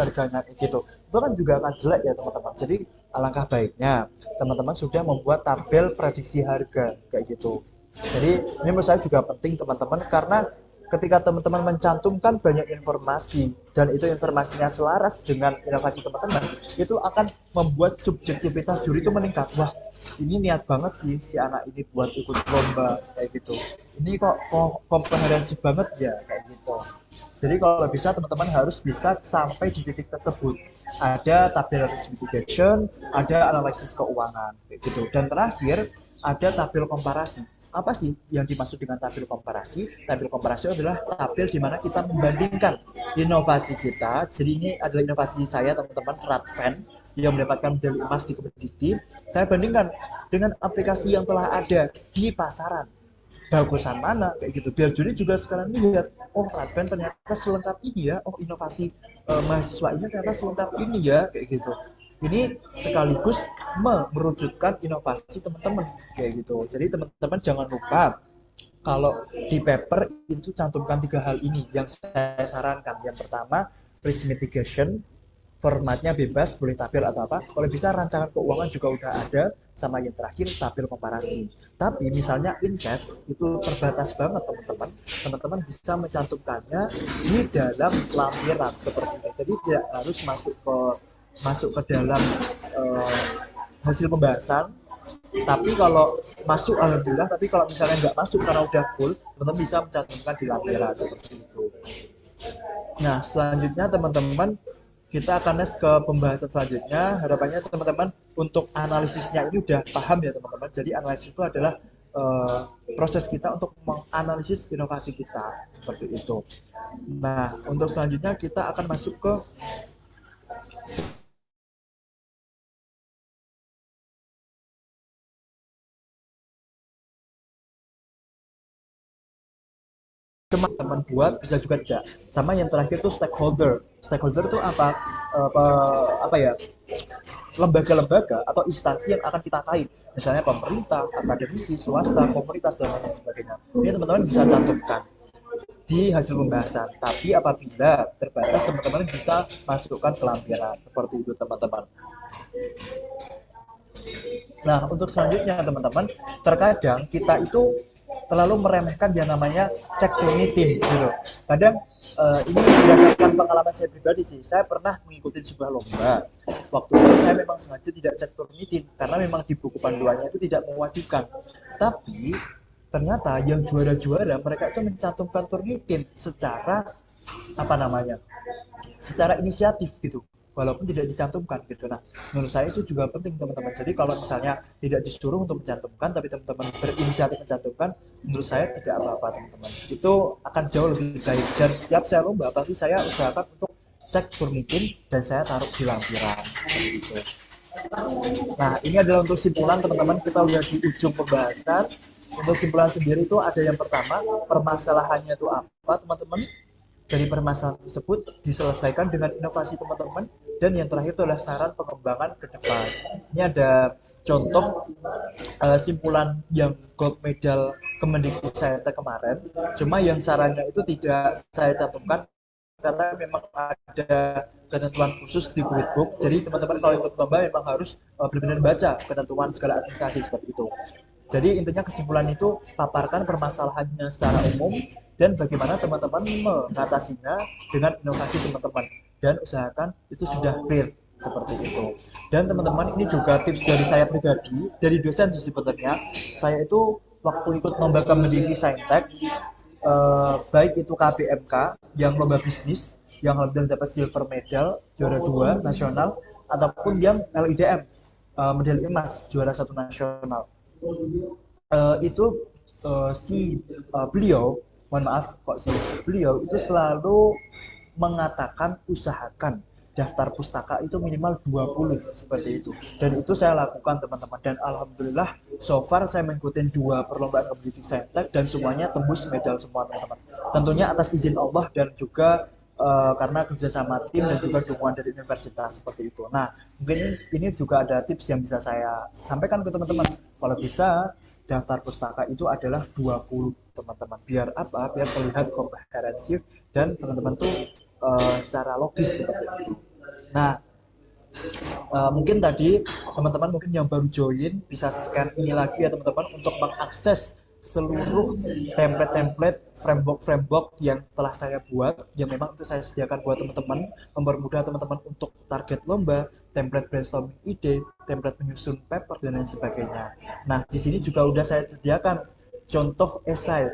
harganya gitu, itu kan juga akan jelek ya teman-teman. Jadi alangkah baiknya teman-teman sudah membuat tabel prediksi harga kayak gitu. Jadi ini menurut saya juga penting teman-teman, karena ketika teman-teman mencantumkan banyak informasi dan itu informasinya selaras dengan inovasi teman-teman, itu akan membuat subjektivitas juri itu meningkat. Wah, ini niat banget sih si anak ini buat ikut lomba kayak gitu. Ini kok komprehensif banget ya kayak gitu. Jadi kalau bisa teman-teman harus bisa sampai di titik tersebut. Ada tabel risk mitigation, ada analisis keuangan kayak gitu. Dan terakhir ada tabel komparasi. Apa sih yang dimaksud dengan tabel komparasi? Tabel komparasi adalah tabel di mana kita membandingkan inovasi kita. Jadi ini adalah inovasi saya teman-teman, Radvan, yang mendapatkan medali emas di kompetisi. Saya bandingkan dengan aplikasi yang telah ada di pasaran. Bagusan mana kayak gitu. Biar juri juga sekarang lihat, oh Radvan ternyata selengkap ini ya. Oh inovasi mahasiswa ini ternyata selengkap ini ya kayak gitu. Ini sekaligus merujukkan inovasi teman-teman kayak gitu. Jadi teman-teman jangan lupa kalau di paper itu cantumkan 3 hal ini yang saya sarankan. Yang pertama, risk mitigation, formatnya bebas, boleh tabel atau apa. Kalau bisa rancangan keuangan juga udah ada, sama yang terakhir tabel komparasi. Tapi misalnya invest itu terbatas banget teman-teman. Teman-teman bisa mencantumkannya di dalam lampiran seperti itu. Jadi tidak harus masuk ke dalam hasil pembahasan, tapi kalau masuk alhamdulillah, tapi kalau misalnya nggak masuk karena udah full, teman-teman bisa mencantumkan di lampiran seperti itu. Nah, selanjutnya teman-teman kita akan next ke pembahasan selanjutnya. Harapannya teman-teman untuk analisisnya ini udah paham ya teman-teman. Jadi analisis itu adalah proses kita untuk menganalisis inovasi kita seperti itu. Nah, untuk selanjutnya kita akan masuk ke teman-teman buat, bisa juga tidak. Sama yang terakhir tuh stakeholder itu apa ya, lembaga-lembaga atau instansi yang akan kita kait, misalnya pemerintah, akademisi, swasta, komunitas dan lain sebagainya. Ini teman-teman bisa cantumkan di hasil pembahasan, tapi apabila terbatas teman-teman bisa masukkan ke lampiran seperti itu teman-teman. Nah, untuk selanjutnya teman-teman, terkadang kita itu terlalu meremehkan yang namanya cek Turnitin gitu. Kadang ini berdasarkan pengalaman saya pribadi sih. Saya pernah mengikuti sebuah lomba. Waktu itu saya memang sengaja tidak cek Turnitin karena memang di buku panduannya itu tidak mewajibkan. Tapi ternyata yang juara-juara mereka itu mencantumkan Turnitin secara apa namanya? Secara inisiatif gitu, walaupun tidak dicantumkan gitu. Nah, menurut saya itu juga penting teman-teman. Jadi kalau misalnya tidak disuruh untuk mencantumkan, tapi teman-teman berinisiatif mencantumkan, menurut saya tidak apa-apa teman-teman. Itu akan jauh lebih baik. Dan setiap saya lomba pasti saya usahakan untuk cek Turnitin dan saya taruh di lampiran gitu. Nah, ini adalah untuk simpulan teman-teman. Kita udah di ujung pembahasan. Untuk simpulan sendiri itu ada yang pertama, permasalahannya itu apa teman-teman? Dari permasalahan tersebut diselesaikan dengan inovasi teman-teman, dan yang terakhir itu adalah saran pengembangan ke depan. Ini ada contoh simpulan yang gold medal Kemendikbud kemarin, cuma yang sarannya itu tidak saya cantumkan karena memang ada ketentuan khusus di Gridbook. Jadi teman-teman kalau ikut lomba memang harus benar-benar baca ketentuan segala administrasi seperti itu. Jadi intinya kesimpulan itu paparkan permasalahannya secara umum dan bagaimana teman-teman mengatasinya dengan inovasi teman-teman, dan usahakan itu sudah clear seperti itu. Dan teman-teman, ini juga tips dari saya pribadi, dari dosen sih sebenarnya. Saya itu waktu ikut lomba Kemendikbud Saintek, baik itu KBMK yang lomba bisnis yang alhamdulillah dapat silver medal juara 2 nasional, ataupun yang LIDM medali emas juara 1 nasional. Beliau itu selalu mengatakan usahakan daftar pustaka itu minimal 20 seperti itu, dan itu saya lakukan teman-teman, dan alhamdulillah so far saya mengikuti 2 perlombaan Kemendikbud Saintek dan semuanya tembus medal semua teman-teman, tentunya atas izin Allah dan juga karena kerjasama tim dan juga dukungan dari universitas seperti itu. Nah, mungkin ini juga ada tips yang bisa saya sampaikan ke teman-teman. Kalau bisa daftar pustaka itu adalah 20 teman-teman. Biar apa? Biar terlihat komprehensif dan teman-teman tuh secara logis seperti itu. Nah, mungkin tadi teman-teman mungkin yang baru join bisa scan ini lagi ya teman-teman untuk mengakses seluruh template-template framework yang telah saya buat, yang memang itu saya sediakan buat teman-teman, mempermudah teman-teman untuk target lomba, template brainstorming ide, template menyusun paper dan lain sebagainya. Nah, di sini juga udah saya sediakan contoh esai.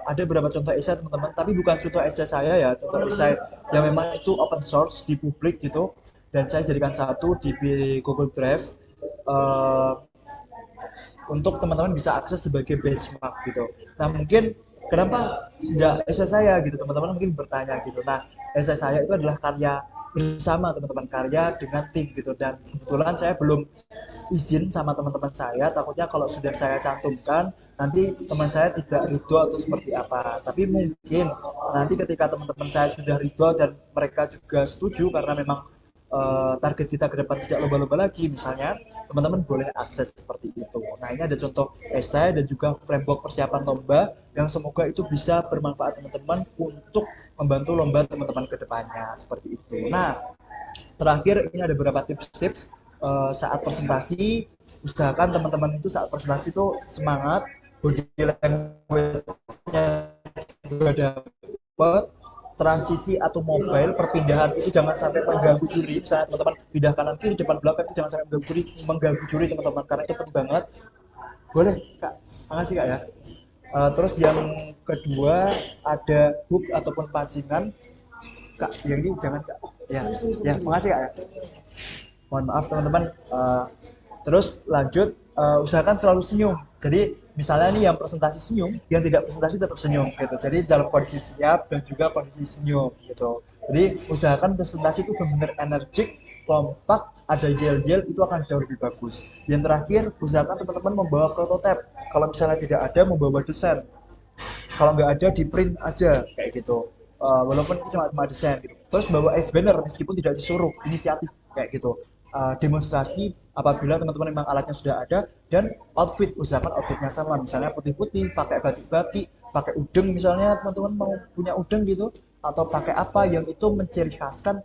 Ada beberapa contoh esai teman-teman, tapi bukan contoh esai saya ya, contoh esai yang memang itu open source di publik gitu, dan saya jadikan satu di Google Drive untuk teman-teman bisa akses sebagai benchmark gitu. Nah, mungkin kenapa nggak esai saya gitu, teman-teman mungkin bertanya gitu. Nah, esai saya itu adalah karya bersama teman-teman, karya dengan tim gitu, dan kebetulan saya belum izin sama teman-teman saya, takutnya kalau sudah saya cantumkan nanti teman saya tidak ridho atau seperti apa. Tapi mungkin nanti ketika teman-teman saya sudah ridho dan mereka juga setuju karena memang target kita ke depan tidak lomba-lomba lagi misalnya, teman-teman boleh akses seperti itu. Nah, ini ada contoh esai dan juga framework persiapan lomba yang semoga itu bisa bermanfaat teman-teman untuk membantu lomba teman-teman ke depannya seperti itu. Nah, terakhir ini ada beberapa tips-tips saat presentasi. Usahakan teman-teman itu saat presentasi itu semangat, body language-nya juga dapat, transisi atau mobile perpindahan itu jangan sampai mengganggu juri. Misalnya teman-teman pindah kanan kiri depan belakang itu jangan sampai mengganggu juri teman-teman, karena itu penting banget. Boleh Kak, makasih Kak ya. Terus yang kedua ada hook ataupun pancingan. Kak, yang ini jangan Kak. Ya, makasih Kak ya. Mohon maaf teman-teman. Terus lanjut, usahakan selalu senyum. Jadi misalnya nih yang presentasi senyum, yang tidak presentasi tetap senyum gitu. Jadi dalam kondisi siap dan juga kondisi senyum gitu. Jadi usahakan presentasi itu benar-benar energik, kompak, ada yel-yel, itu akan jauh lebih bagus. Yang terakhir, usahakan teman-teman membawa prototipe. Kalau misalnya tidak ada, membawa desain. Kalau nggak ada, di print aja kayak gitu. Walaupun itu cuma desain gitu. Terus bawa ice banner meskipun tidak disuruh, inisiatif kayak gitu. Demonstrasi apabila teman-teman memang alatnya sudah ada, dan outfit, usahakan outfitnya sama, misalnya putih-putih, pakai batik-batik, pakai udeng misalnya teman-teman mau punya udeng gitu, atau pakai apa yang itu menciri khaskan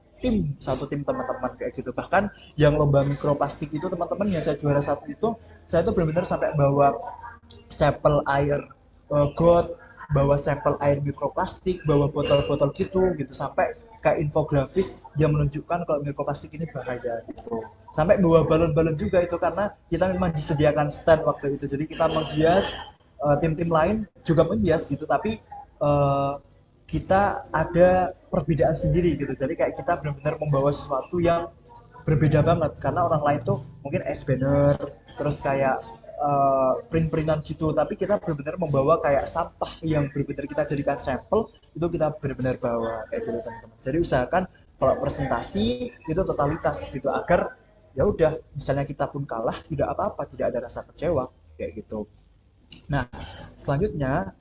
satu tim teman-teman kayak gitu. Bahkan yang lomba mikroplastik itu teman-teman yang saya juara satu itu, saya itu benar-benar sampai bawa sampel air got, bawa sampel air mikroplastik, bawa botol-botol gitu sampai kayak infografis yang menunjukkan kalau mikroplastik ini bahaya gitu. Sampai bawa balon-balon juga itu karena kita memang disediakan stand waktu itu. Jadi kita menghias, tim-tim lain juga menghias gitu, tapi kita ada perbedaan sendiri gitu. Jadi kayak kita benar-benar membawa sesuatu yang berbeda banget karena orang lain tuh mungkin es banner terus kayak print-printan gitu, tapi kita benar-benar membawa kayak sampah yang benar-benar kita jadikan sampel, itu kita benar-benar bawa kayak gitu teman-teman. Jadi usahakan kalau presentasi itu totalitas gitu agar ya udah misalnya kita pun kalah tidak apa-apa, tidak ada rasa kecewa kayak gitu. Nah, selanjutnya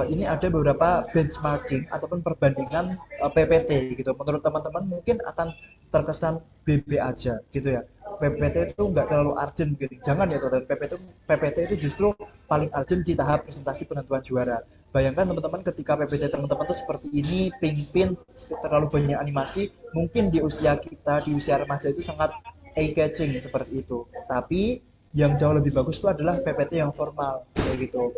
ini ada beberapa benchmarking ataupun perbandingan PPT gitu. Menurut teman-teman mungkin akan terkesan BB aja gitu ya. PPT itu nggak terlalu urgent gitu. Jangan ya teman-teman, PPT itu justru paling urgent di tahap presentasi penentuan juara. Bayangkan teman-teman ketika PPT teman-teman tuh seperti ini, pin, terlalu banyak animasi, mungkin di usia kita, di usia remaja itu sangat eye-catching seperti itu. Tapi yang jauh lebih bagus itu adalah PPT yang formal kayak gitu.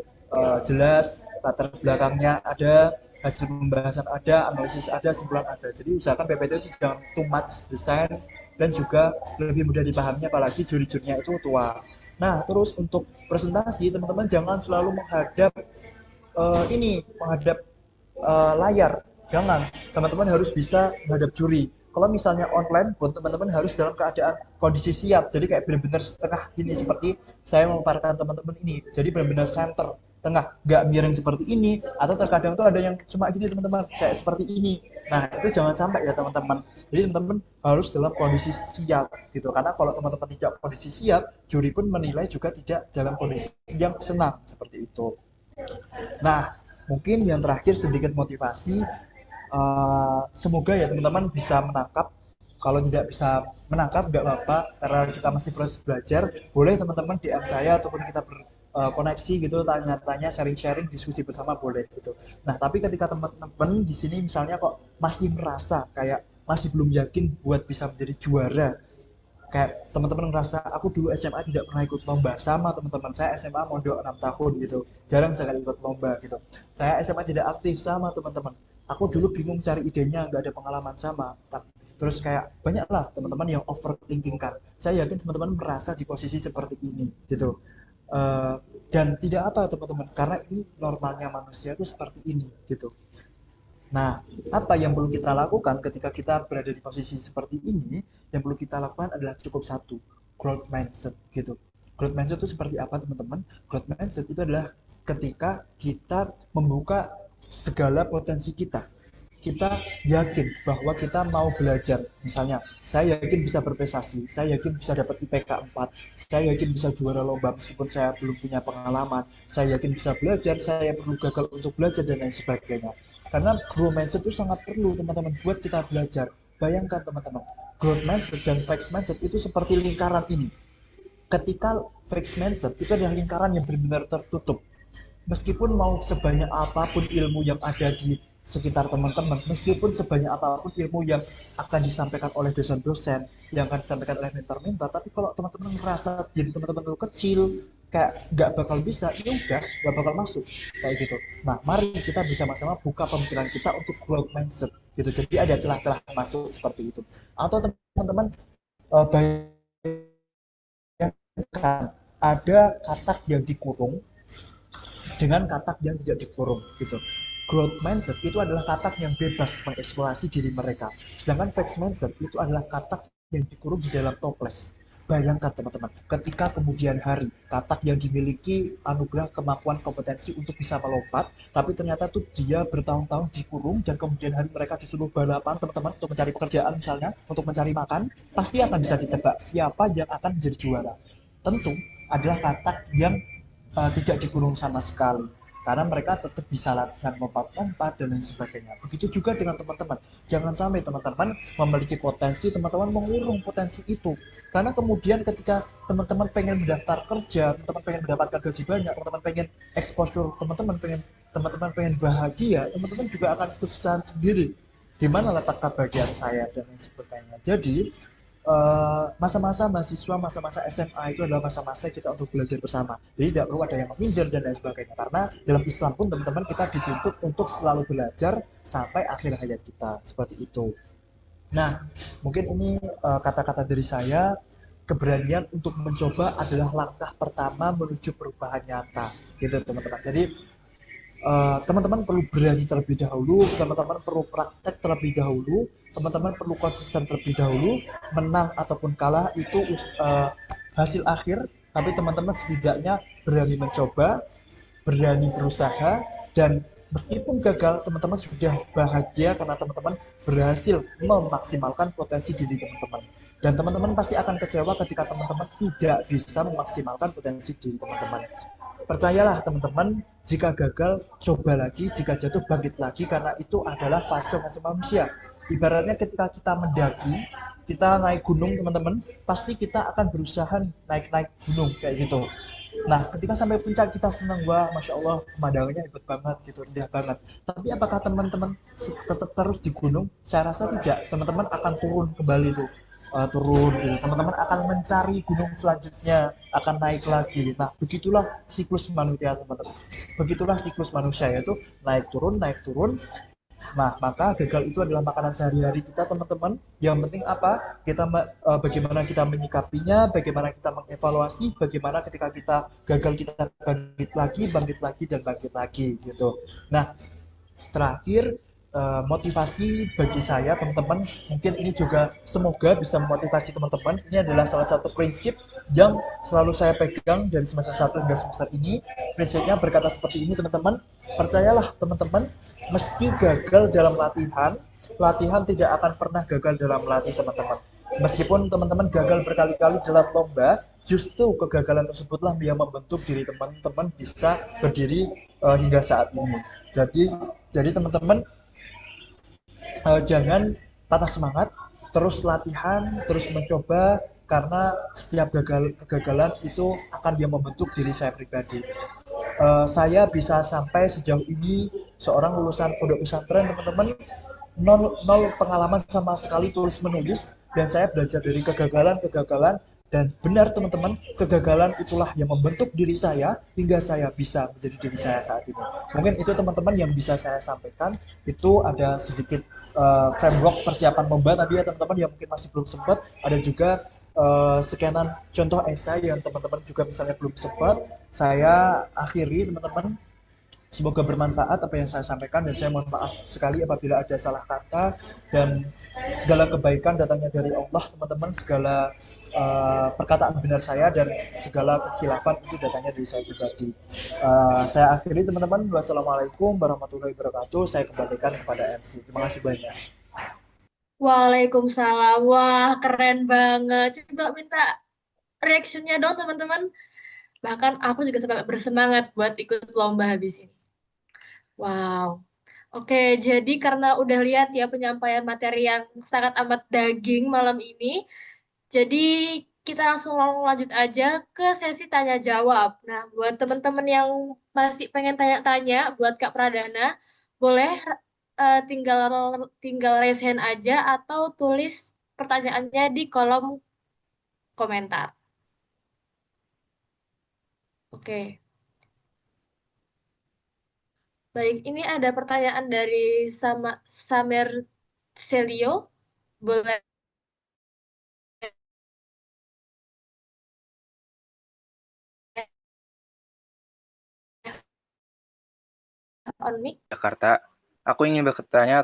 Jelas latar belakangnya ada, hasil pembahasan ada, analisis ada, simpulan ada. Jadi usahakan PPT itu jangan too much desain dan juga lebih mudah dipahami apalagi juri-jurinya itu tua. Nah, terus untuk presentasi teman-teman jangan selalu menghadap layar. Jangan. Teman-teman harus bisa menghadap juri. Kalau misalnya online pun teman-teman harus dalam keadaan kondisi siap. Jadi kayak benar-benar setengah ini seperti saya memaparkan teman-teman ini. Jadi benar-benar center tengah, nggak miring seperti ini, atau terkadang tuh ada yang cuma gini teman-teman kayak seperti ini. Nah itu jangan sampai ya teman-teman. Jadi teman-teman harus dalam kondisi siap gitu, karena kalau teman-teman tidak kondisi siap, juri pun menilai juga tidak dalam kondisi yang senang seperti itu. Nah mungkin yang terakhir sedikit motivasi. Semoga ya teman-teman bisa menangkap. Kalau tidak bisa menangkap nggak apa-apa, karena kita masih proses belajar. Boleh teman-teman DM saya ataupun kita koneksi gitu, tanya-tanya, sharing-sharing, diskusi bersama boleh gitu. Nah tapi ketika teman-teman di sini misalnya kok masih merasa kayak masih belum yakin buat bisa menjadi juara, kayak teman-teman ngerasa aku dulu SMA tidak pernah ikut lomba, sama teman-teman saya SMA mondok 6 tahun gitu, jarang sekali ikut lomba gitu. Saya SMA tidak aktif, sama teman-teman, aku dulu bingung cari idenya, nggak ada pengalaman, sama. Terus kayak banyaklah teman-teman yang overthinking kan. Saya yakin teman-teman merasa di posisi seperti ini gitu. Dan tidak apa teman-teman, karena ini normalnya manusia itu seperti ini gitu. Nah, apa yang perlu kita lakukan ketika kita berada di posisi seperti ini? Yang perlu kita lakukan adalah cukup satu, growth mindset gitu. Growth mindset itu seperti apa teman-teman? Growth mindset itu adalah ketika kita membuka segala potensi kita. Kita yakin bahwa kita mau belajar. Misalnya, saya yakin bisa berprestasi, saya yakin bisa dapat IPK 4, saya yakin bisa juara lomba meskipun saya belum punya pengalaman, saya yakin bisa belajar, saya perlu gagal untuk belajar dan lain sebagainya. Karena growth mindset itu sangat perlu teman-teman buat kita belajar. Bayangkan teman-teman, growth mindset dan fixed mindset itu seperti lingkaran ini. Ketika fixed mindset itu adalah lingkaran yang benar-benar tertutup. Meskipun mau sebanyak apapun ilmu yang ada di sekitar teman-teman, meskipun sebanyak apapun ilmu yang akan disampaikan oleh dosen-dosen, yang akan disampaikan oleh mentor-mentor, tapi kalau teman-teman merasa diri teman-teman itu kecil, kayak nggak bakal bisa, ya udah nggak bakal masuk kayak gitu. Nah mari kita bisa sama-sama buka pemikiran kita untuk growth mindset gitu, jadi ada celah-celah masuk seperti itu. Atau teman-teman bayangkan ada katak yang dikurung dengan katak yang tidak dikurung gitu. Growth mindset itu adalah katak yang bebas mengeksplorasi diri mereka, sedangkan fixed mindset itu adalah katak yang dikurung di dalam toples. Bayangkan teman-teman, ketika kemudian hari katak yang dimiliki anugerah kemampuan kompetensi untuk bisa melompat, tapi ternyata tuh dia bertahun-tahun dikurung, dan kemudian hari mereka disuruh balapan teman-teman untuk mencari pekerjaan misalnya, untuk mencari makan, pasti akan bisa ditebak siapa yang akan menjadi juara. Tentu adalah katak yang tidak dikurung sama sekali, karena mereka tetap bisa latihan lompat-lompat dan lain sebagainya. Begitu juga dengan teman-teman, jangan sampai teman-teman memiliki potensi, teman-teman mengurung potensi itu, karena kemudian ketika teman-teman pengen mendaftar kerja, teman-teman pengen mendapatkan gaji banyak, teman-teman pengen exposure, teman-teman pengen teman-teman pengen bahagia, teman-teman juga akan kesusahan sendiri. Di mana letak kebahagiaan saya dan lain sebagainya. Jadi masa-masa mahasiswa, masa-masa SMA itu adalah masa-masa kita untuk belajar bersama. Jadi tidak perlu ada yang minder dan lain sebagainya. Karena dalam Islam pun teman-teman kita dituntut untuk selalu belajar sampai akhir hayat kita. Seperti itu. Nah, mungkin ini kata-kata dari saya. Keberanian untuk mencoba adalah langkah pertama menuju perubahan nyata, gitu teman-teman. Jadi teman-teman perlu berani terlebih dahulu, teman-teman perlu praktek terlebih dahulu, teman-teman perlu konsisten terlebih dahulu. Menang ataupun kalah itu hasil akhir, tapi teman-teman setidaknya berani mencoba, berani berusaha, dan meskipun gagal, teman-teman sudah bahagia karena teman-teman berhasil memaksimalkan potensi diri teman-teman. Dan teman-teman pasti akan kecewa ketika teman-teman tidak bisa memaksimalkan potensi diri teman-teman. Percayalah teman-teman, jika gagal, coba lagi, jika jatuh, bangkit lagi, karena itu adalah fase-fase manusia. Ibaratnya ketika kita mendaki, kita naik gunung teman-teman, pasti kita akan berusaha naik-naik gunung, kayak gitu. Nah, ketika sampai puncak kita senang, wah, Masya Allah, pemandangannya hebat banget, gitu, indah banget. Tapi apakah teman-teman tetap terus di gunung? Saya rasa tidak, teman-teman akan turun kembali tuh. Turun gitu. Teman-teman akan mencari gunung selanjutnya, akan naik lagi. Nah, begitulah siklus manusia teman-teman. Begitulah siklus manusia, yaitu naik turun, naik turun. Nah, maka gagal itu adalah makanan sehari-hari kita teman-teman. Yang penting apa? Bagaimana kita menyikapinya, bagaimana kita mengevaluasi, bagaimana ketika kita gagal kita bangkit lagi dan bangkit lagi gitu. Nah, terakhir motivasi bagi saya teman-teman, mungkin ini juga semoga bisa memotivasi teman-teman. Ini adalah salah satu prinsip yang selalu saya pegang dari semester 1 hingga semester ini. Prinsipnya berkata seperti ini teman-teman, percayalah teman-teman, meski gagal dalam latihan, latihan tidak akan pernah gagal dalam melatih teman-teman. Meskipun teman-teman gagal berkali-kali dalam lomba, justru kegagalan tersebutlah yang membentuk diri teman-teman bisa berdiri hingga saat ini. Jadi teman-teman, jangan patah semangat, terus latihan, terus mencoba, karena setiap kegagalan itu akan yang membentuk diri saya pribadi. Saya bisa sampai sejauh ini seorang lulusan pondok pesantren teman-teman, nol pengalaman sama sekali tulis menulis, dan saya belajar dari kegagalan, dan benar teman-teman, kegagalan itulah yang membentuk diri saya hingga saya bisa menjadi diri saya saat ini. Mungkin itu teman-teman yang bisa saya sampaikan. Itu ada sedikit framework persiapan lomba tadi ya teman-teman, yang mungkin masih belum sempat. Ada juga scanan contoh esai yang teman-teman juga misalnya belum sempat. Saya akhiri teman-teman. Semoga bermanfaat apa yang saya sampaikan, dan saya mohon maaf sekali apabila ada salah kata, dan segala kebaikan datangnya dari Allah teman-teman. Segala perkataan benar saya dan segala kekhilafan itu datangnya dari saya pribadi. Saya akhiri teman-teman. Wassalamualaikum warahmatullahi wabarakatuh. Saya kembalikan kepada MC. Terima kasih banyak. Waalaikumsalam. Wah, keren banget. Coba minta reaksinya dong teman-teman. Bahkan aku juga sampai bersemangat buat ikut lomba habis ini. Wow. Oke, jadi karena udah lihat ya penyampaian materi yang sangat amat daging malam ini, jadi kita langsung lanjut aja ke sesi tanya jawab. Nah, buat teman-teman yang masih pengen tanya-tanya buat Kak Pradana, boleh tinggal tinggal raise hand aja atau tulis pertanyaannya di kolom komentar. Oke. Baik, ini ada pertanyaan dari Samer Celio. Boleh on mic? Jakarta. Aku ingin bertanya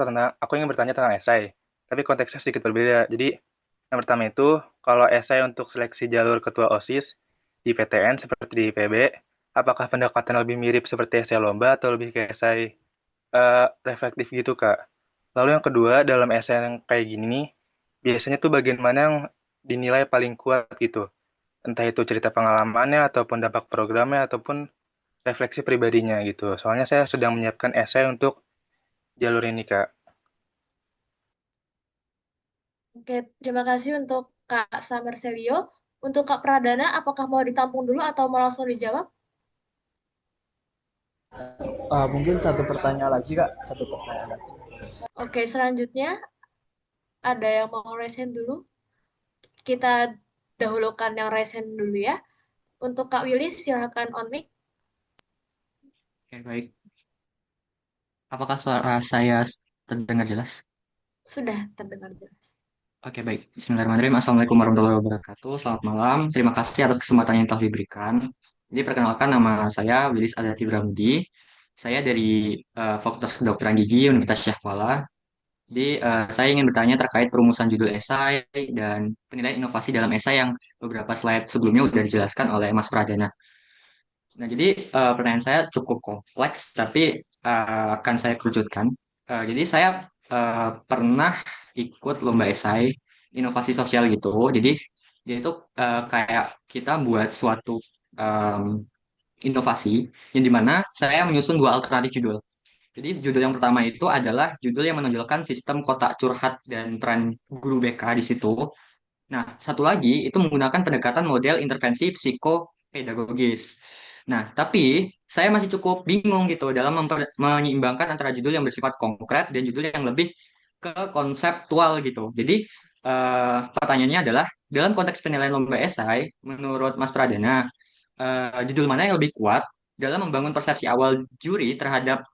tentang esai, tapi konteksnya sedikit berbeda. Jadi, yang pertama itu, kalau esai untuk seleksi jalur ketua OSIS di PTN seperti di IPB, apakah pendekatan lebih mirip seperti esai lomba atau lebih ke esai reflektif gitu, Kak? Lalu yang kedua, dalam esai yang kayak gini nih, biasanya tuh bagian mana yang dinilai paling kuat gitu? Entah itu cerita pengalamannya, ataupun dampak programnya, ataupun refleksi pribadinya gitu. Soalnya saya sedang menyiapkan esai untuk jalur ini, Kak. Oke, terima kasih untuk Kak Samer Celio. Untuk Kak Pradana, apakah mau ditampung dulu atau mau langsung dijawab? Mungkin satu pertanyaan lagi Kak, satu pertanyaan lagi. Oke, selanjutnya ada yang mau resen dulu? Kita dahulukan yang resen dulu ya. Untuk Kak Willy, silahkan on mic. Oke, baik. Apakah suara saya terdengar jelas? Sudah terdengar jelas. Oke, baik. Bismillahirrahmanirrahim. Assalamualaikum warahmatullahi wabarakatuh. Selamat malam. Terima kasih atas kesempatan yang telah diberikan. Jadi, perkenalkan nama saya Wilis Adati Bramudi. Saya dari Fakultas Kedokteran Gigi Universitas Syah Kuala. Jadi, saya ingin bertanya terkait perumusan judul esai dan penilaian inovasi dalam esai yang beberapa slide sebelumnya sudah dijelaskan oleh Mas Pradana. Nah, jadi pertanyaan saya cukup kompleks, tapi akan saya kerucutkan. Jadi saya pernah ikut lomba esai inovasi sosial gitu. Jadi dia itu kayak kita buat suatu em, inovasi yang dimana saya menyusun dua alternatif judul. Jadi judul yang pertama itu adalah judul yang menonjolkan sistem kotak curhat dan peran guru BK di situ. Nah, satu lagi itu menggunakan pendekatan model intervensi psikopedagogis. Nah, tapi saya masih cukup bingung gitu dalam menyeimbangkan antara judul yang bersifat konkret dan judul yang lebih ke konseptual gitu. Jadi, pertanyaannya adalah dalam konteks penilaian lomba esai, menurut Mas Pradana, judul mana yang lebih kuat dalam membangun persepsi awal juri terhadap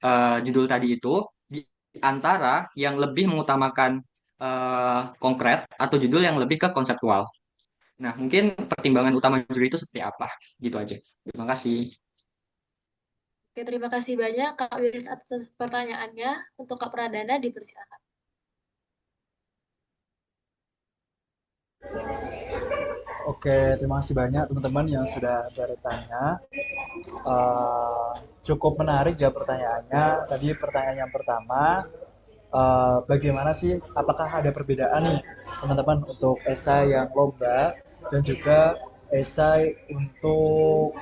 judul tadi itu di antara yang lebih mengutamakan konkret atau judul yang lebih ke konseptual. Nah, mungkin pertimbangan utama juri itu seperti apa? Gitu aja. Terima kasih. Oke, terima kasih banyak Kak Willy atas pertanyaannya. Untuk Kak Pradana, dipersilakan. Oke, terima kasih banyak teman-teman yang sudah bertanya. Cukup menarik ya pertanyaannya. Tadi pertanyaan yang pertama, bagaimana sih, apakah ada perbedaan nih teman-teman untuk esai yang lomba dan juga esai untuk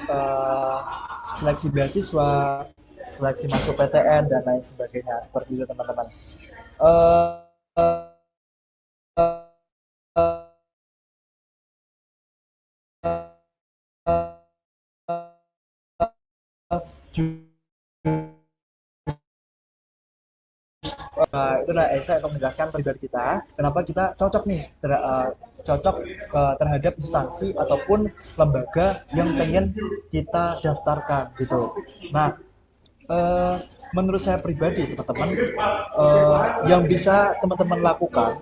seleksi beasiswa, seleksi masuk PTN dan lain sebagainya, seperti itu teman-teman. Uh, itulah esai untuk menjelaskan pribadi kita, kenapa kita cocok nih cocok terhadap instansi ataupun lembaga yang pengen kita daftarkan gitu. Nah, menurut saya pribadi teman-teman, yang bisa teman-teman lakukan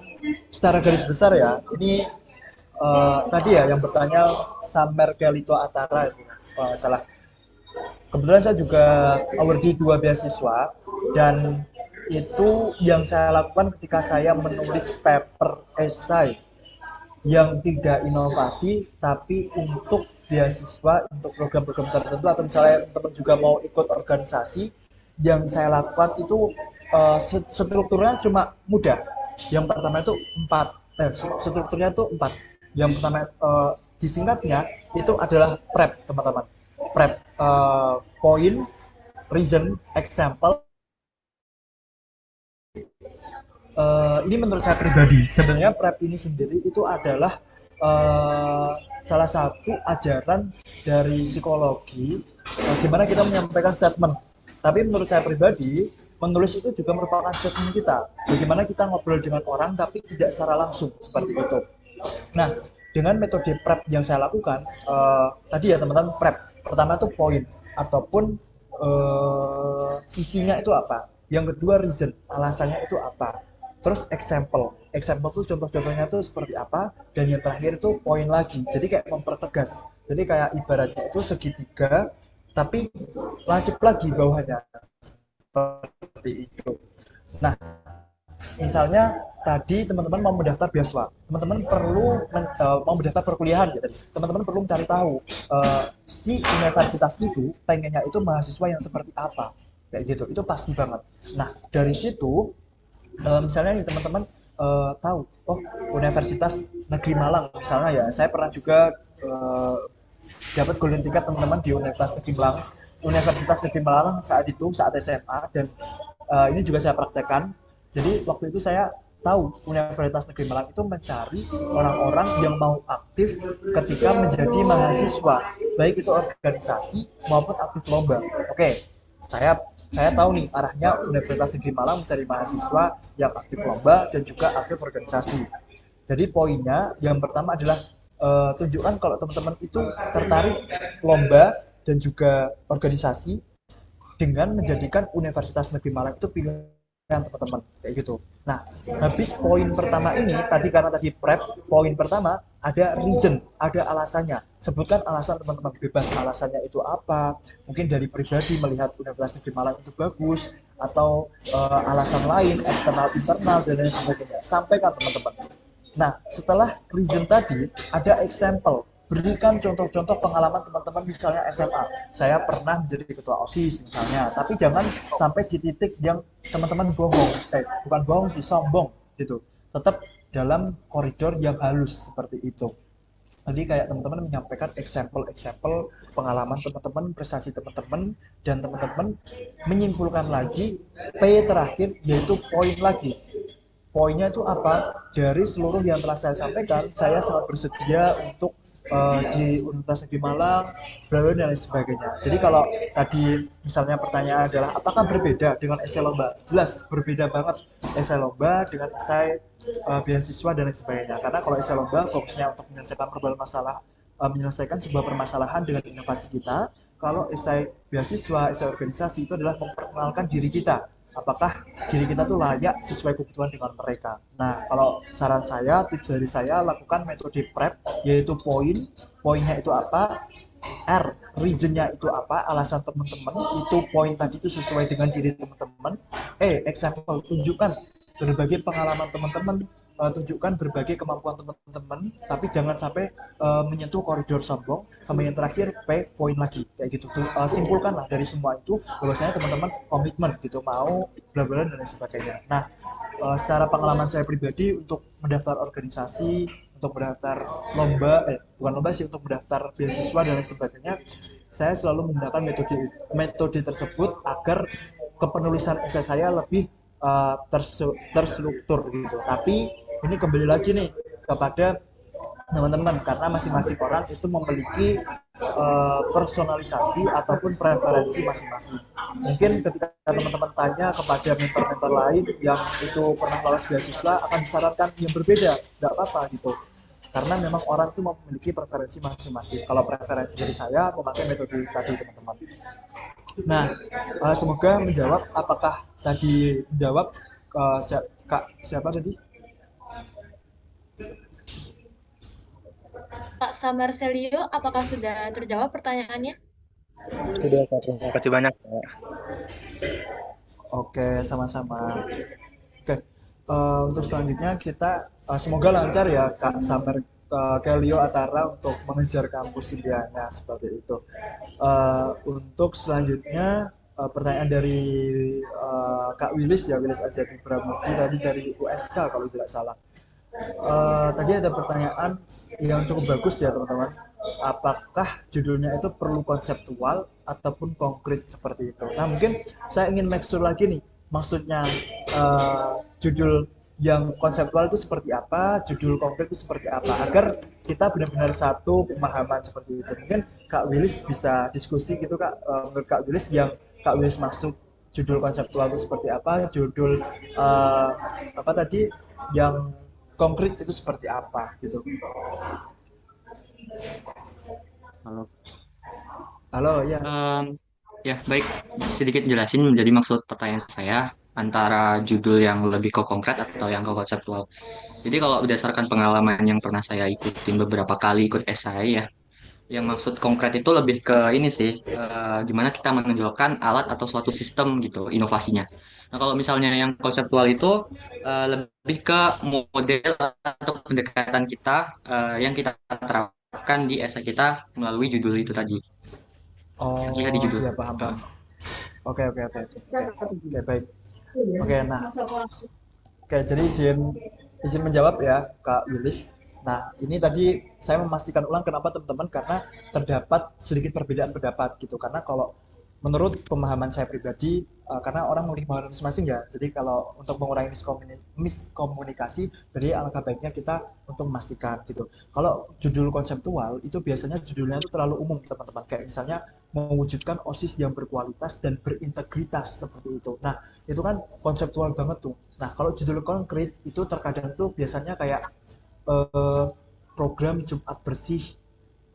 secara garis besar ya, ini tadi ya yang bertanya Samer Kelito Atara itu kalau nggak salah. Kebetulan saya juga awardee 2 beasiswa, dan itu yang saya lakukan ketika saya menulis paper esai yang tidak inovasi tapi untuk beasiswa, untuk program-program tertentu, atau misalnya teman-teman juga mau ikut organisasi. Yang saya lakukan itu strukturnya cuma mudah. Yang pertama itu 4, strukturnya itu 4. Yang pertama, disingkatnya itu adalah PREP teman-teman. PREP, point, reason, example. Ini menurut saya pribadi, sebenarnya PREP ini sendiri itu adalah salah satu ajaran dari psikologi, gimana kita menyampaikan statement. Tapi menurut saya pribadi, menulis itu juga merupakan statement kita, bagaimana kita ngobrol dengan orang tapi tidak secara langsung, seperti itu. Nah, dengan metode PREP yang saya lakukan, tadi ya teman-teman, PREP pertama itu point ataupun isinya itu apa. Yang kedua reason, alasannya itu apa. Terus example tuh contoh-contohnya tuh seperti apa. Dan yang terakhir itu point lagi, jadi kayak mempertegas. Jadi kayak ibaratnya itu segitiga tapi lancip lagi bawahnya, seperti itu. Nah, misalnya tadi teman-teman mau mendaftar beasiswa, teman-teman perlu mau mendaftar perkuliahan gitu. Teman-teman perlu mencari tahu si universitas itu pengennya itu mahasiswa yang seperti apa, kayak gitu. Itu pasti banget. Nah, dari situ misalnya nih teman-teman tahu, oh Universitas Negeri Malang misalnya ya, saya pernah juga dapat golden ticket teman-teman di Universitas Negeri Malang saat SMA, dan ini juga saya praktekkan. Jadi waktu itu saya tahu Universitas Negeri Malang itu mencari orang-orang yang mau aktif ketika menjadi mahasiswa, baik itu organisasi maupun aktif lomba. Oke, saya tahu nih arahnya Universitas Negeri Malang mencari mahasiswa yang aktif lomba dan juga aktif organisasi. Jadi poinnya yang pertama adalah tunjukkan kalau teman-teman itu tertarik lomba dan juga organisasi dengan menjadikan Universitas Negeri Malang itu pilihan teman-teman kayak gitu. Nah, habis poin pertama ini tadi karena tadi prep, poin pertama ada reason, ada alasannya. Sebutkan alasan teman-teman, bebas alasannya itu apa. Mungkin dari pribadi melihat Universitas Negeri Malang itu bagus atau alasan lain eksternal internal dan lain sebagainya. Sampaikan teman-teman. Nah, setelah reason tadi ada example. Berikan contoh-contoh pengalaman teman-teman misalnya SMA. Saya pernah menjadi ketua OSIS misalnya, tapi jangan sampai di titik yang teman-teman bohong. Bukan bohong sih, sombong gitu. Tetap dalam koridor yang halus seperti itu. Tadi kayak teman-teman menyampaikan example pengalaman teman-teman, prestasi teman-teman, dan teman-teman menyimpulkan lagi P terakhir yaitu poin lagi. Poinnya itu apa? Dari seluruh yang telah saya sampaikan, saya sangat bersedia untuk di Universitas Negeri Malang, bla bla dan lain sebagainya. Jadi kalau tadi misalnya pertanyaan adalah apakah berbeda dengan esai lomba? Jelas berbeda banget esai lomba dengan esai beasiswa dan lain sebagainya. Karena kalau esai lomba fokusnya untuk menyelesaikan berbagai masalah, menyelesaikan sebuah permasalahan dengan inovasi kita. Kalau esai beasiswa, esai organisasi itu adalah memperkenalkan diri kita. Apakah diri kita tuh layak sesuai kebutuhan dengan mereka. Nah, kalau saran saya, tips dari saya, lakukan metode prep, yaitu poinnya itu apa, R, reasonnya itu apa, alasan teman-teman, itu poin tadi itu sesuai dengan diri teman-teman, example, tunjukkan berbagai pengalaman teman-teman, tunjukkan berbagai kemampuan teman-teman, tapi jangan sampai menyentuh koridor sombong. Sama yang terakhir P, poin lagi kayak gitu tuh. Simpulkanlah dari semua itu bahwasanya teman-teman komitmen gitu, mau bla bla dan lain sebagainya. Nah, secara pengalaman saya pribadi untuk mendaftar organisasi, untuk mendaftar lomba, bukan lomba sih, untuk mendaftar beasiswa dan lain sebagainya, saya selalu menggunakan metode tersebut agar kepenulisan esai saya lebih terstruktur gitu. Tapi ini kembali lagi nih kepada teman-teman, karena masing-masing orang itu memiliki personalisasi ataupun preferensi masing-masing. Mungkin ketika teman-teman tanya kepada mentor-mentor lain yang itu pernah lolos beasiswa, akan disarankan yang berbeda, tidak apa-apa gitu. Karena memang orang itu memiliki preferensi masing-masing. Kalau preferensi dari saya memakai metode tadi teman-teman. Nah, semoga menjawab. Apakah tadi menjawab Kak siapa tadi? Kak Samarselio, apakah sudah terjawab pertanyaannya? Sudah, Kak. Terima kasih banyak, Kak. Oke, sama-sama. Oke, untuk selanjutnya kita semoga lancar ya Kak Samer Kelio Atara untuk mengejar kampus impiannya seperti itu. Untuk selanjutnya pertanyaan dari Kak Willis ya, Willis Azati Pramukti tadi dari USK kalau tidak salah. Tadi ada pertanyaan yang cukup bagus ya teman-teman. Apakah judulnya itu perlu konseptual ataupun konkret seperti itu? Nah, mungkin saya ingin make sure lagi nih, maksudnya judul yang konseptual itu seperti apa, judul konkret itu seperti apa, agar kita benar-benar satu pemahaman seperti itu. Mungkin Kak Willis bisa diskusi gitu Kak, menurut Kak Willis yang Kak Willis maksud judul konseptual itu seperti apa, judul apa tadi yang konkret itu seperti apa gitu. Halo ya. Ya baik, sedikit jelasin menjadi maksud pertanyaan saya antara judul yang lebih ke konkret atau yang ke konseptual. Jadi kalau berdasarkan pengalaman yang pernah saya ikutin beberapa kali ikut esai ya, yang maksud konkret itu lebih ke ini sih, gimana kita menonjolkan alat atau suatu sistem gitu, inovasinya. Nah kalau misalnya yang konseptual itu lebih ke model atau pendekatan kita yang kita terapkan di esai kita melalui judul itu tadi. Yang lihat di Oh judul. iya, paham. Oke, baik. Oke, nah jadi izin menjawab ya Kak Willis. Nah, ini tadi saya memastikan ulang kenapa teman-teman, karena terdapat sedikit perbedaan pendapat gitu. Karena kalau menurut pemahaman saya pribadi, karena orang memiliki pemahaman masing-masing ya. Jadi kalau untuk mengurangi miskomunikasi, jadi alangkah baiknya kita untuk memastikan gitu. Kalau judul konseptual itu biasanya judulnya itu terlalu umum teman-teman. Kayak misalnya mewujudkan OSIS yang berkualitas dan berintegritas seperti itu. Nah, itu kan konseptual banget tuh. Nah, kalau judul konkret itu terkadang tuh biasanya kayak eh, program Jumat bersih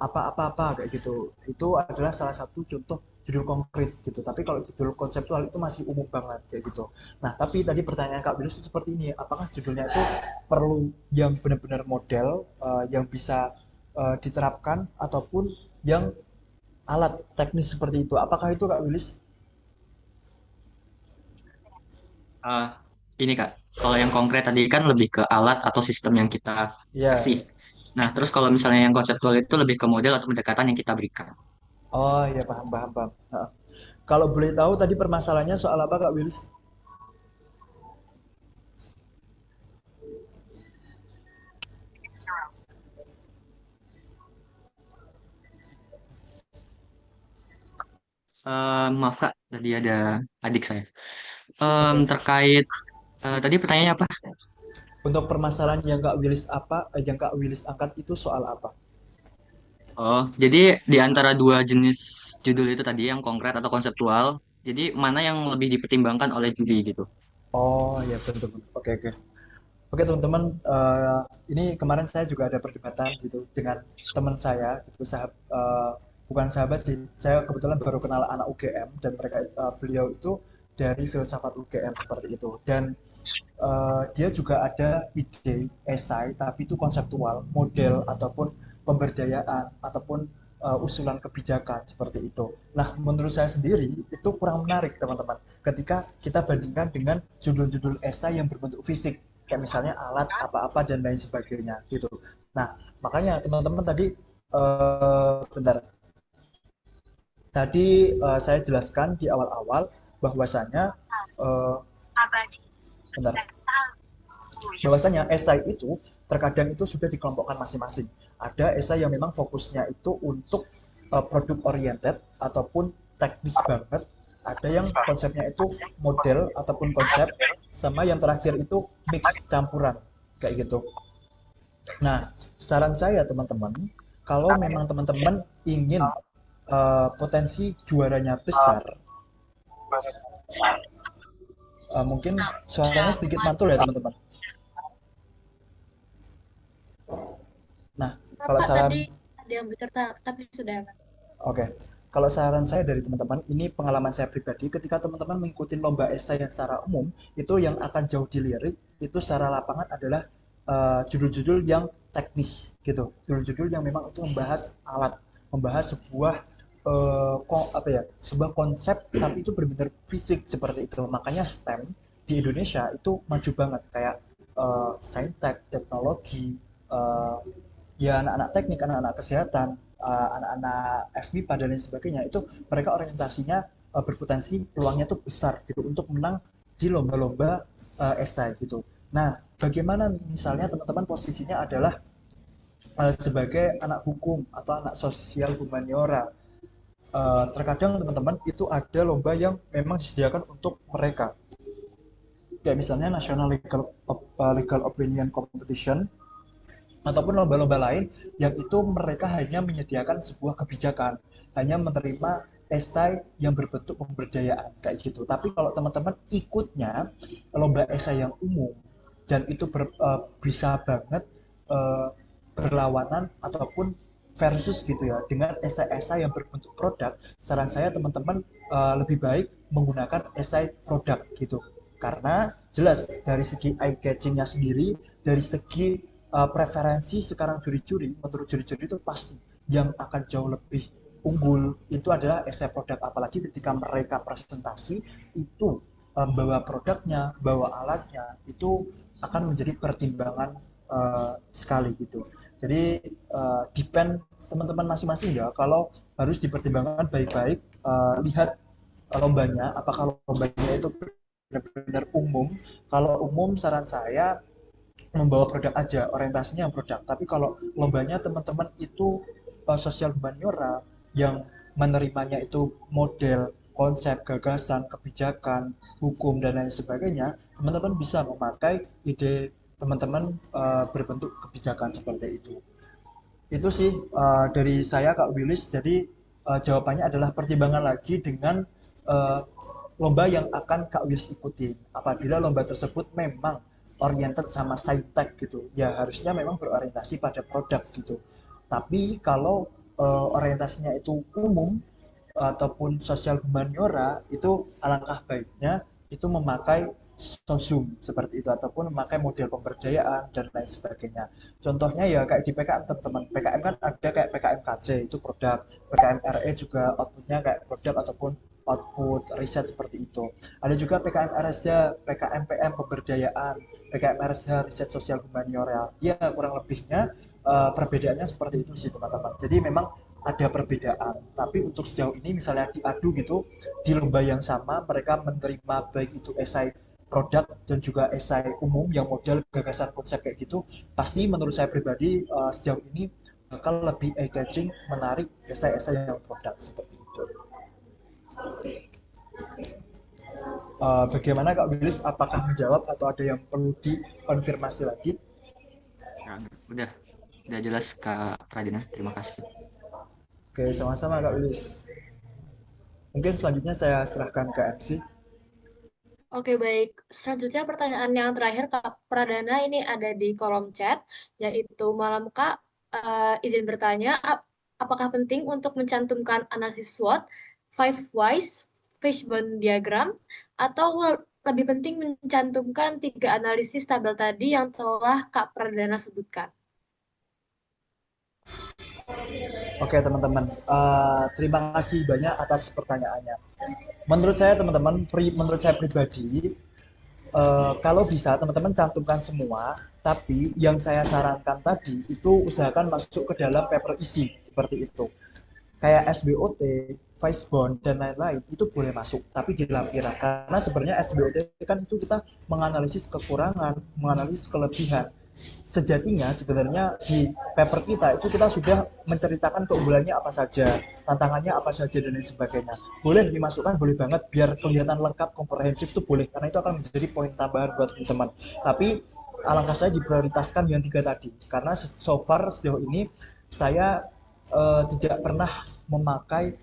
apa-apa kayak gitu. Itu adalah salah satu contoh judul konkret gitu. Tapi kalau judul konseptual itu masih umum banget kayak gitu. Nah, tapi tadi pertanyaan Kak Bilus seperti ini, apakah judulnya itu perlu yang benar-benar model yang bisa diterapkan ataupun yang alat teknis seperti itu? Apakah itu Kak Willis? Eh, ini Kak, kalau yang konkret tadi kan lebih ke alat atau sistem yang kita Ya. kasih. Nah, terus kalau misalnya yang konseptual itu lebih ke model atau pendekatan yang kita berikan. Oh ya, paham paham paham. Heeh. Kalau boleh tahu tadi permasalahannya soal apa Kak Willis? Maaf Kak, tadi ada adik saya. Terkait tadi pertanyaannya apa? Untuk permasalahan yang Kak Willis yang Kak Willis angkat itu soal apa? Oh, jadi di antara dua jenis judul itu tadi yang konkret atau konseptual, jadi mana yang lebih dipertimbangkan oleh juri gitu? Oh ya, betul betul. Oke oke. Oke teman-teman, ini kemarin saya juga ada perdebatan gitu dengan teman saya, gitu, bukan sahabat sih, saya kebetulan baru kenal anak UGM dan beliau itu dari filsafat UGM seperti itu. Dan dia juga ada ide esai, tapi itu konseptual, model ataupun pemberdayaan ataupun usulan kebijakan seperti itu. Nah, menurut saya sendiri itu kurang menarik teman-teman. Ketika kita bandingkan dengan judul-judul esai yang berbentuk fisik, kayak misalnya alat apa-apa dan lain sebagainya gitu. Nah, makanya teman-teman tadi bentar. Tadi saya jelaskan di awal-awal bahwasanya uh, bentar. Bahwasanya esai itu terkadang itu sudah dikelompokkan masing-masing. Ada esai yang memang fokusnya itu untuk produk oriented ataupun teknis banget. Ada yang konsepnya itu model ataupun konsep, sama yang terakhir itu mix campuran kayak gitu. Nah, saran saya teman-teman, kalau memang teman-teman ingin potensi juaranya besar, mungkin suaranya sedikit mantul ya teman-teman. Nah, kalau Pak, saran, tadi ada yang bercerita, tapi sudah. oke, kalau saran saya dari teman-teman, ini pengalaman saya pribadi, ketika teman-teman mengikuti lomba esai yang secara umum, itu yang akan jauh dilirik, itu secara lapangan adalah judul-judul yang teknis, gitu. Judul-judul yang memang itu membahas alat, membahas sebuah sebuah konsep, tapi itu benar-benar fisik seperti itu. Makanya STEM di Indonesia itu maju banget, kayak saintek, teknologi, eh, ya anak-anak teknik, anak-anak kesehatan, anak-anak FMIPA dan lain sebagainya, itu mereka orientasinya berpotensi peluangnya tuh besar gitu untuk menang di lomba-lomba esai gitu. Nah, bagaimana misalnya teman-teman posisinya adalah sebagai anak hukum atau anak sosial humaniora? Terkadang teman-teman itu ada lomba yang memang disediakan untuk mereka, kayak misalnya National Legal Opinion Competition ataupun lomba-lomba lain yang itu mereka hanya menyediakan sebuah kebijakan, hanya menerima esai yang berbentuk pemberdayaan kayak gitu. Tapi kalau teman-teman ikutnya lomba esai yang umum dan itu bisa banget uh, berlawanan ataupun versus gitu ya dengan esai-esai yang berbentuk produk, saran saya teman-teman lebih baik menggunakan esai produk gitu. Karena jelas dari segi eye catchingnya sendiri, dari segi preferensi sekarang juri-juri, menurut juri-juri itu pasti yang akan jauh lebih unggul itu adalah esai produk, apalagi ketika mereka presentasi itu bawa produknya, bawa alatnya, itu akan menjadi pertimbangan sekali gitu. Jadi depend teman-teman masing-masing ya, kalau harus dipertimbangkan baik-baik, lihat lombanya, apakah lombanya itu benar-benar umum. Kalau umum saran saya membawa produk aja, orientasinya yang produk. Tapi kalau lombanya teman-teman itu sosial humaniora yang menerimanya itu model konsep, gagasan, kebijakan, hukum, dan lain sebagainya, teman-teman bisa memakai ide teman-teman berbentuk kebijakan seperti itu. Itu sih dari saya Kak Willis. Jadi jawabannya adalah pertimbangan lagi dengan uh, lomba yang akan Kak Willis ikuti. Apabila lomba tersebut memang oriented sama sci-tech gitu, ya harusnya memang berorientasi pada produk gitu. Tapi kalau orientasinya itu umum ataupun sosial humaniora, itu alangkah baiknya itu memakai sosum seperti itu ataupun memakai model pemberdayaan dan lain sebagainya. Contohnya ya kayak di PKM teman-teman. PKM kan ada kayak PKM KC itu produk, PKM RE juga outputnya kayak produk ataupun output riset seperti itu. Ada juga PKM RSH, PKM PM pemberdayaan, PKM RSH riset sosial humaniora. Ya kurang lebihnya perbedaannya seperti itu sih teman-teman. Jadi memang ada perbedaan, tapi untuk sejauh ini misalnya diadu gitu di lomba yang sama mereka menerima baik itu esai produk dan juga esai umum yang model gagasan konsep kayak gitu, pasti menurut saya pribadi sejauh ini bakal lebih engaging, menarik esai-esai yang produk seperti itu. Bagaimana Kak Willis, apakah menjawab atau ada yang perlu dikonfirmasi lagi? Ya, udah jelas Kak Pradana, terima kasih. Oke, sama-sama Kak Willis. Mungkin selanjutnya saya serahkan ke MC. Oke, baik. Selanjutnya pertanyaan yang terakhir Kak Pradana ini ada di kolom chat, yaitu malam Kak, izin bertanya, apakah penting untuk mencantumkan analisis SWOT, 5 whys, fishbone diagram, atau lebih penting mencantumkan 3 analisis tabel tadi yang telah Kak Pradana sebutkan? Oke teman-teman, terima kasih banyak atas pertanyaannya. Menurut saya teman-teman, menurut saya pribadi, kalau bisa teman-teman cantumkan semua, tapi yang saya sarankan tadi itu usahakan masuk ke dalam paper isi seperti itu. Kayak SBOT, Vicebond, dan lain-lain itu boleh masuk, tapi di lampiran. Karena sebenarnya SBOT kan itu kita menganalisis kekurangan, menganalisis kelebihan. Sejatinya sebenarnya di paper kita itu kita sudah menceritakan keunggulannya apa saja, tantangannya apa saja dan lain sebagainya. Boleh dimasukkan, boleh banget biar kelihatan lengkap, komprehensif itu boleh, karena itu akan menjadi poin tambahan buat teman-teman. Tapi alangkah saya diprioritaskan yang 3 tadi, karena so far sejauh ini saya tidak pernah memakai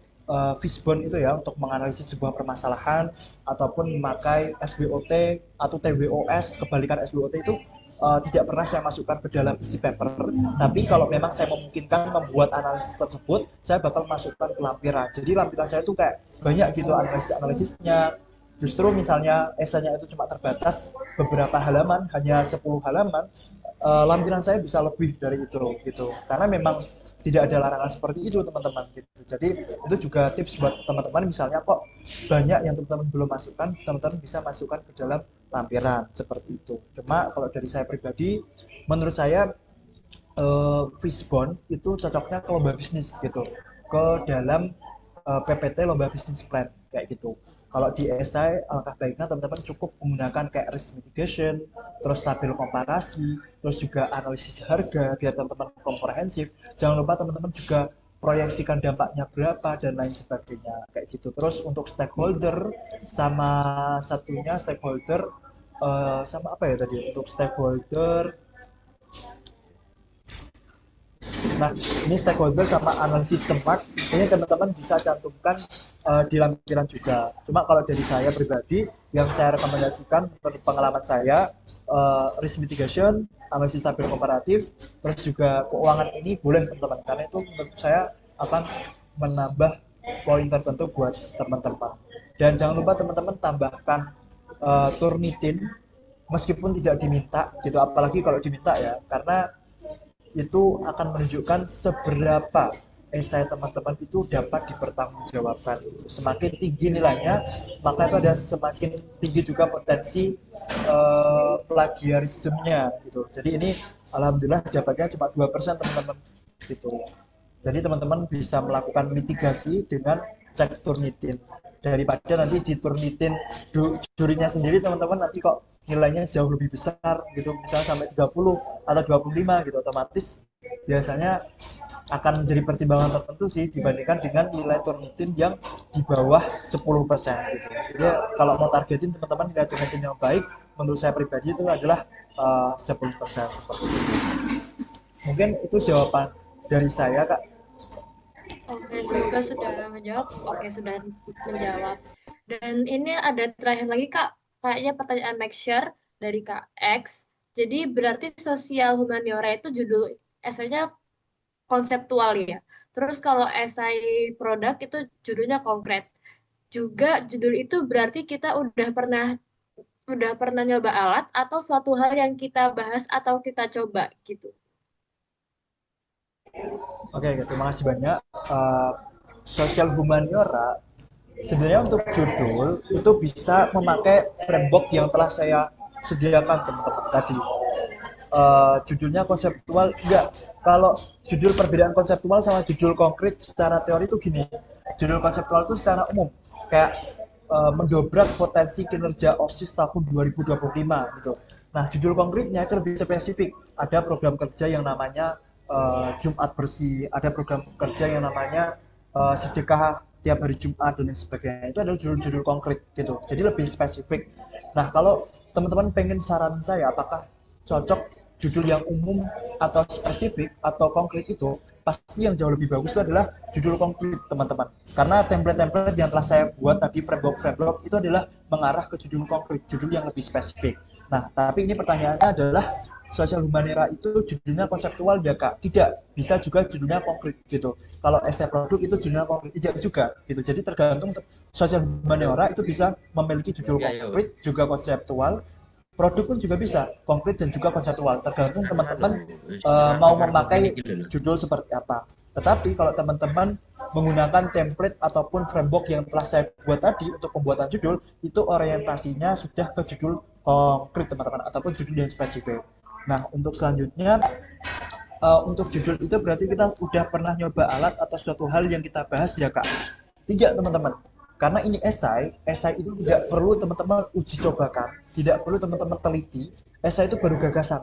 Fishbone itu ya untuk menganalisis sebuah permasalahan ataupun memakai SBOT atau TWOS, kebalikan SBOT itu tidak pernah saya masukkan ke dalam isi paper. Tapi kalau memang saya memungkinkan membuat analisis tersebut, saya bakal masukkan ke lampiran. Jadi lampiran saya itu kayak banyak gitu analisisnya. Justru misalnya esainya itu cuma terbatas beberapa halaman, hanya 10 halaman, lampiran saya bisa lebih dari itu gitu. Karena memang tidak ada larangan seperti itu teman-teman gitu. Jadi itu juga tips buat teman-teman, misalnya kok banyak yang teman-teman belum masukkan, teman-teman bisa masukkan ke dalam lampiran seperti itu. Cuma kalau dari saya pribadi, menurut saya Fishbone itu cocoknya ke lomba bisnis gitu, ke dalam PPT lomba bisnis plan kayak gitu. Kalau di esai, alangkah baiknya teman-teman cukup menggunakan kayak risk mitigation, terus tabel komparasi, terus juga analisis harga biar teman-teman komprehensif. Jangan lupa teman-teman juga proyeksikan dampaknya berapa dan lain sebagainya kayak gitu. Terus untuk stakeholder sama satunya stakeholder sama apa ya tadi untuk stakeholder. Nah, ini stakeholder sama analisis tempat, ini teman-teman bisa cantumkan di lampiran juga. Cuma kalau dari saya pribadi, yang saya rekomendasikan menurut pengalaman saya, risk mitigation, analisis tabel komparatif, terus juga keuangan ini boleh teman-teman, karena itu menurut saya akan menambah poin tertentu buat teman-teman. Dan jangan lupa teman-teman tambahkan Turnitin, meskipun tidak diminta gitu, apalagi kalau diminta ya, karena itu akan menunjukkan seberapa esai teman-teman itu dapat dipertanggungjawabkan. Semakin tinggi nilainya, maka itu ada semakin tinggi juga potensi plagiarismenya gitu. Jadi ini alhamdulillah dapatnya cuma 2% teman-teman gitu. Jadi teman-teman bisa melakukan mitigasi dengan cek Turnitin, daripada nanti di Turnitin jurinya sendiri teman-teman nanti kok nilainya jauh lebih besar gitu, misalnya sampai 30 atau 25 gitu, otomatis biasanya akan menjadi pertimbangan tertentu sih dibandingkan dengan nilai turnitin yang di bawah 10% gitu. Jadi kalau mau targetin teman-teman nilai turnitin yang baik, menurut saya pribadi itu adalah 10% seperti itu. Mungkin itu jawaban dari saya, Kak. Oke, semoga sudah menjawab. Oke, sudah menjawab. Dan ini ada terakhir lagi, Kak. Kayaknya pertanyaan make sure dari Kak X. Jadi berarti sosial humaniora itu judul esainya konseptual ya. Terus kalau esai produk itu judulnya konkret. Juga judul itu berarti kita udah pernah nyoba alat atau suatu hal yang kita bahas atau kita coba gitu. Oke, terima kasih banyak. Sosial humaniora sebenarnya untuk judul itu bisa memakai framework yang telah saya sediakan teman-teman tadi. Judulnya konseptual enggak, kalau judul perbedaan konseptual sama judul konkret secara teori itu gini, judul konseptual itu secara umum kayak mendobrak potensi kinerja OSIS tahun 2025 gitu. Nah, judul konkretnya itu lebih spesifik. Ada program kerja yang namanya Jumat bersih, ada program kerja yang namanya sedekah tiap hari Jumat dan lain sebagainya. Itu adalah judul-judul konkret gitu. Jadi lebih spesifik. Nah, kalau teman-teman pengen saranin saya apakah cocok judul yang umum atau spesifik atau konkret, itu pasti yang jauh lebih bagus itu adalah judul konkret teman-teman, karena template-template yang telah saya buat tadi, framework itu adalah mengarah ke judul konkret, judul yang lebih spesifik. Nah, tapi ini pertanyaannya adalah sosial humanera itu judulnya konseptual ya Kak? Tidak, bisa juga judulnya konkret gitu. Kalau esai produk itu judulnya konkret, tidak juga gitu. Jadi tergantung, sosial humanera itu bisa memiliki judul konkret juga konseptual, produk pun juga bisa konkret dan juga konseptual, tergantung teman-teman mau memakai judul seperti apa. Tetapi kalau teman-teman menggunakan template ataupun framework yang telah saya buat tadi untuk pembuatan judul, itu orientasinya sudah ke judul konkret teman-teman, ataupun judul yang spesifik. Nah, untuk selanjutnya, untuk judul itu berarti kita udah pernah nyoba alat atau suatu hal yang kita bahas ya Kak? Tidak teman-teman, karena ini esai itu tidak perlu teman-teman uji cobakan, tidak perlu teman-teman teliti. Esai itu baru gagasan.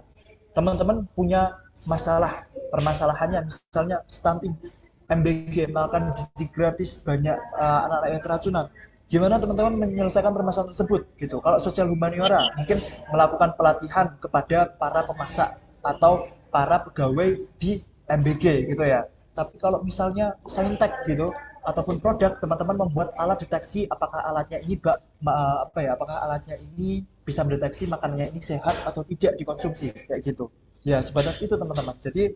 Teman-teman punya masalah, permasalahannya misalnya stunting, MBG, makan gizi gratis, banyak anak-anak yang keracunan. Gimana teman-teman menyelesaikan permasalahan tersebut gitu. Kalau sosial humaniora mungkin melakukan pelatihan kepada para pemasak atau para pegawai di MBG gitu ya. Tapi kalau misalnya saintek gitu ataupun produk, teman-teman membuat alat deteksi apakah alatnya ini apakah alatnya ini bisa mendeteksi makanannya ini sehat atau tidak dikonsumsi kayak gitu. Ya, sebatas itu teman-teman. Jadi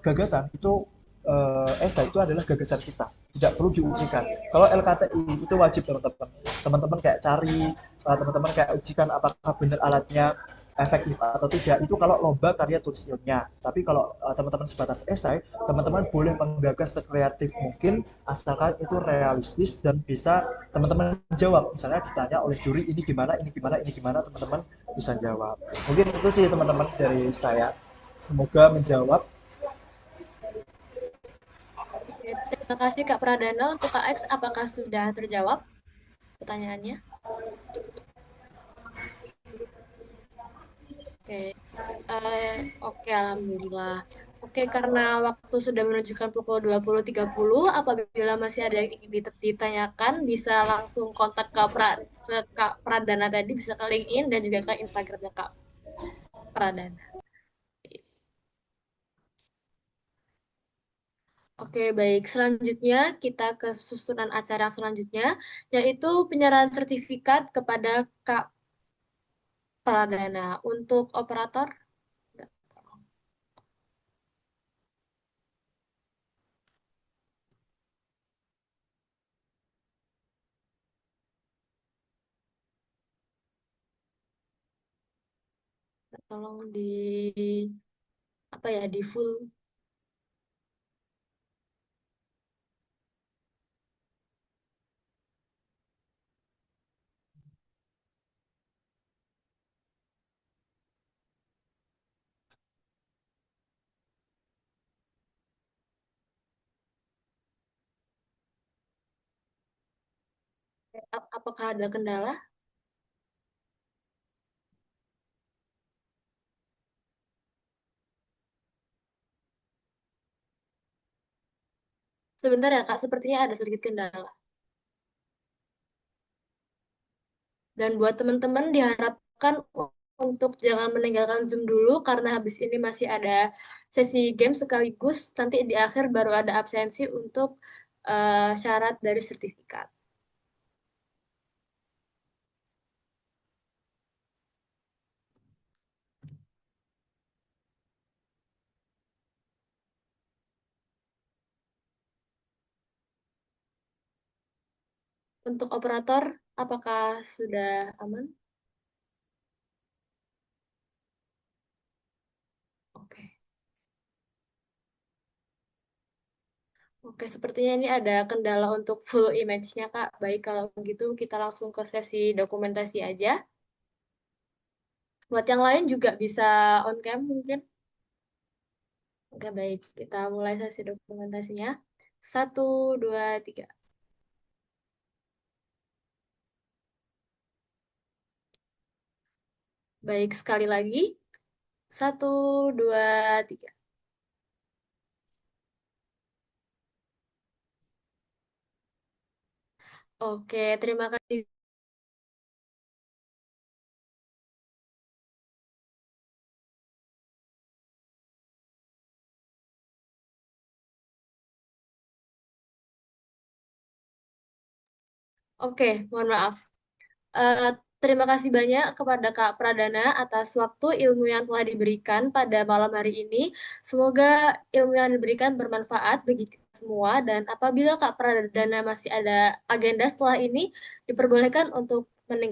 gagasan itu, esai itu adalah gagasan kita, tidak perlu diujikan. Kalau LKTI itu wajib teman-teman. Teman-teman kayak cari, teman-teman kayak ujikan apakah benar alatnya efektif atau tidak, itu kalau lomba karya tulis ilmiah. Tapi kalau teman-teman sebatas esai, teman-teman boleh menggagas sekreatif mungkin, asalkan itu realistis dan bisa teman-teman jawab. Misalnya ditanya oleh juri ini gimana, ini gimana, ini gimana, teman-teman bisa jawab. Mungkin itu sih teman-teman dari saya, semoga menjawab. Oke, terima kasih Kak Pradana. Untuk Kak X, apakah sudah terjawab pertanyaannya? Oke, oke, alhamdulillah. Oke, karena waktu sudah menunjukkan pukul 20.30, apabila masih ada yang ingin ditanyakan, bisa langsung kontak ke Kak Pradana tadi, bisa ke LinkedIn dan juga ke Instagramnya Kak Pradana. Oke, baik. Selanjutnya kita ke susunan acara selanjutnya, yaitu penyerahan sertifikat kepada Kak Pradana. Untuk operator, tolong di full. Apakah ada kendala? Sebentar ya Kak, sepertinya ada sedikit kendala. Dan buat teman-teman diharapkan untuk jangan meninggalkan Zoom dulu karena habis ini masih ada sesi game sekaligus nanti di akhir baru ada absensi untuk syarat dari sertifikat. Untuk operator, apakah sudah aman? Oke. Oke, sepertinya ini ada kendala untuk full image-nya, Kak. Baik, kalau begitu kita langsung ke sesi dokumentasi aja. Buat yang lain juga bisa on cam mungkin. Oke, baik. Kita mulai sesi dokumentasinya. Satu, dua, tiga. Baik, sekali lagi. Satu, dua, tiga. Oke, terima kasih. Oke, mohon maaf. Eh, Terima kasih banyak kepada Kak Pradana atas waktu ilmu yang telah diberikan pada malam hari ini. Semoga ilmu yang diberikan bermanfaat bagi kita semua dan apabila Kak Pradana masih ada agenda setelah ini, diperbolehkan untuk